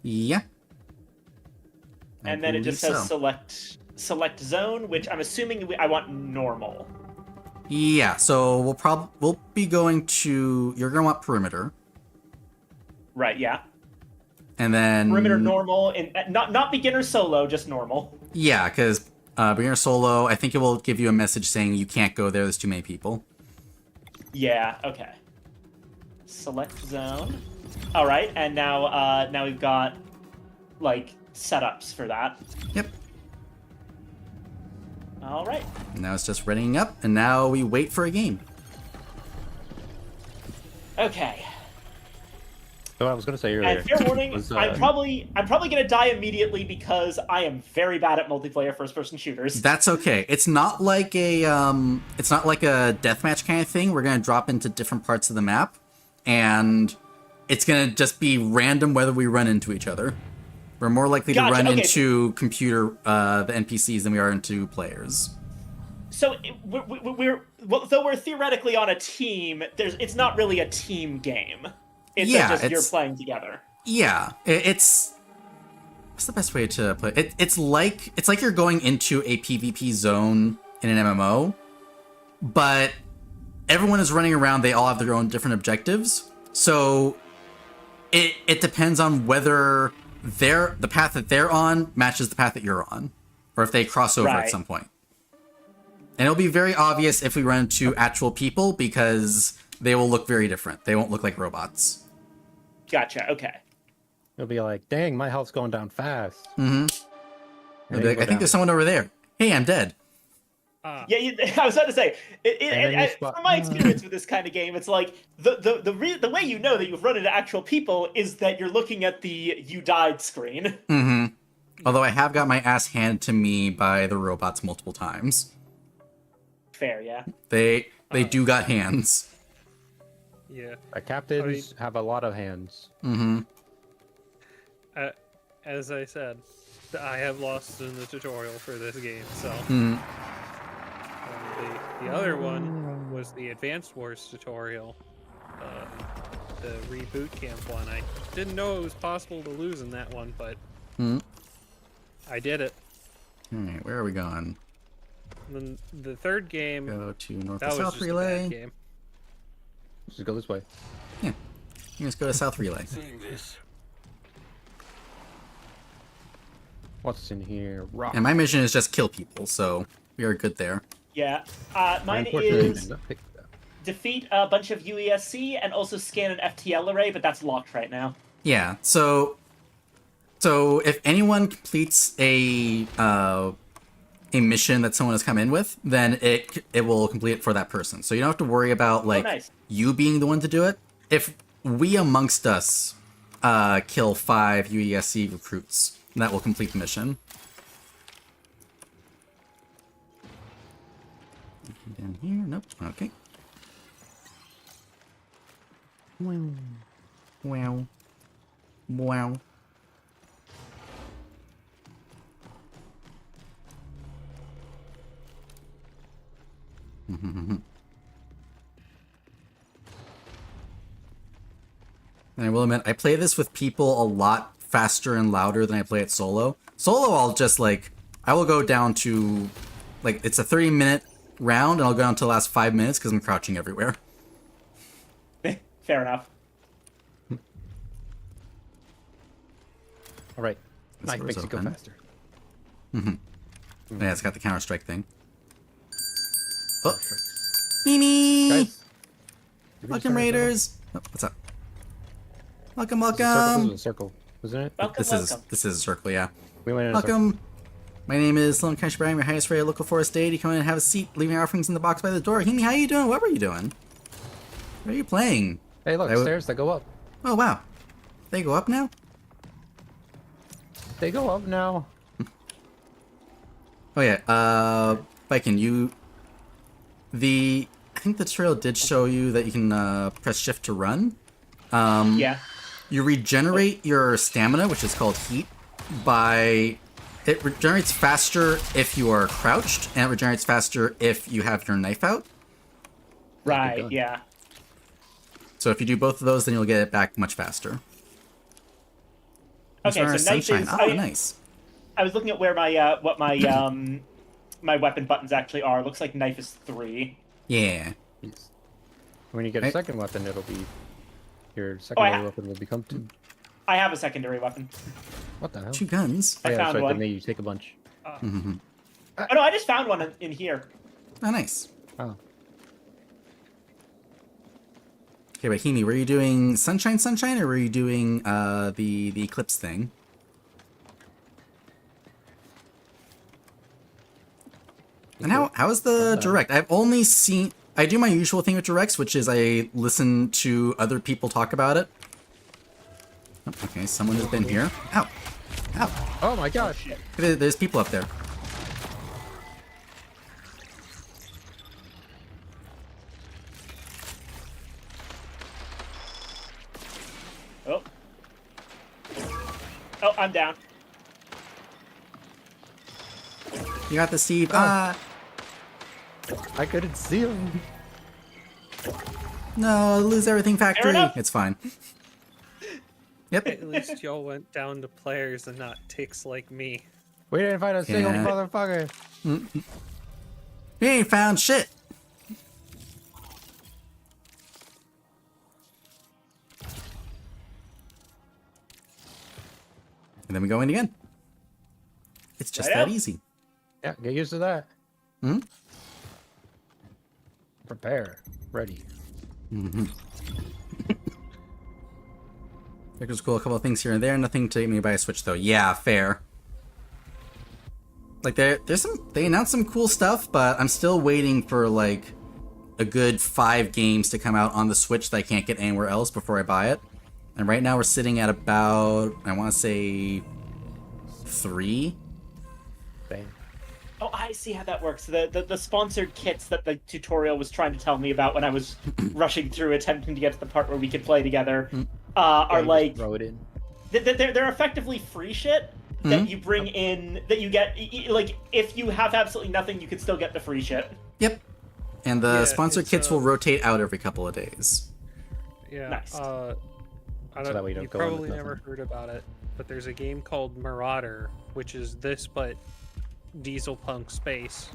Yeah. And then it just says so. select zone, which I'm assuming I want normal. Yeah, so we'll be going to, you're gonna want perimeter, Right, yeah. and then Perimeter normal, and not beginner solo, just normal. Yeah, because beginner solo, I think it will give you a message saying you can't go there. There's too many people. Yeah, okay. Select zone. All right, and now we've got like setups for that. Yep. All right. Now it's just readying up, and now we wait for a game. Okay. So I was gonna say earlier. And fair warning, was, I'm probably gonna die immediately because I am very bad at multiplayer first-person shooters. That's okay. It's not like a deathmatch kind of thing. We're gonna drop into different parts of the map, and it's gonna just be random whether we run into each other. We're more likely to run into the NPCs than we are into players. So though we're theoretically on a team, it's not really a team game. It's just you're playing together. Yeah, it's what's the best way to put it? It's like you're going into a PvP zone in an MMO, but everyone is running around. They all have their own different objectives, so it depends on whether the path that they're on matches the path that you're on, or if they cross over at some point. And it'll be very obvious if we run into actual people because they will look very different. They won't look like robots. Gotcha. Okay. It'll be like, dang, my health's going down fast. Mm-hmm. It'll be like, I think there's someone over there. Hey, I'm dead. Yeah, I was about to say, from my experience with this kind of game, it's like the way you know that you've run into actual people is that you're looking at the "you died" screen. Mm-hmm. Although I have got my ass handed to me by the robots multiple times. Fair, yeah. They do got hands. Yeah. Captains have a lot of hands. Mm-hmm. As I said, I have lost in the tutorial for this game, so. The other one was the Advanced Wars tutorial, the reboot camp one. I didn't know it was possible to lose in that one, but I did it. All right, where are we going? And then the third game, Go to north that or was south just relay. a bad game. Just go this way. Yeah, you just go to south relay. What's in here? Rock. And my mission is just kill people, so we are good there. Yeah. Mine is defeat a bunch of UESC and also scan an FTL array, but that's locked right now. Yeah. So if anyone completes a mission that someone has come in with, then it will complete it for that person. So you don't have to worry about you being the one to do it. If we amongst us kill 5 UESC recruits, that will complete the mission. Down here, nope. Okay. Wow. Wow. Wow. And I will admit, I play this with people a lot faster and louder than I play it solo. Solo, I will go down to, it's a 30-minute round, and I'll go down to the last 5 minutes because I'm crouching everywhere. Fair enough. All right. Knife makes it go faster. Yeah, it's got the Counter-Strike thing. Oh, Guys, Mimi! did we just Welcome, start a Raiders! Oh, what's up? Welcome, circle? This welcome! was a circle, wasn't it? Welcome, This is a circle, yeah. We went in a circle. Welcome! My name is Lilin. I'm your highest rated local forest deity. Come in and have a seat. Leave your offerings in the box by the door. Himi, how you doing? What were you doing? What are you playing? Hey, look, stairs that go up. Oh, wow. They go up now? They go up now. Oh, yeah. Viking, I think the tutorial did show you that you can press shift to run. Yeah. You regenerate your stamina, which is called heat, it regenerates faster if you are crouched, and it regenerates faster if you have your knife out. Right. Yeah. So if you do both of those, then you'll get it back much faster. Okay, so knife sunshine. is. Oh, nice. I was looking at where my what my my weapon buttons actually are. Looks like knife is 3. Yeah. When you get a Right. second weapon, it'll be your secondary weapon will become 2. I have a secondary weapon. What the hell? 2 guns. I Oh, yeah, found that's right. one. Then you take a bunch. Oh no, I just found one in here. Oh, nice. Oh, Okay, but Himi, were you doing sunshine, or were you doing the eclipse thing? And how is the direct? I've only seen. I do my usual thing with directs, which is I listen to other people talk about it. Oh, okay, someone has been here. Ow! Ow! oh my gosh! There's people up there. Oh. Oh, I'm down. You got the Steve. Ah! I couldn't see him. No, lose everything factory. enough. It's fine. Yep. At least y'all went down to players and not ticks like me. We didn't find a single Yeah. motherfucker. We ain't found shit. And then we go in again. It's just Right that up. easy. Yeah, get used to that. Hmm? Prepare. Ready. There's cool. A couple of things here and there. Nothing to me by a Switch though. Yeah, fair. Like they announced some cool stuff, but I'm still waiting for like a good 5 games to come out on the Switch that I can't get anywhere else before I buy it. And right now we're sitting at about, I want to say 3. Bang. Oh, I see how that works. The sponsored kits that the tutorial was trying to tell me about when I was rushing through attempting to get to the part where we could play together are You like just throw it in. they're effectively free shit that you bring in that you get like if you have absolutely nothing you can still get the free shit. Yep. And the Yeah, sponsored it's, kits will rotate out every couple of days. Yeah. Nice. I So that way you don't go in with probably never nothing. heard about it, but there's a game called Marauder, which is this but diesel punk space.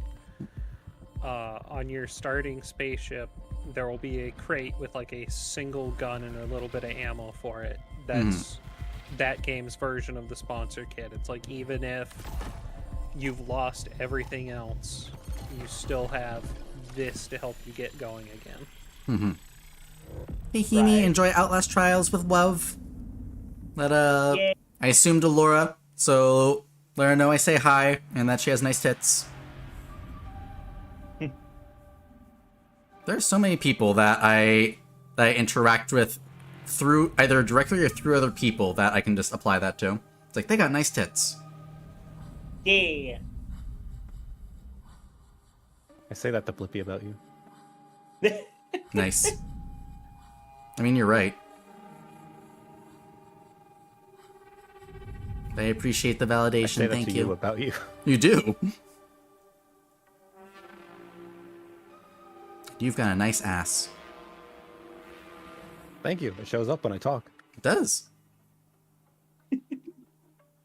On your starting spaceship, there will be a crate with like a single gun and a little bit of ammo for it. That's that game's version of the sponsor kit. It's like even if you've lost everything else, you still have this to help you get going again. Hey Himi, Right. enjoy Outlast Trials with love. Let Yeah. I assume to Laura, so let her know I say hi and that she has nice tits. There's so many people that I interact with through either directly or through other people that I can just apply that to. It's like they got nice tits. Yeah. I say that to Blippi about you. Nice. I mean, you're right. I appreciate the I validation. say that Thank to you. you about you. You do. You've got a nice ass. Thank you. It shows up when I talk. It does. If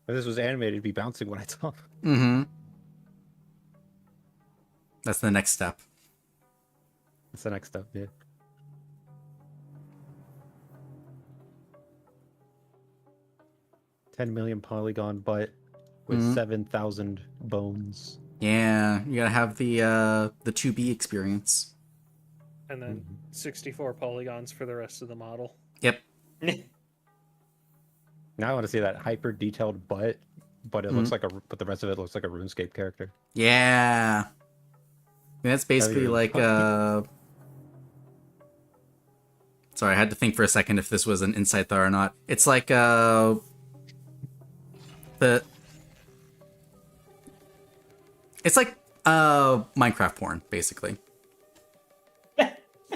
this was animated, it'd be bouncing when I talk. Mm-hmm. That's the next step. That's the next step, yeah. $10 million polygon butt with 7,000 bones. Yeah, you gotta have the 2B experience. And then 64 polygons for the rest of the model. Yep. Now I want to see that hyper detailed butt but it looks like but the rest of it looks like a RuneScape character. Yeah. That's basically you. like Sorry, I had to think for a second if this was an inside thought or not. It's like the it's like Minecraft porn, basically.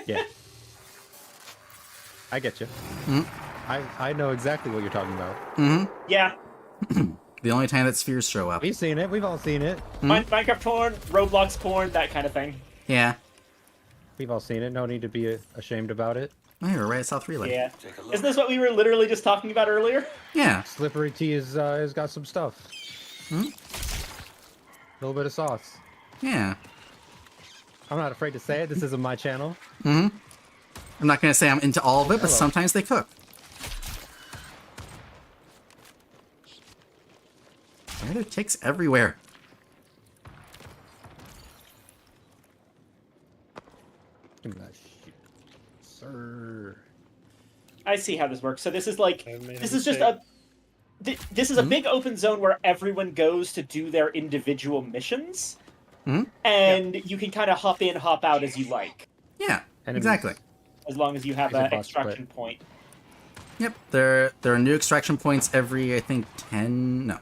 Yeah. I get you. Mhm. I know exactly what you're talking about. Yeah. The only time that spheres show up. We've seen it. We've all seen it. Minecraft porn, Roblox porn, that kind of thing. Yeah. We've all seen it. No need to be ashamed about it. Oh, you're right, South Relay. Yeah. Isn't this what we were literally just talking about earlier? Yeah. Slippery T has got some stuff. A little bit of sauce. Yeah. I'm not afraid to say it. This isn't my channel. I'm not gonna say I'm into all of it, but Hello. sometimes they cook. Why are there ticks everywhere? Give me that shit. Sir. I see how this works. So this is like, I made a this is just mistake. this is a big open zone where everyone goes to do their individual missions, and you can kind of hop in, hop out as you like, Yeah, Enemies. exactly. as long as you have Is it an boss, extraction point. Yep, there are new extraction points every, I think, 5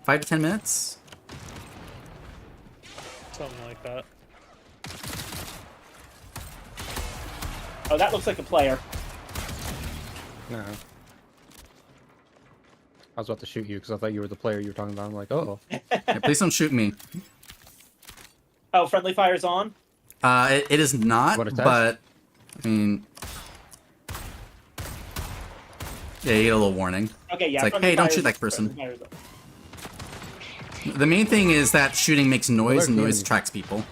to 10 minutes. Something like that. Oh, that looks like a player. No. I was about to shoot you because I thought you were the player you were talking about. I'm like, oh. Yeah, please don't shoot me. Oh, friendly fire's on. It is not, Want a test? but I mean, yeah, you get a little warning. Okay, yeah. It's like, friendly hey, don't fire's- shoot that person. friendly fire's on. The main thing is that shooting makes noise, and Alert noise me. attracts people.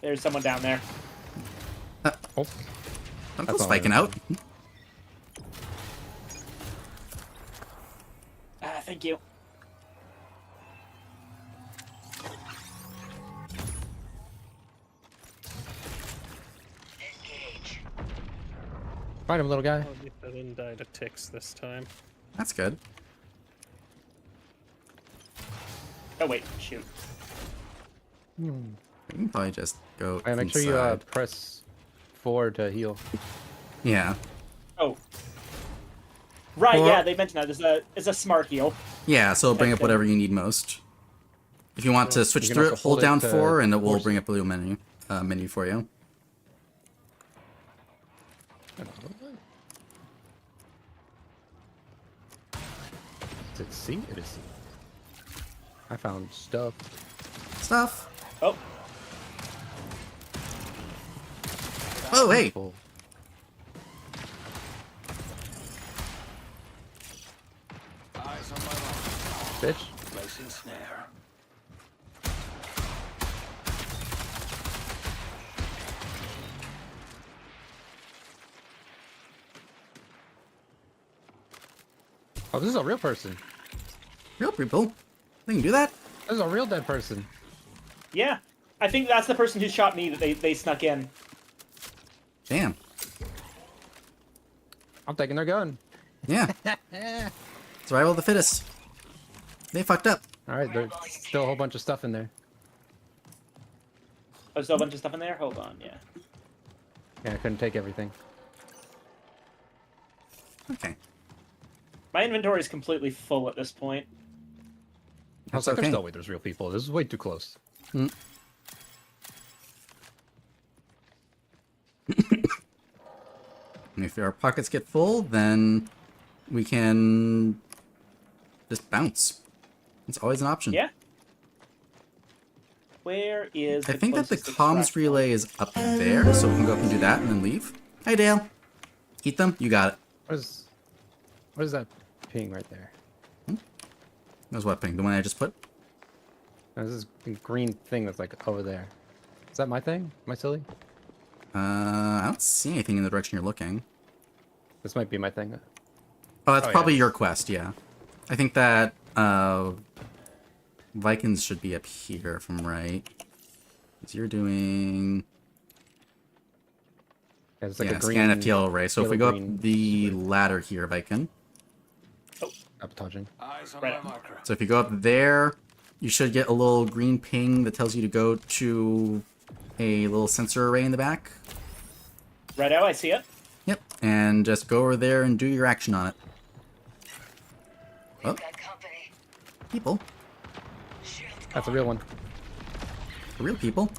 There's someone down there. Oh. Don't go That's all spiking I out. Thank you. Find him, little guy. At least I didn't die to ticks this time. That's good. Oh wait, shoot. You can probably just go And make sure you inside. press forward to heal. Yeah. Oh. Right, Or- yeah, they mentioned that. It's a smart heal. Yeah, so it'll bring up whatever you need most. If you want to switch can through it, also hold hold it down to 4, and it will force bring up a little menu for you. Is it C? It is C. I found stuff. Stuff. Oh, Oh, hey. Cool. Eyes on my mark. Bitch. Placing snare. Oh, this is a real person. Real people. They can do that. This is a real dead person. yeah. I think that's the person who shot me that they snuck in. Damn. I'm taking their gun. Yeah. Survival of the fittest. They fucked up. Alright, there's still a whole bunch of stuff in there. Oh, there's still a bunch of stuff in there? Hold on, yeah. Yeah, I couldn't take everything. Okay. My inventory is completely full at this point. I was That's like, there's okay. no way there's real people. This is way too close. And if our pockets get full, then we can just bounce. It's always an option. Yeah. Where is I think that the closest comms extract relay is up there, so we can go up and do that and then leave. Hi, Dale. Eat them. You got it. What is that ping right there? That's what ping? The one I just put? There's this green thing that's like over there. Is that my thing? Am I silly? I don't see anything in the direction you're looking. This might be my thing. Oh, that's Oh, probably yeah. your quest, yeah. I think that Vikings should be up here, if I'm right. 'Cause you're doing... Yeah, it's like yeah, a green. scan FTL array. So if we go yellow-green up the ladder here, Viking. sabotaging. Eyes on Right. my marker. So if you go up there, you should get a little green ping that tells you to go to a little sensor array in the back. Righto, I see it. Yep, and just go over there and do your action on it. Oh, people. That's a real one. Real people.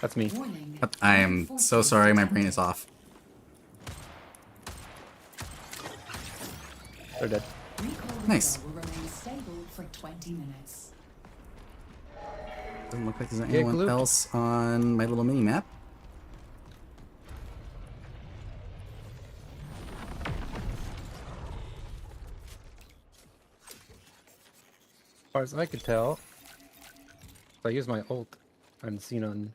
That's me. I am so sorry, my brain is off. They're dead. Nice. Will remain stable for 20 minutes. Doesn't look like there's Yeah, anyone Gloop. else on my little mini map. As far as I could tell, if I use my ult, I'm seen on.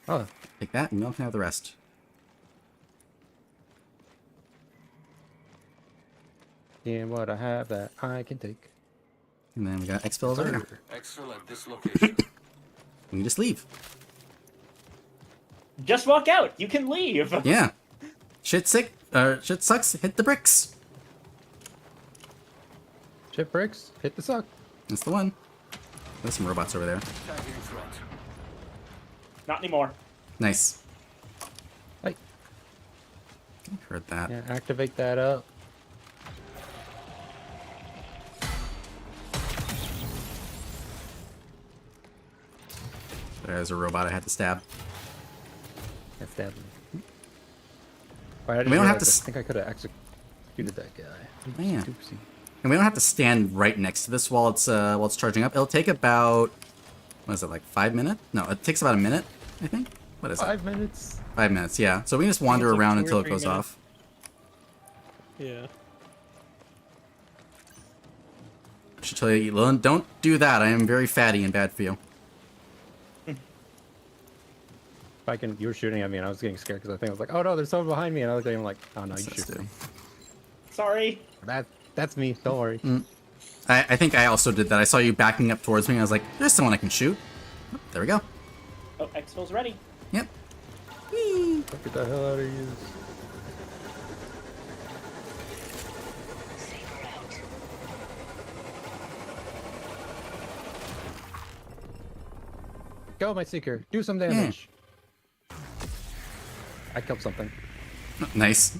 Oh, Take that, and you don't have the rest. and what I have that I can take. And then we got expels over here. Excellent. This location. You can just leave. Just walk out. You can leave. Yeah. Shit sucks, hit the bricks. Chip bricks, hit the suck. That's the one. There's some robots over there. Tagging threat. Not anymore. Nice. Like, Heard that. yeah, activate that up. There's a robot I had to stab. That's deadly. Right, I We don't have realized to I think I could have executed that guy. Man. Oopsie. And we don't have to stand right next to this while it's charging up. It'll take about, what is it, like 5 minutes? No, it takes about a minute, I think. What is it? 5 minutes. 5 minutes, yeah. So we can just wander it's like around 2 or until it 3 goes minutes. off. Yeah. I should tell you, Lilin, don't do that. I am very fatty and bad for you. If I can, you were shooting at me and I was getting scared because I think I was like, oh no, there's someone behind me, and I was like, oh no, you Sus shoot do. me. Sorry. That's me. Don't worry. I think I also did that. I saw you backing up towards me, and I was like, there's someone I can shoot. Oh, there we go. Oh, exfil's ready. Yep. Whee! Get the hell out of here. Go, my seeker. Do some damage. I killed something. Nice.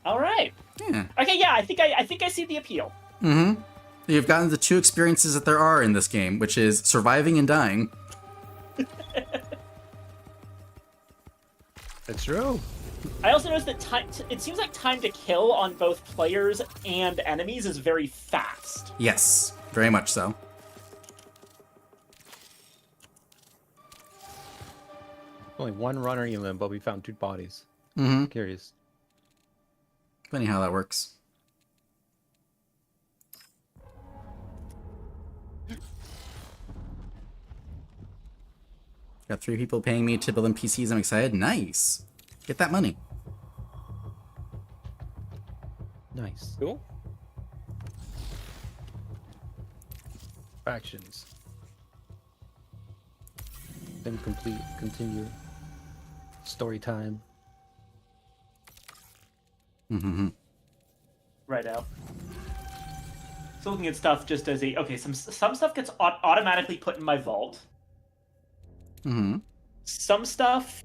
All right. Yeah. Okay, yeah, I think I see the appeal. Mm-hmm. You've gotten the 2 experiences that there are in this game, which is surviving and dying. It's true. I also noticed that it seems like time to kill on both players and enemies is very fast. Yes, very much so. Only one runner even, but we found 2 bodies. Mm-hmm. Curious. Funny how that works. Got 3 people paying me to build them PCs. I'm excited. Nice. Get that money. Nice. Cool. Factions. Then continue. Story time. Mm-hmm. Right out. So looking at stuff just as some stuff gets automatically put in my vault. Mm-hmm. Some stuff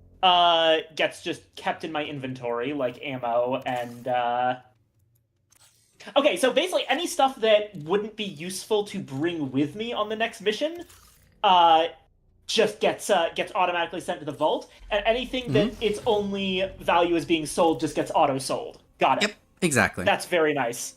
gets just kept in my inventory, like ammo and Okay, so basically any stuff that wouldn't be useful to bring with me on the next mission just gets automatically sent to the vault, and anything that its only value is being sold just gets auto sold. Got it. Yep, exactly. That's very nice.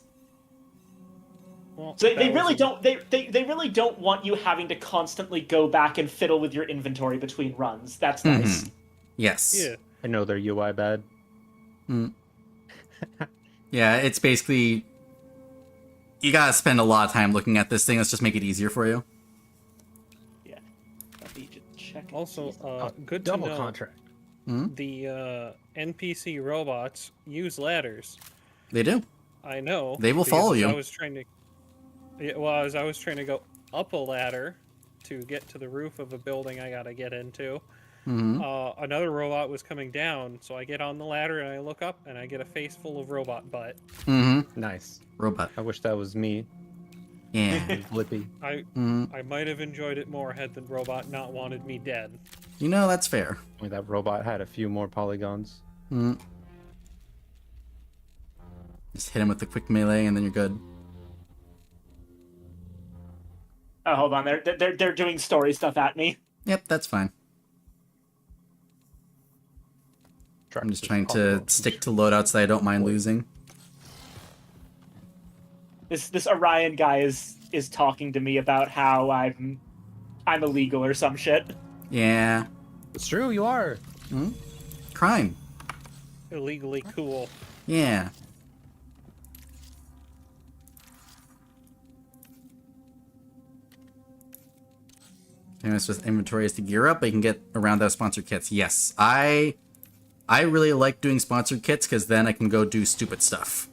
Well, So that they really was- don't they really don't want you having to constantly go back and fiddle with your inventory between runs. That's nice. Yes. Yeah. I know their UI bad. Yeah, it's basically... You gotta spend a lot of time looking at this thing. Let's just make it easier for you. Yeah. Let me just check. Also, Oh, good to double know. contract. The NPC robots use ladders. They do. I know. They will because follow as you. I was trying to. Yeah, well, as I was trying to go up a ladder to get to the roof of a building I gotta get into. Mm-hmm. Another robot was coming down, so I get on the ladder and I look up and I get a face full of robot butt. Mm-hmm. Nice. Robot. I wish that was me. Yeah. Flippy. I Mm. I might have enjoyed it more had the robot not wanted me dead. You know, that's fair. I mean, that robot had a few more polygons. Mm. Just hit him with the quick melee and then you're good. Oh, hold on. They're doing story stuff at me. Yep, that's fine. I'm just trying to stick to loadouts that I don't mind losing. This Orion guy is talking to me about how I'm illegal or some shit. Yeah. It's true, you are. Crime. Illegally cool. Yeah. Famous with inventory is to gear up, but you can get around that sponsored kits. Yes, I really like doing sponsored kits because then I can go do stupid stuff.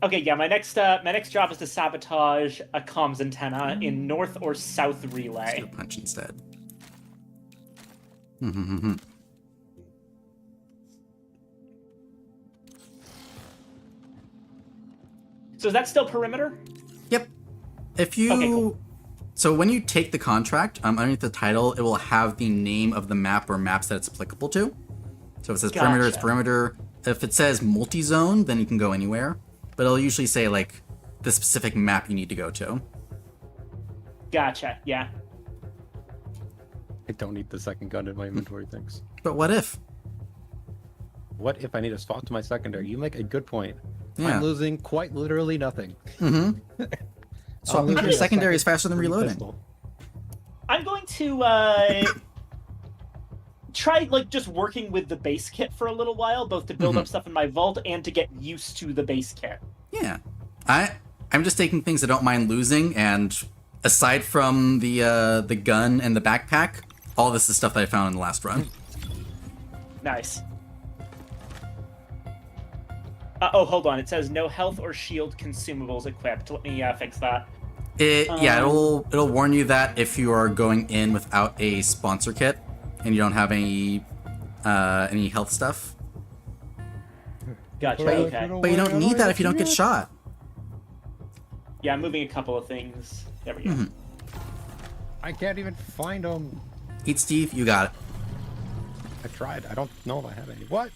Okay, yeah, my next job is to sabotage a comms antenna in north or south Let's relay. do a punch instead. So is that still perimeter? Yep. If you Okay, cool. So when you take the contract, underneath the title, it will have the name of the map or maps that it's applicable to. So if it says perimeter, it's Gotcha. perimeter. If it says multi-zone, then you can go anywhere. But it'll usually say like the specific map you need to go to. Gotcha. Yeah. I don't need the second gun in my inventory, thanks. But what if? What if I need to swap to my secondary? You make a good point. Yeah. I'm losing quite literally nothing. Swapping to your secondary is faster than reloading. Pistol. I'm going to try like just working with the base kit for a little while, both to build up stuff in my vault and to get used to the base kit. Yeah. I'm just taking things I don't mind losing, and aside from the gun and the backpack, all this is stuff that I found in the last run. Nice. Oh, hold on. It says no health or shield consumables equipped. Let me fix that. It'll warn you that if you are going in without a sponsor kit and you don't have any health stuff. Gotcha. But, Okay. but you don't need that if you don't get shot. Yeah, I'm moving a couple of things. There we go. I can't even find them. Eat Steve, you got it. I tried. I don't know if I have any. What?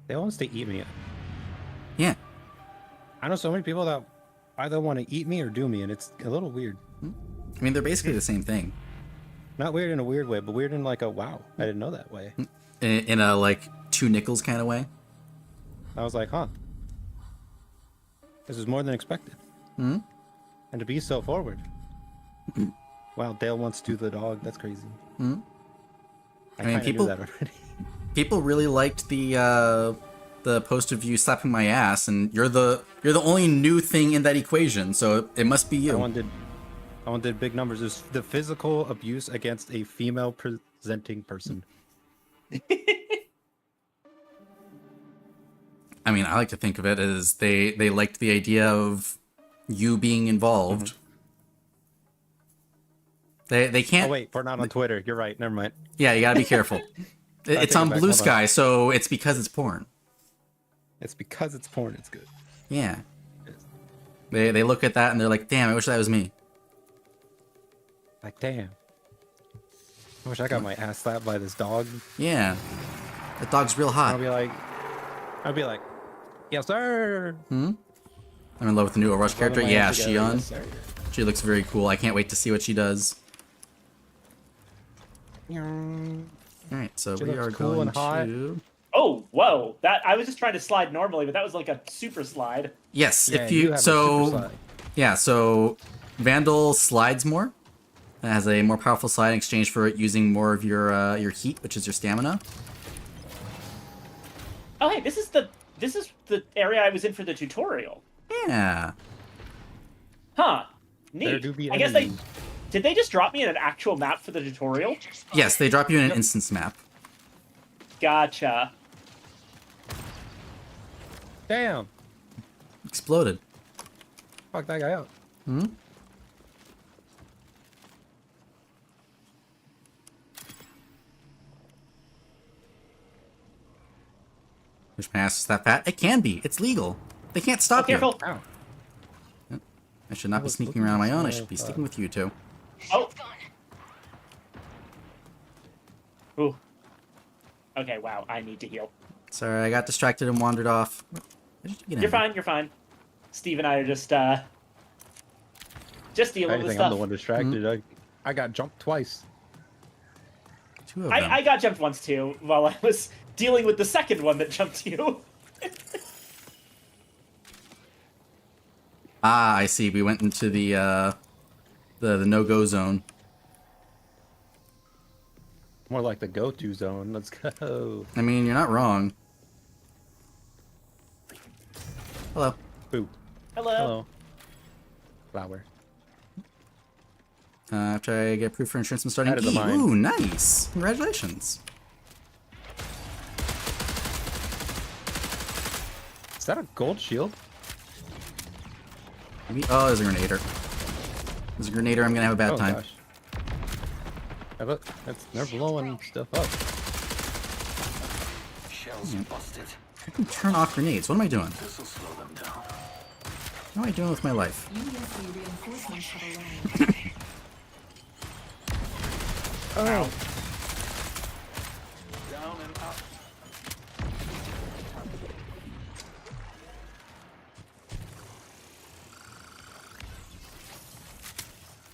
They want to eat me. Yeah. I know so many people that either want to eat me or do me, and it's a little weird. I mean, they're basically the same thing. Not weird in a weird way, but weird in like a wow, I didn't know that way. In a like 2 nickels kind of way. I was like, huh. This is more than expected. And to be so forward. Wow, Dale wants to do the dog. That's crazy. I mean, kinda people- knew that already. People really liked the post of you slapping my ass, and you're the only new thing in that equation, so it must be That you. one did big numbers. Is the physical abuse against a female presenting person. I mean, I like to think of it as they liked the idea of you being involved. They can't. Oh wait, we're not on Twitter. You're right. Never mind. Yeah, you gotta be careful. It's take on it back, Blue hold on. Sky, so it's because it's porn. It's because it's porn. It's good. Yeah. They look at that and they're like, damn, I wish that was me. Like, damn. I wish I got my ass slapped by this dog. Yeah. That dog's real hot. I'd be like, yes, sir. I'm in love with the new Overwatch character. Rubbing my Yeah, hands together, Shion. yes, sir. She looks very cool. I can't wait to see what she does. Alright, so She we looks are cool going and hot. to... Oh, whoa! That I was just trying to slide normally, but that was like a super slide. Yes, Yeah, if you... have a super So... slide. Yeah, so... Vandal slides more. It has a more powerful slide in exchange for it using more of your heat, which is your stamina. Oh, hey, this is the area I was in for the tutorial. Yeah. Huh. There Neat. do be I guess they enemies. Did they just drop me in an actual map for the tutorial? Yes, they drop you in an instance map. Gotcha. Damn. Exploded. Fuck that guy out. Hmm? Wish my ass was that fat. It can be. It's legal. They can't stop you. Careful. Ow. I should not be was sneaking looking around on for my own. I small should be thought. sticking with you two. Oh. Ooh. Okay, wow. I need to heal. Sorry, I got distracted and wandered off. Where did you get in? You're fine, you're fine. Steve and I are just dealing I with think I'm the stuff. one distracted. I got jumped twice. Two of them. I got jumped once too, while I was dealing with the second one that jumped you. Ah, I see. We went into the no-go zone. More like the go-to zone. Let's go. I mean, you're not wrong. Hello. Boo. Hello. Hello. Flower. After I get approved for insurance, I'm starting Added the E. mine. Ooh, nice. Congratulations. Is that a gold shield? Maybe, oh, there's a grenader. There's a grenader. I'm gonna have a bad Oh time. gosh. Yeah, but they're blowing stuff up. Shells busted. I can turn off grenades. What am I doing? This'll slow them down. What am I doing with my life? USC reinforcements have arrived. Oh. Down and up.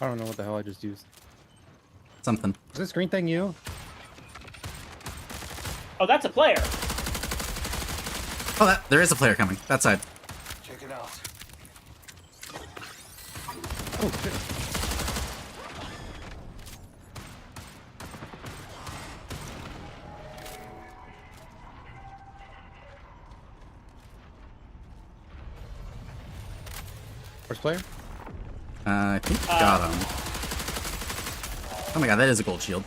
I don't know what the hell I just used. Something. Is this green thing you? Oh, that's a player. Oh, there is a player coming. That side. Check it out. Oh shit. First player? I think got him. Oh my god, that is a gold shield.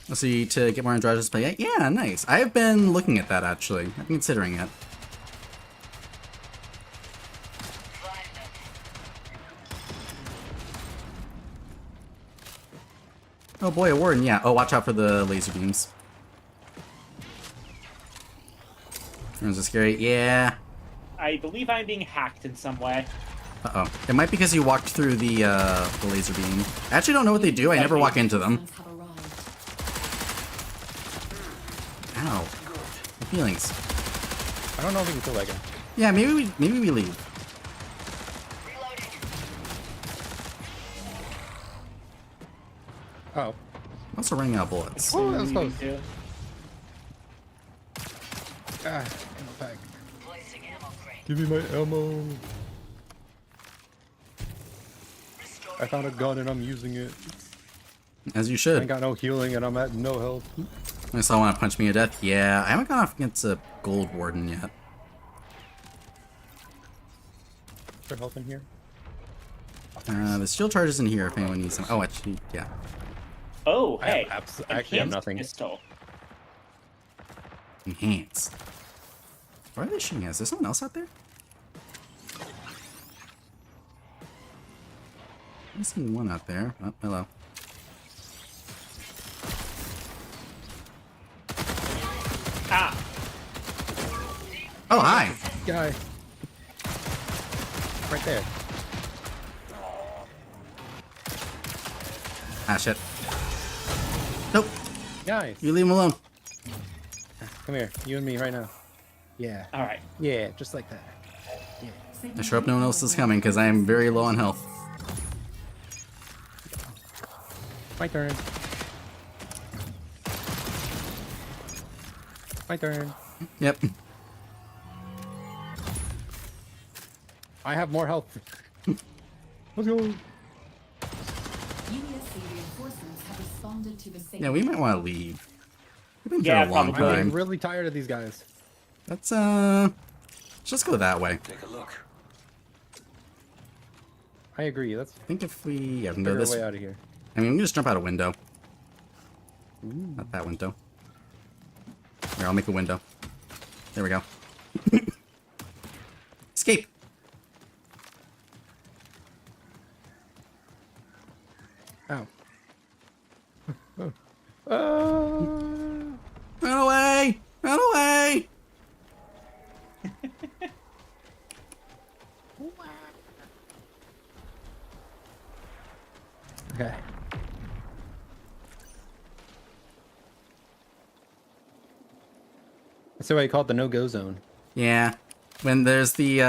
Let's see, to get more androgynous play. Yeah, nice. I've been looking at that, actually. I'm considering it. Oh boy, a warden, yeah. Oh, watch out for the laser beams. Is this scary? Yeah. I believe I'm being hacked in some way. Uh-oh. It might be because you walked through the laser beam. I actually don't know what they do. I never walk into them. Have arrived. Ow. My feelings. I don't know if we can kill that guy. Yeah, maybe we leave. Oh. I'm also running out of bullets. Oh, that was close. Yeah. Ah, ammo pack. Give me my ammo. I found a gun and I'm using it. As you I should. ain't got no healing and I'm at no health. I still want to punch me to death. Yeah, I haven't gone off against a gold warden yet. Is there health in here? The shield charge is in here if anyone needs some. Oh, actually, yeah. Oh, I have hey. I actually have Enhanced nothing. Pistol. Enhanced. Why are they shooting at us? Is there someone else out there? I'm seeing one out there. Oh, hello. Ah. Oh, hi. Guy. Right there. Ah, shit. Nope. Nice. You leave him alone. Come here. You and me right now. Yeah. All right. Yeah, just like that. I sure hope no one else is coming because I am very low on health. My turn. My turn. Yep. I have more health. Let's go. USC reinforcements have responded to the signal. Yeah, we might want to leave. We've been Yeah, here a long probably. I'm time. really tired of these guys. Let's just go that way. Take a look. I agree. Let's I think if we yeah, we can figure go a this way out of here. I mean, we can just jump out a window. Not that window. Here, I'll make a window. There we go. Escape! Ow. Run away! Run away! Okay. That's why you call it the no-go zone. Yeah. When there's the,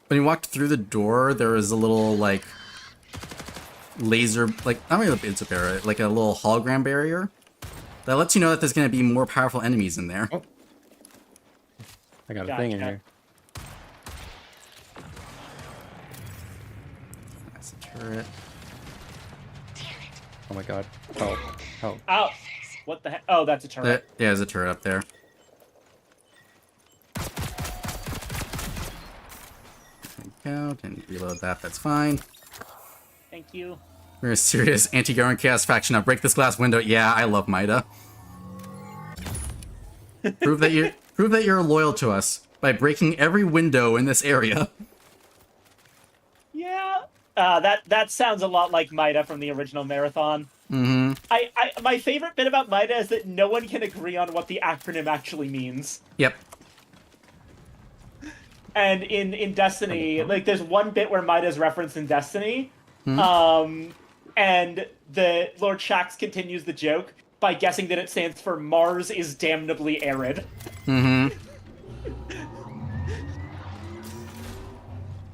when you walked through the door, there was a little, like, laser, like, I don't know if it's a barrier, like a little hologram barrier that lets you know that there's going to be more powerful enemies in there. Oh. I got a thing in Gotcha. here. That's a turret. Oh my god. Help. Help. Oh, what the heck? Oh, that's a turret. Yeah, there's a turret up there. Count and reload that, that's fine. Thank you. We're a serious anti-Garen Chaos faction now. Break this glass window. Yeah, I love Maida. prove that you're loyal to us by breaking every window in this area. Yeah. That sounds a lot like Maida from the original Marathon. Mm-hmm. My favorite bit about Maida is that no one can agree on what the acronym actually means. Yep. And in Destiny, like, there's one bit where Maida's referenced in Destiny, and the Lord Shaxx continues the joke by guessing that it stands for Mars is damnably arid. Mm-hmm.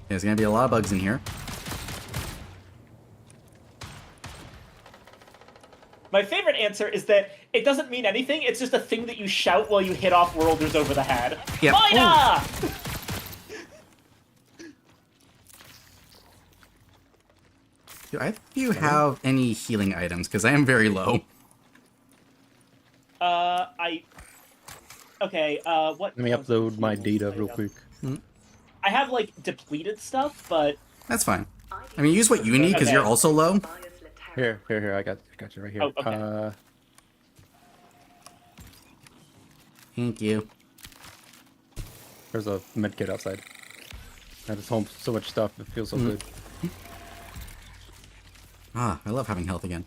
There's gonna be a lot of bugs in here. My favorite answer is that it doesn't mean anything, it's just a thing that you shout while you hit off worlders over the head. Yep. Maida! Do either of you have any healing items? Because I am very low. Okay, what... Let me upload my data real quick. I have, like, depleted stuff, but... That's fine. I mean, use what you need because Okay. you're also low. Here. I got you right here. Oh, okay. Thank you. There's a med kit outside. I just home so much stuff. It feels so good. Ah, I love having health again.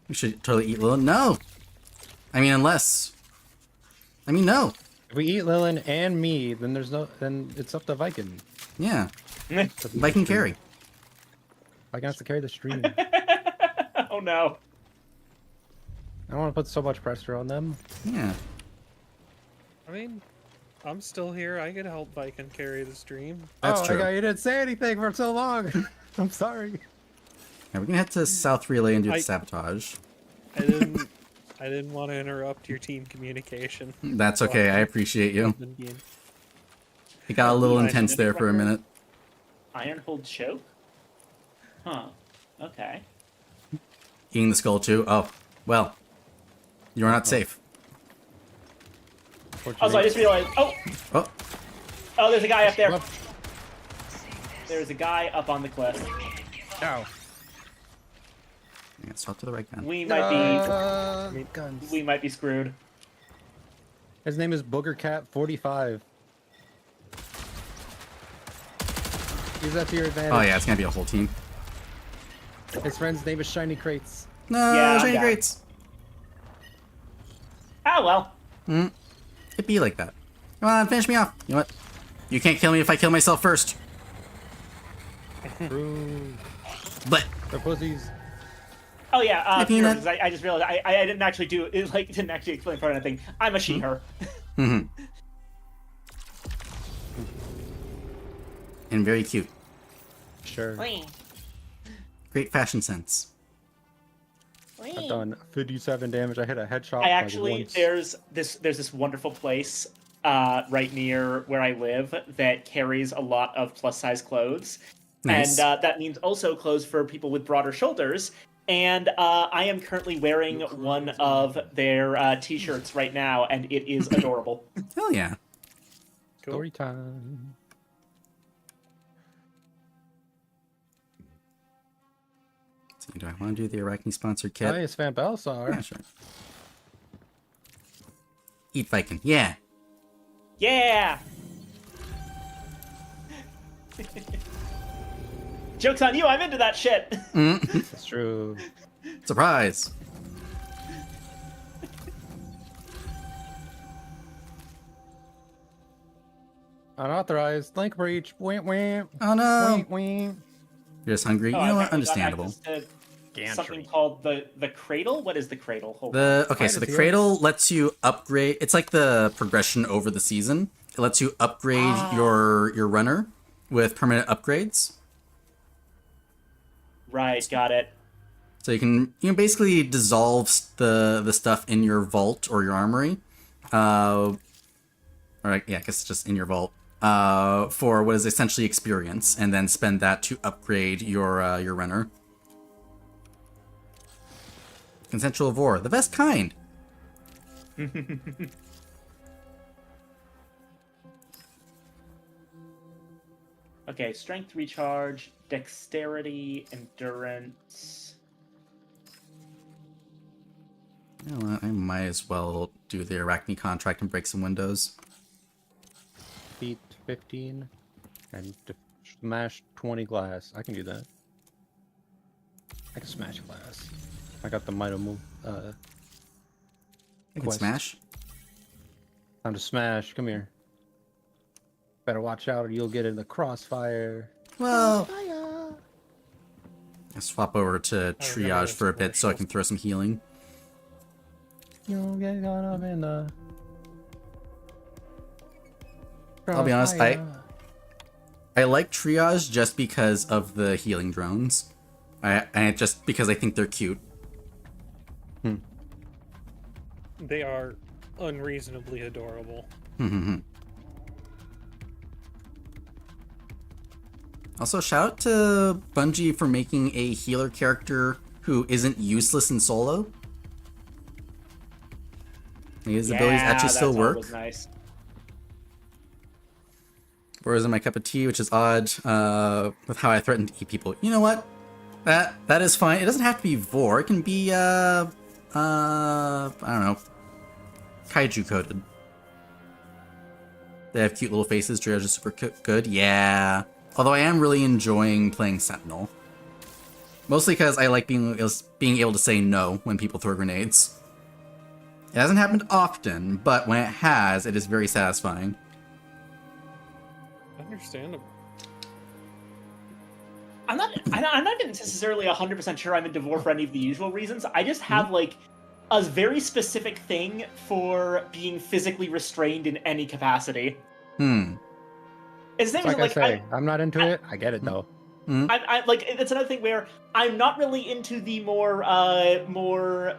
We should totally eat Lilin. No! I mean, unless... I mean, no. If we eat Lilin and me, then then it's up to Viking. Yeah. Viking carry. Viking has to carry the stream. Oh no. I don't want to put so much pressure on them. Yeah. I mean, I'm still here. I could help Viking carry the stream. That's true. You didn't say anything for so long. I'm sorry. Yeah, we're gonna head to South Relay and do the I- sabotage. I didn't want to interrupt your team communication. That's okay, I appreciate you. It got a little I intense there for a minute. Ironhold choke? Huh. Okay. Eating the skull too? Oh, well. You're not safe. Also, I just realized... Oh! Oh, Oh, there's a guy up there. Well- There's a guy up on the cliff. Ow. yeah, swap to the right gun. We might be... Guns. We might be screwed. His name is Booger Cat 45. Use that to your advantage. Oh yeah, it's gonna be a whole team. His friend's name is Shiny Crates. No, Yeah, shiny yeah. crates. Ah, well. It'd be like that. Come on, finish me off. You know what? You can't kill me if I kill myself first. True. But They're pussies. Oh yeah, Hey, Peanut. because I just realized I didn't actually do it, like, didn't actually explain part of anything. I'm a she-her. and very cute. Sure. Great fashion sense. I've done 57 damage. I hit a headshot. I actually like once. there's this wonderful place right near where I live that carries a lot of plus size clothes, Nice. and that means also clothes for people with broader shoulders. And I am currently wearing one of their t-shirts right now, and it is adorable. Hell yeah. Story time. see, do I want to do the Arachne sponsored kit? Nice, Van Belsar. Yeah, sure. Eat Viking. Yeah. Yeah. Joke's on you. I'm into that shit. That's true. Surprise. Unauthorized link breach. Wait, wait. Oh no. Wait, wait. You're just hungry. Oh, You know I what? think we got Understandable. access to Gantry. something called the cradle. What is the cradle? Hold on. Okay, so the Minus cradle lets you upgrade. It's like the progression over the season. It lets you upgrade your runner with permanent upgrades. Right, got it. So you can basically dissolve the stuff in your vault or your armory. Or yeah, I guess it's just in your vault. For what is essentially experience, and then spend that to upgrade your runner. Consensual Vor, the best kind. Okay, strength recharge, dexterity, endurance. You know what? I might as well do the Arachne contract and break some windows. Feet 15 and smash 20 glass. I can do that. I can smash glass. I got the Might of move. I can Quest. smash. Time to smash. Come here. Better watch out or you'll get in the crossfire. Well, I swap over to remember triage those for a bit so I commercials. can throw some healing. You'll get caught up in the. I'll be honest, crossfire. I like triage just because of the healing drones. And just because I think they're cute. They are unreasonably adorable. Also, shout out to Bungie for making a healer character who isn't useless in solo. His abilities actually that's still work. always nice. Vor isn't my cup of tea, which is odd with how I threaten to eat people. You know what? That is fine. It doesn't have to be Vor. It can be I don't know, kaiju coded. They have cute little faces. Triage is super good. Yeah. Although I am really enjoying playing Sentinel. Mostly because I like being able to say no when people throw grenades. It hasn't happened often, but when it has, it is very satisfying. Understandable. I'm not even necessarily 100% sure I'm into Vor for any of the usual reasons. I just have like a very specific thing for being physically restrained in any capacity. It's the It's thing is, like I say, I'm not into it. I get it though. I like it's another thing where I'm not really into the more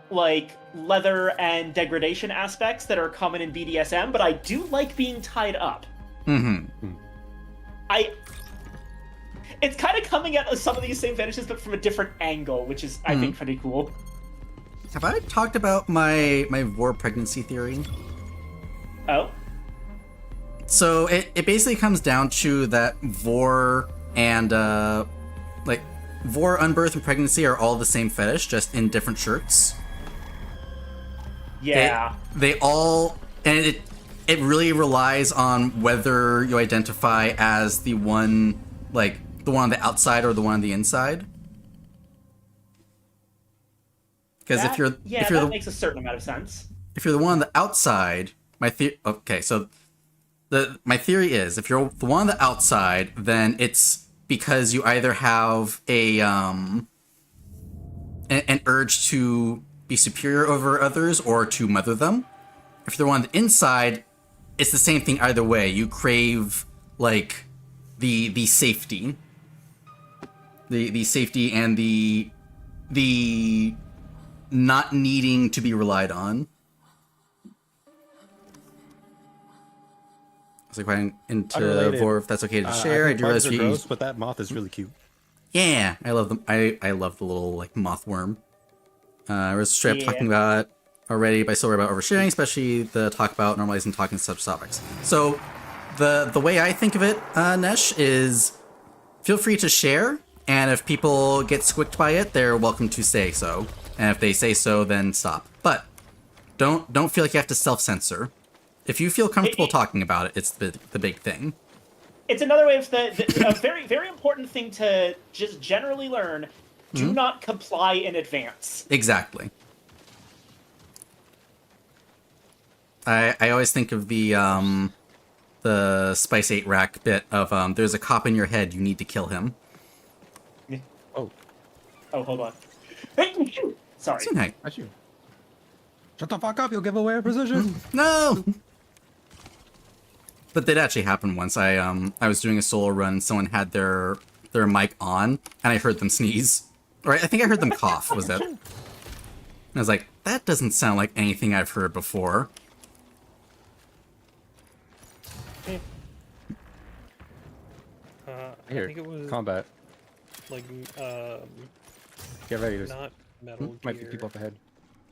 like leather and degradation aspects that are common in BDSM, but I do like being tied up. It's kind of coming at some of these same fetishes, but from a different angle, which is I think pretty cool. Have I talked about my Vor pregnancy theory? Oh, So it basically comes down to that Vor and like Vor, unbirth, and pregnancy are all the same fetish, just in different shirts. yeah. They all, and it really relies on whether you identify as the one on the outside or the one on the inside. Because if you're that makes a certain amount of sense. if you're the one on the outside, my theory is if you're the one on the outside, then it's because you either have an urge to be superior over others or to mother them. If you're the one on the inside, it's the same thing either way. You crave like the safety, the safety and the not needing to be relied on. I was inquiring into Unrelated. Vor if that's okay to share. I think do realize bugs are you. gross, but that moth is really cute. Yeah, I love them. I love the little like moth worm. I was straight up Yeah. talking about already, but I still worry about oversharing, especially the talk about normalizing talking such topics. So the way I think of it, Nesh, is feel free to share. And if people get squicked by it, they're welcome to say so. And if they say so, then stop. But don't feel like you have to self-censor. If you feel comfortable talking about it, it's the big thing. It's another way of a very, very important thing to just generally learn. Do not comply in advance. Exactly. I always think of the Spice 8 rack bit of there's a cop in your head, you need to kill him. Oh, Oh, hold on. Sorry. Hey. that's you. Shut the fuck up, you'll give away our position. No! That did actually happen once. I was doing a solo run, someone had their mic on, and I heard them sneeze. Or I think I heard them cough, was it? And I was like, that doesn't sound like anything I've heard before. I Here, think it was combat. like Get ready. There's not Metal might be Gear. people up ahead.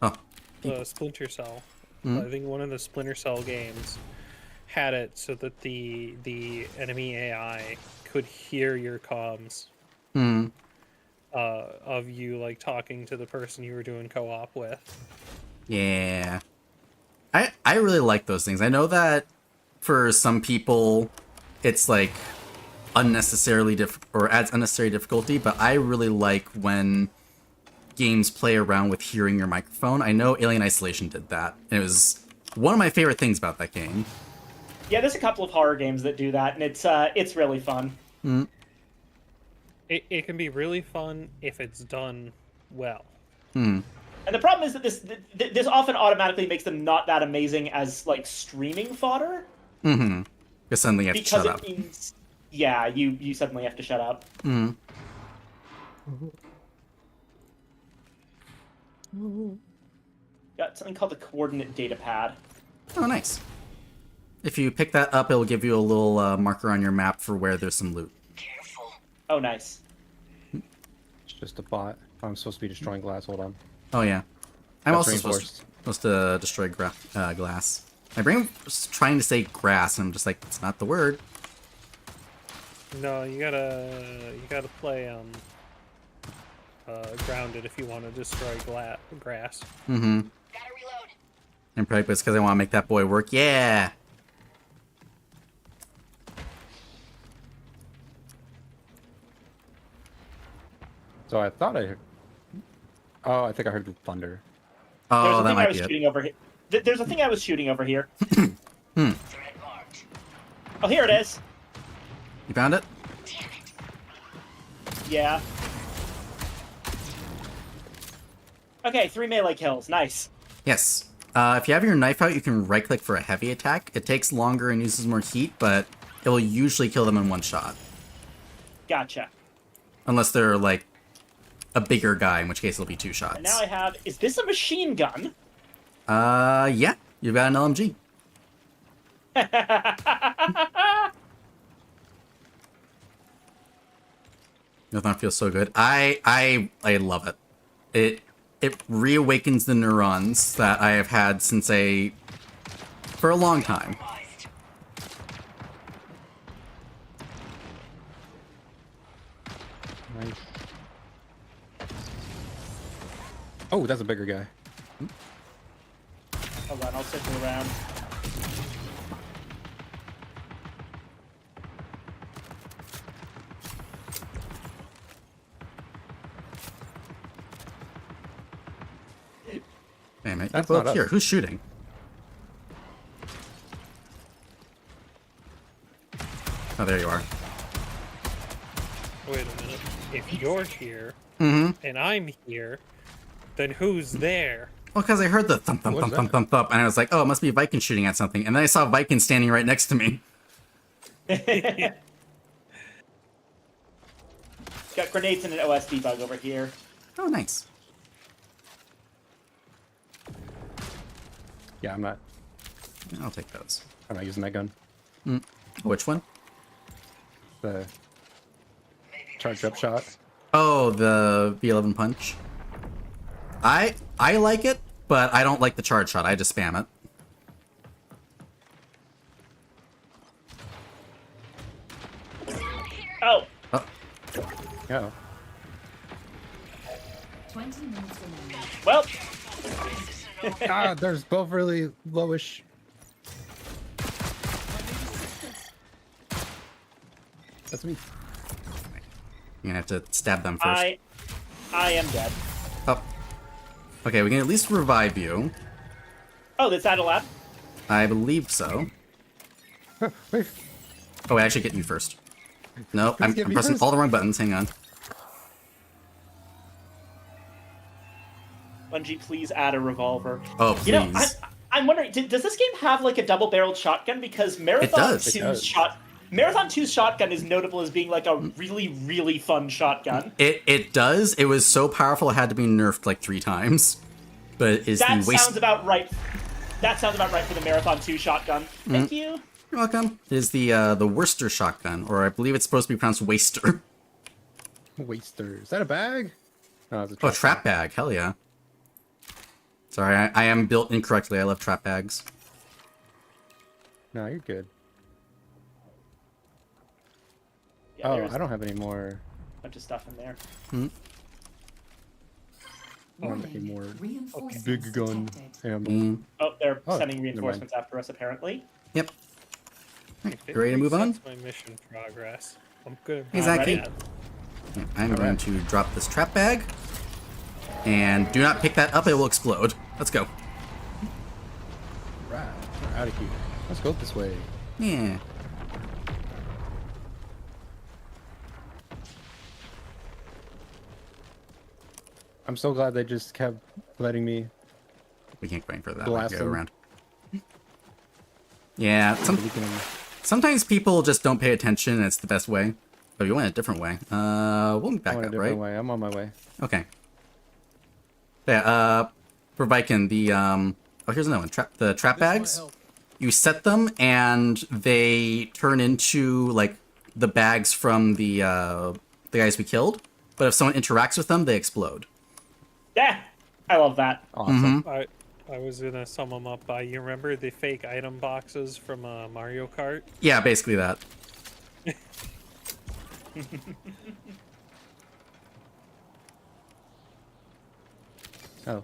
Oh, Splinter Cell. Hmm? I think one of the Splinter Cell games had it so that the enemy AI could hear your comms hmm. of you like talking to the person you were doing co-op with. Yeah. I really like those things. I know that for some people it's like unnecessarily or adds unnecessary difficulty, but I really like when games play around with hearing your microphone. I know Alien Isolation did that. And it was one of my favorite things about that game. Yeah, there's a couple of horror games that do that, and it's really fun. It can be really fun if it's done well. And the problem is that this often automatically makes them not that amazing as like streaming fodder. Mm-hmm. Because suddenly you have to Because shut it up. means, yeah, you suddenly have to shut up. Got something called the coordinate data pad. Oh, nice. If you pick that up, it'll give you a little marker on your map for where there's some loot. Oh, nice. It's just a bot. I'm supposed to be destroying glass. Hold on. Oh, yeah. I'm That's also reinforced. supposed to destroy glass. My brain was trying to say grass, and I'm just like, it's not the word. No, you gotta play grounded if you want to destroy grass. Mm-hmm. And probably it's because I want to make that boy work. Yeah! So I thought I heard. Oh, I think I heard the thunder. Oh, There's a that thing I might was be it. shooting over here. There's a thing I was shooting over here. Oh, here it is. You found it? Yeah. Okay, 3 melee kills. Nice. Yes. If you have your knife out, you can right-click for a heavy attack. It takes longer and uses more heat, but it will usually kill them in one shot. Gotcha. Unless they're, like, a bigger guy, in which case it'll be 2 shots. And now I have... Is this a machine gun? Yeah. You've got an LMG. Nothing feels so good. I love it. It reawakens the neurons that I have had since for a long time. Nice. Oh, that's a bigger guy. Hold on, I'll circle around. Damn it. That's Well, not here, us. who's shooting? Oh, there you are. Wait a minute. If you're here Mm-hmm. and I'm here, then who's there? Well, because I heard the thump, thump, What thump, was thump, that? thump, thump, and I was like, oh, it must be a Viking shooting at something. And then I saw Viking standing right next to me. Got grenades and an OS debug over here. Oh, nice. Yeah, I'm not I'll take those. using that gun. Which one? The charged up shot. Oh, the V11 punch. I like it, but I don't like the charge shot. I just spam it. Oh, Oh, Yeah. 20 minutes remaining. Well, Ah, there's both really lowish. That's me. You're gonna have to stab them first. I am dead. Oh. Okay, we can at least revive you. Oh, is that allowed? I believe so. Wait, Oh, I actually get you first. No, I'm get me pressing first. all the wrong buttons. Hang on. Bungie, please add a revolver. Oh, please. You know, I'm wondering, does this game have like a double-barreled shotgun? Because Marathon does. 2's Marathon 2's shotgun is notable as being like a really, really fun shotgun. It does. It was so powerful it had to be nerfed like 3 times. But it is That the waste. sounds about right. That sounds about right for the Marathon 2 shotgun. Thank you. You're welcome. It is the Worcester shotgun, or I believe it's supposed to be pronounced Waster. waster. Is that a bag? No, it's a Oh, trap bag. Hell yeah. Sorry, I am built incorrectly. I love trap bags. No, you're good. Yeah, Oh, there's I don't have any more. a bunch of stuff in there. I don't have any more Reinforcements big gun. detected. ammo. Oh, they're Oh, sending never mind. reinforcements after us, apparently. Yep. If it Ready to move on? resets my mission progress. I'm good. Hey, Zachy. Ready? I'm going to drop this trap bag. And do not pick that up, it will explode. Let's go. Right, we're out of here. Let's go this way. Yeah. I'm so glad they just kept letting me. We can't go any further that Blast way. Go them. around. Yeah, We can, sometimes people just don't pay attention and it's the best way. Oh, you went a different way. We'll I back went a up, different right? way. I'm on my way. Okay. Yeah, for Viking, oh, here's another one. The trap bags. You set them and they turn into, like, the bags from the guys we killed. But if someone interacts with them, they explode. Yeah, I love that. Awesome. I was gonna sum them up by, you remember the fake item boxes from Mario Kart? Yeah, basically that. Oh,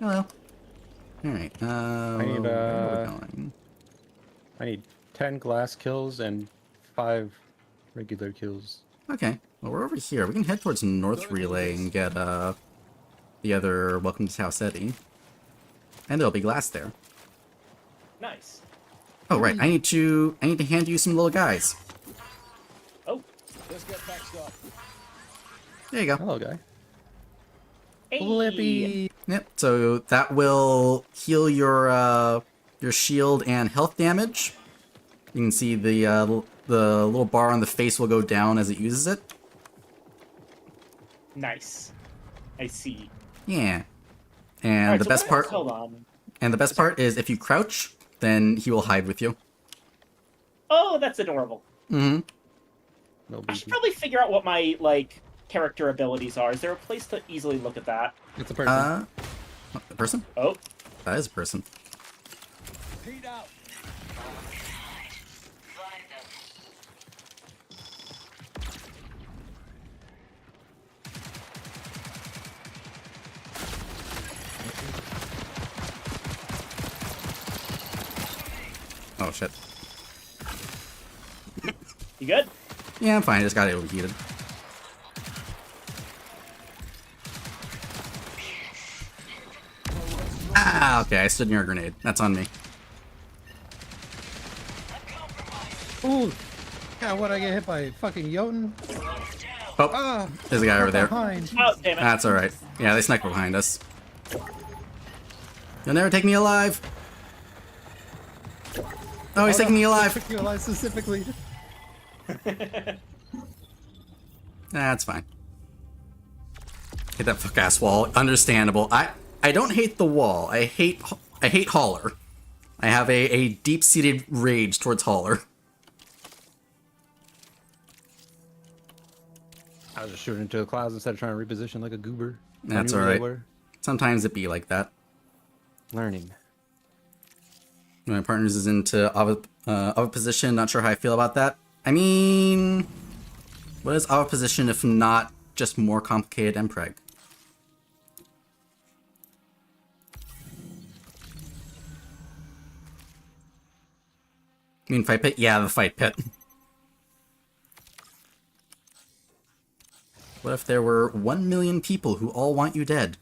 Hello. Alright, need, where are we going? I need 10 glass kills and 5 regular kills. Okay, well, we're over here. We can head towards North Relay and get, the other Welcome to Tau Ceti. And there'll be glass there. Nice. Oh, right, I need to hand you some little guys. Oh, There you go. Hello, guy. hey. Flippy. Yep, so that will heal your shield and health damage. You can see the little bar on the face will go down as it uses it. Nice. I see. Yeah. And Alright, the so best what part else- Hold on. and the best part is if you crouch, then he will hide with you. Oh, that's adorable. Mm-hmm. No I should biggie. probably figure out what my character abilities are. Is there a place to easily look at that? It's a person. A person? Oh, That is a person. Oh shit. you good? Yeah, I'm fine. I just got overheated. Ah, okay. I stood near a grenade. That's on me. Ooh. God, what I get hit by fucking Jotun? Oh, Ah, there's a guy over there. behind. Oh, damn it. That's alright. Yeah, they snuck behind us. You'll never take me alive. Oh, he's taking me alive. Took you alive specifically. That's fine. Hit that fuck ass wall. Understandable. I don't hate the wall. I hate Hauler. I have a deep-seated rage towards Hauler. I was just shooting into the clouds instead of trying to reposition like a goober. I That's knew where they alright. were. Sometimes it be like that. Learning. My partners is into Ava position. Not sure how I feel about that. I mean, what is Ava position if not just more complicated and preg. I mean, fight pit? Yeah, the fight pit. What if there were 1 million people who all want you dead?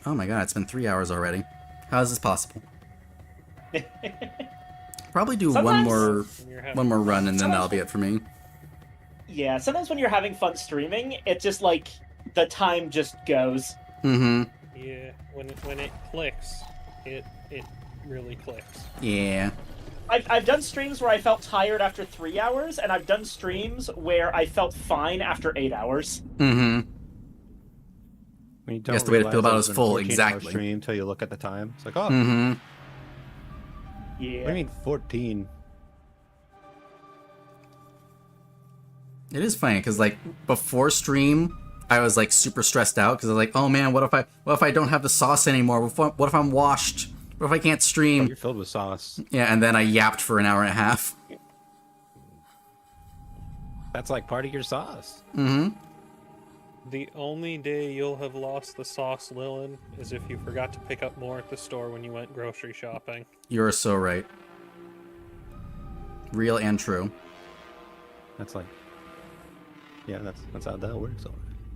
Oh my god, it's been 3 hours already. How is this possible? Probably do Sometimes- one more run and then that'll be it for me. Yeah, sometimes when you're having fun streaming, it's just like the time just goes. Mm-hmm. Yeah, when it clicks, it really clicks. Yeah. I've done streams where I felt tired after 3 hours, and I've done streams where I felt fine after 8 hours. Mm-hmm. When you don't Guess the way to feel realize about it it's is been a full, 14-hour exactly. Stream until you look at the time. It's like, oh, Mm-hmm. Yeah. what do you mean 14? It is funny because like before stream, I was like super stressed out because I was like, oh man, what if I don't have the sauce anymore? What if I'm washed? What if I can't Oh, stream? you're filled with sauce. Yeah, and then I yapped for an hour and a half. That's like part of your sauce. Mm-hmm. The only day you'll have lost the sauce, Lilin, is if you forgot to pick up more at the store when you went grocery shopping. You're so right. Real and true. That's like, yeah, that's how that works.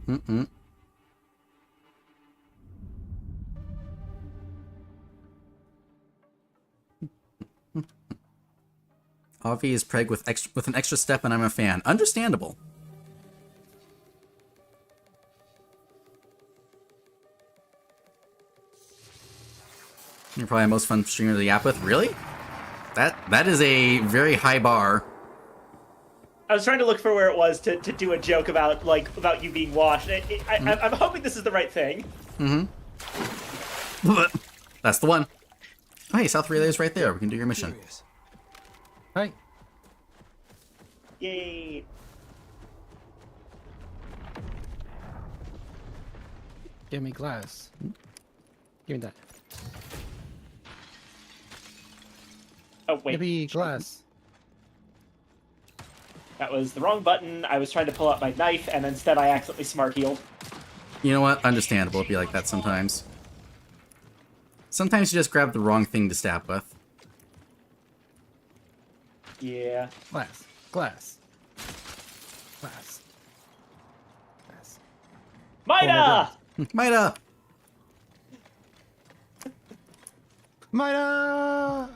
Mm-mm. Avi is preg with an extra step, and I'm a fan. Understandable. You're probably the most fun streamer to yap with. Really? That is a very high bar. I was trying to look for where it was to do a joke about you being washed. I'm hoping this is the right thing. Mm-hmm. That's the one. Oh, hey, South Relay is right there. We can do your mission. Hi. Yay! Give me glass. Give me that. Oh wait, Give me glass. that was the wrong button. I was trying to pull out my knife, and instead I accidentally smart healed. You know what? Understandable. It'd be like that sometimes. Sometimes you just grab the wrong thing to stab with. Yeah. Glass. Glass. Glass. Glass. Mida! Mida! Mida!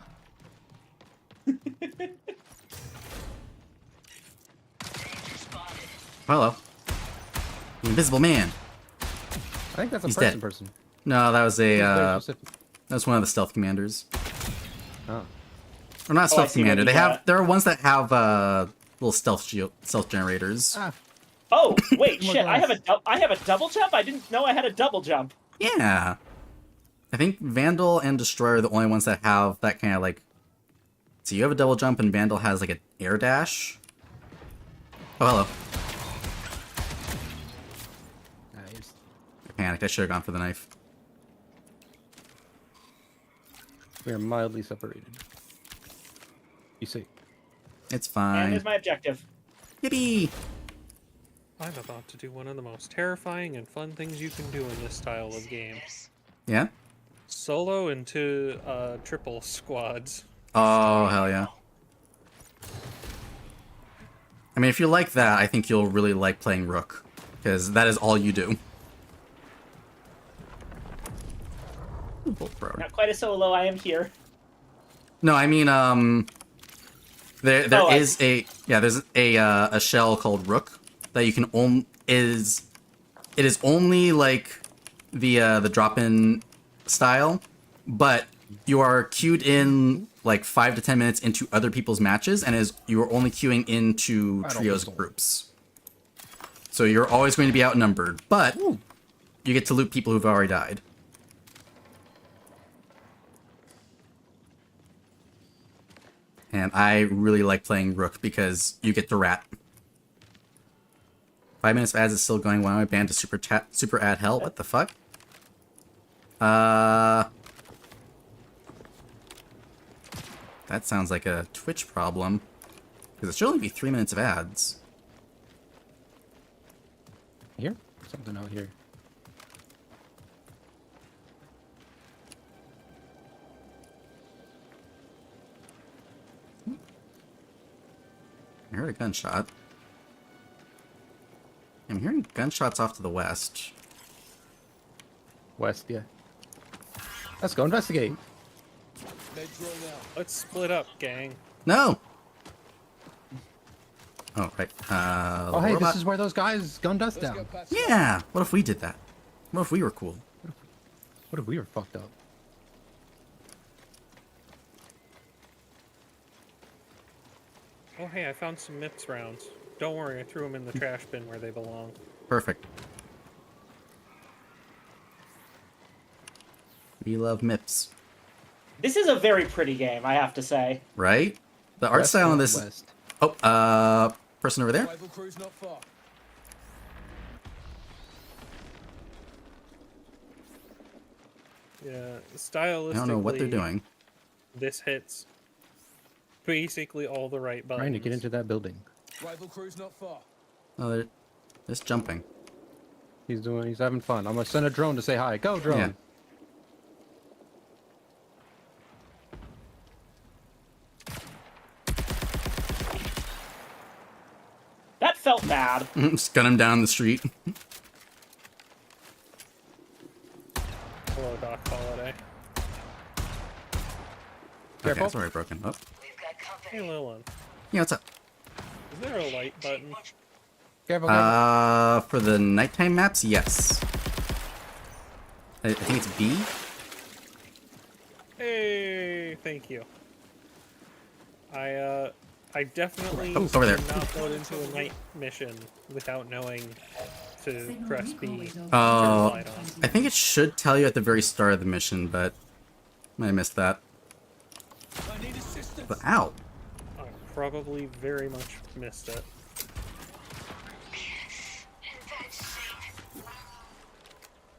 Hello. The Invisible Man. I think that's a He's person. dead. Person. No, that was a Very specific. that was one of the stealth commanders. Oh. Or not Oh, I stealth see what commander. you They got. have there are ones that have little stealth generators. Ah. Oh wait, More shit! I have glass. I have a double jump. I didn't know I had a double jump. Yeah. I think Vandal and Destroyer are the only ones that have that kind of like. So you have a double jump, and Vandal has like an air dash. Oh, hello. Nice. I panicked. I should have gone for the knife. We are mildly separated. You see. It's And fine. there's my objective. Yippee! I'm about to do one of the most terrifying and fun things you can do in this style of game. Yeah? Solo into triple squads. Oh, hell yeah. I mean, if you like that, I think you'll really like playing Rook. Because that is all you do. Ooh, bolt thrower. Not quite a solo. I am here. No, I mean, there Oh, is there's a shell called Rook that you can it is only like the drop-in style, but you are queued in like 5 to 10 minutes into other people's matches, and you are only queuing into trios groups. So you're always going to be outnumbered, but you get to loot people who've already died. And I really like playing Rook because you get to rat. 5 minutes of ads is still going. Why am I banned to super ad hell? What the fuck? That sounds like a Twitch problem. Because it should only be 3 minutes of ads. Here? Something out here. I heard a gunshot. I'm hearing gunshots off to the west. West, yeah. Let's go investigate. Let's split up, gang. No! Oh, right. Oh, hey, this is where those guys gunned us down. Yeah! What if we did that? What if we were cool? What if we were fucked up? Oh, hey, I found some MIPS rounds. Don't worry, I threw them in the trash bin where they belong. Perfect. We love MIPS. This is a very pretty game, I have to say. Right? The art West style on and this... west. Oh, person over there? Rival crew's not far. Yeah, stylistically, I don't know what they're doing. This hits basically all the right buttons. Trying to get into that building. Rival crew's not far. Oh, they're just jumping. He's having fun. I'm gonna send a drone to say hi. Go, drone. Yeah. That felt bad. Just gun him down the street. Hello, Doc Holiday. Okay, Careful. it's already broken. Oh. Hey, Lilin. Yeah, what's up? Is there a light button? Careful, careful. For the nighttime maps, yes. I think it's B. Hey, thank you. I definitely Oh, over there. did not go into a night mission without knowing to Signal press recall B. is over. Turn the Oh, light on. I think it should tell you at the very start of the mission, but I missed that. I need assistance. But ow. I probably very much missed it.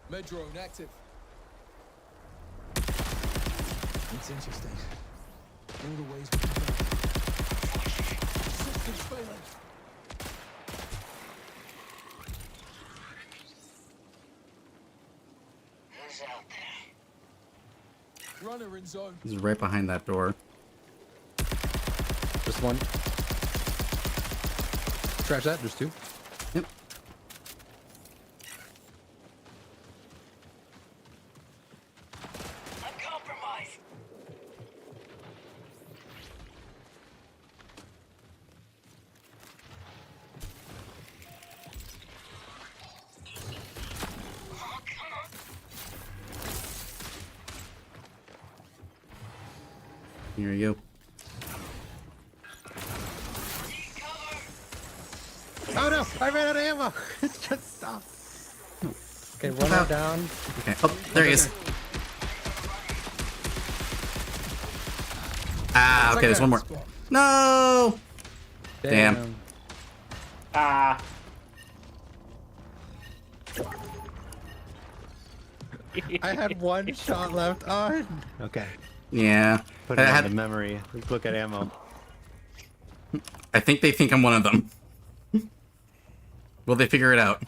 Med drone active. It's interesting. All the ways we can go. Systems failing. Who's out there? Runner in zone. He's right behind that door. Just one. Scratch that. There's two. Yep. I'm compromised. Oh, come on. Here you go. Oh no! I ran out of ammo. Just stop. Okay, one out down. Okay. Oh, there he is. Ah, okay, there's one more. No! Damn. Ah. I had one shot left on. Okay. Yeah. Put I it on had- the memory. Let's look at ammo. I think they think I'm one of them. Will they figure it out?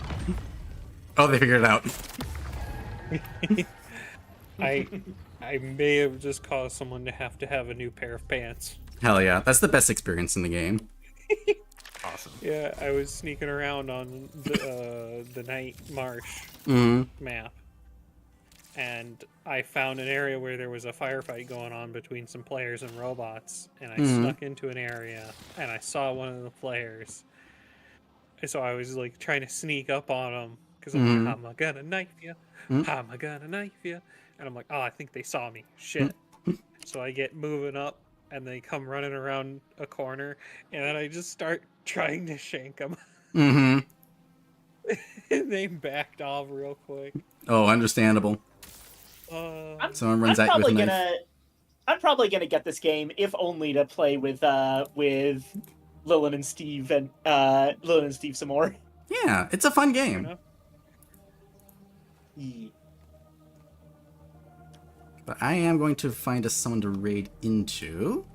Oh, they figured it out. I may have just caused someone to have a new pair of pants. Hell yeah. That's the best experience in the game. Awesome. Yeah, I was sneaking around on the night marsh Mm-hmm. map, and I found an area where there was a firefight going on between some players and robots, and I snuck into an area, and I saw one of the players. And so I was like trying to sneak up on him because I'm like, I'm gonna knife you, I'm gonna knife you, and I'm like, oh, I think they saw me. Shit. So I get moving up, and they come running around a corner, and then I just start trying to shank them. Mm-hmm. And they backed off real quick. Oh, understandable. Someone runs at you with a knife. I'm probably gonna get this game if only to play with Lilin and Steve and Lilin and Steve some more. Yeah, it's a fun game. enough. Yeah. But I am going to find us someone to raid into.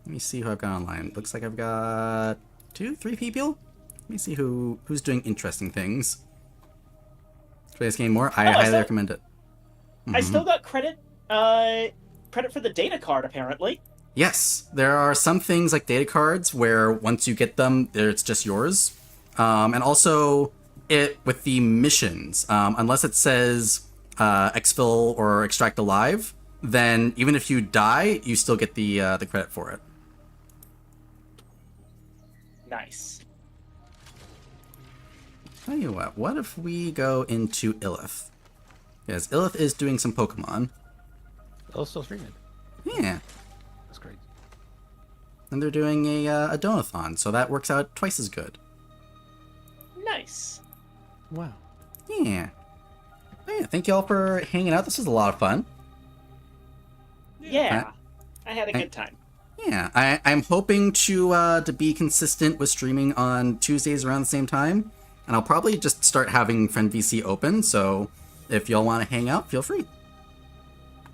Let me see who I've got online. Looks like I've got 3 people. Let me see who's doing interesting things. Play this game more. I I highly still- recommend it. I still got credit for the data card, apparently. Yes, there are some things like data cards where once you get them, it's just yours. And also, it with the missions, unless it says exfil or extract alive, then even if you die, you still get the credit for it. Nice. Tell you what if we go into Illith? Because Illith is doing some Pokemon. Oh, still streaming. Yeah. That's great. And they're doing a donathon, so that works out twice as good. Nice. Wow. Yeah. Oh, yeah, thank y'all for hanging out. This was a lot of fun. Yeah. I had a good time. Yeah, I'm hoping to be consistent with streaming on Tuesdays around the same time, and I'll probably just start having Friend VC open. So if y'all want to hang out, feel free.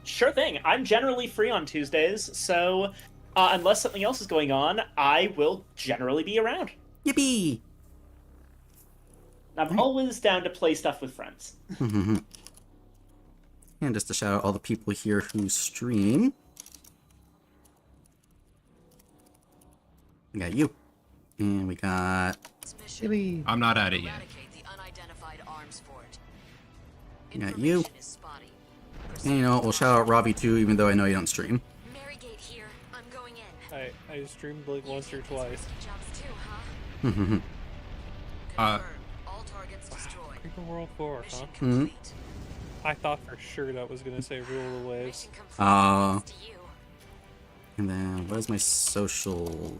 Sure thing. I'm generally free on Tuesdays, so unless something else is going on, I will generally be around. Yippee! I'm always down to play stuff with friends. And just to shout out all the people here who stream. We got you, and we got Mission. I'm not at it yet. Eradicate the unidentified arms fort. Got you. Information is spotty. and you know what, we'll shout out Robbie too, even though I know you don't stream. Marygate here. I'm going in. I streamed like once or twice. Jobs too, huh? Mhm. Confirmed. All targets destroyed. Creeper World 4, huh? Mission complete. I thought for sure that was gonna say Rule of the Waves. Mission complete. Uh, Thanks to you. And then what is my social?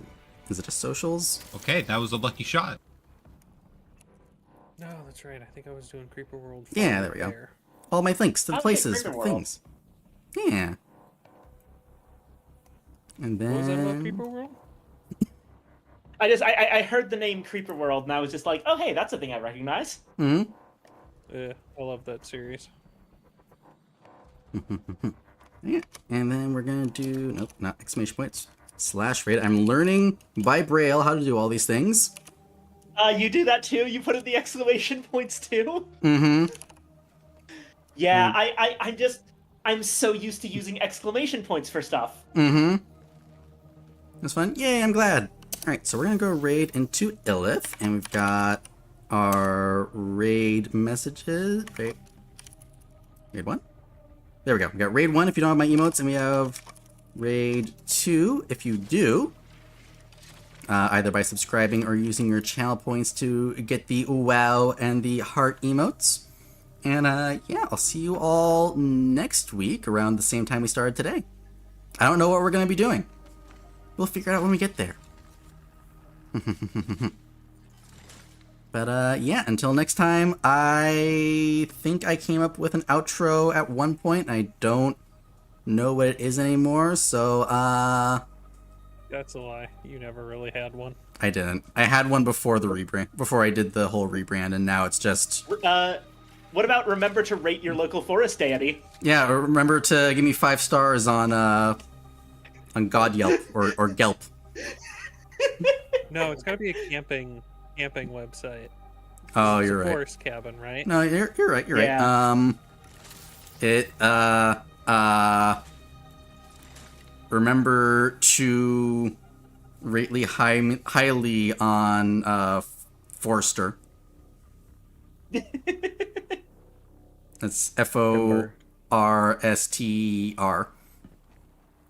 Is it a socials? Okay, that was a lucky shot. No, that's right. I think I was doing Creeper World 4. Yeah, there we go. All my links to the Okay, places for Creeper the World. things. Yeah. And What was that about then Creeper World? I heard the name Creeper World, and I was just like, oh hey, that's a thing I recognize. Hmm. Yeah, I love that series. Yeah. And then we're gonna do not exclamation points / rate. I'm learning by Braille how to do all these things. You do that too? You put in the exclamation points too? Mm-hmm. Yeah, I'm so used to using exclamation points for stuff. Mm-hmm. That's fun. Yay, I'm glad. Alright, so we're gonna go raid into Illith, and we've got our raid messages. Raid 1? There we go. We got raid 1 if you don't have my emotes, and we have raid 2 if you do. Either by subscribing or using your channel points to get the wow and the heart emotes. And yeah, I'll see you all next week around the same time we started today. I don't know what we're going to be doing. We'll figure it out when we get there. But yeah, until next time, I think I came up with an outro at one point. I don't know what it is anymore, so That's a lie. You never really had one. I didn't. I had one before the rebrand, before I did the whole rebrand, and now it's just What about remember to rate your local forest deity? yeah. Remember to give me 5 stars on God Yelp or Gelp. No, it's gotta be a camping website. Oh, It's you're a right. forest cabin, right? No, you're right. You're Yeah. right. It remember to rate highly on Forster. That's FORSTR.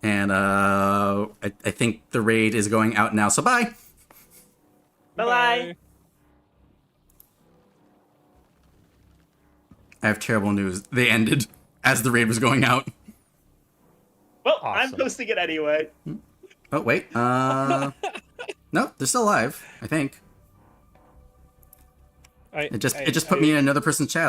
And I think the raid is going out now. So bye. Bye-bye. I have terrible news. They ended as the raid was going out. Well, I'm Awesome. posting it anyway. Oh wait. No, they're still alive. I think. I It just put me in another person's chat.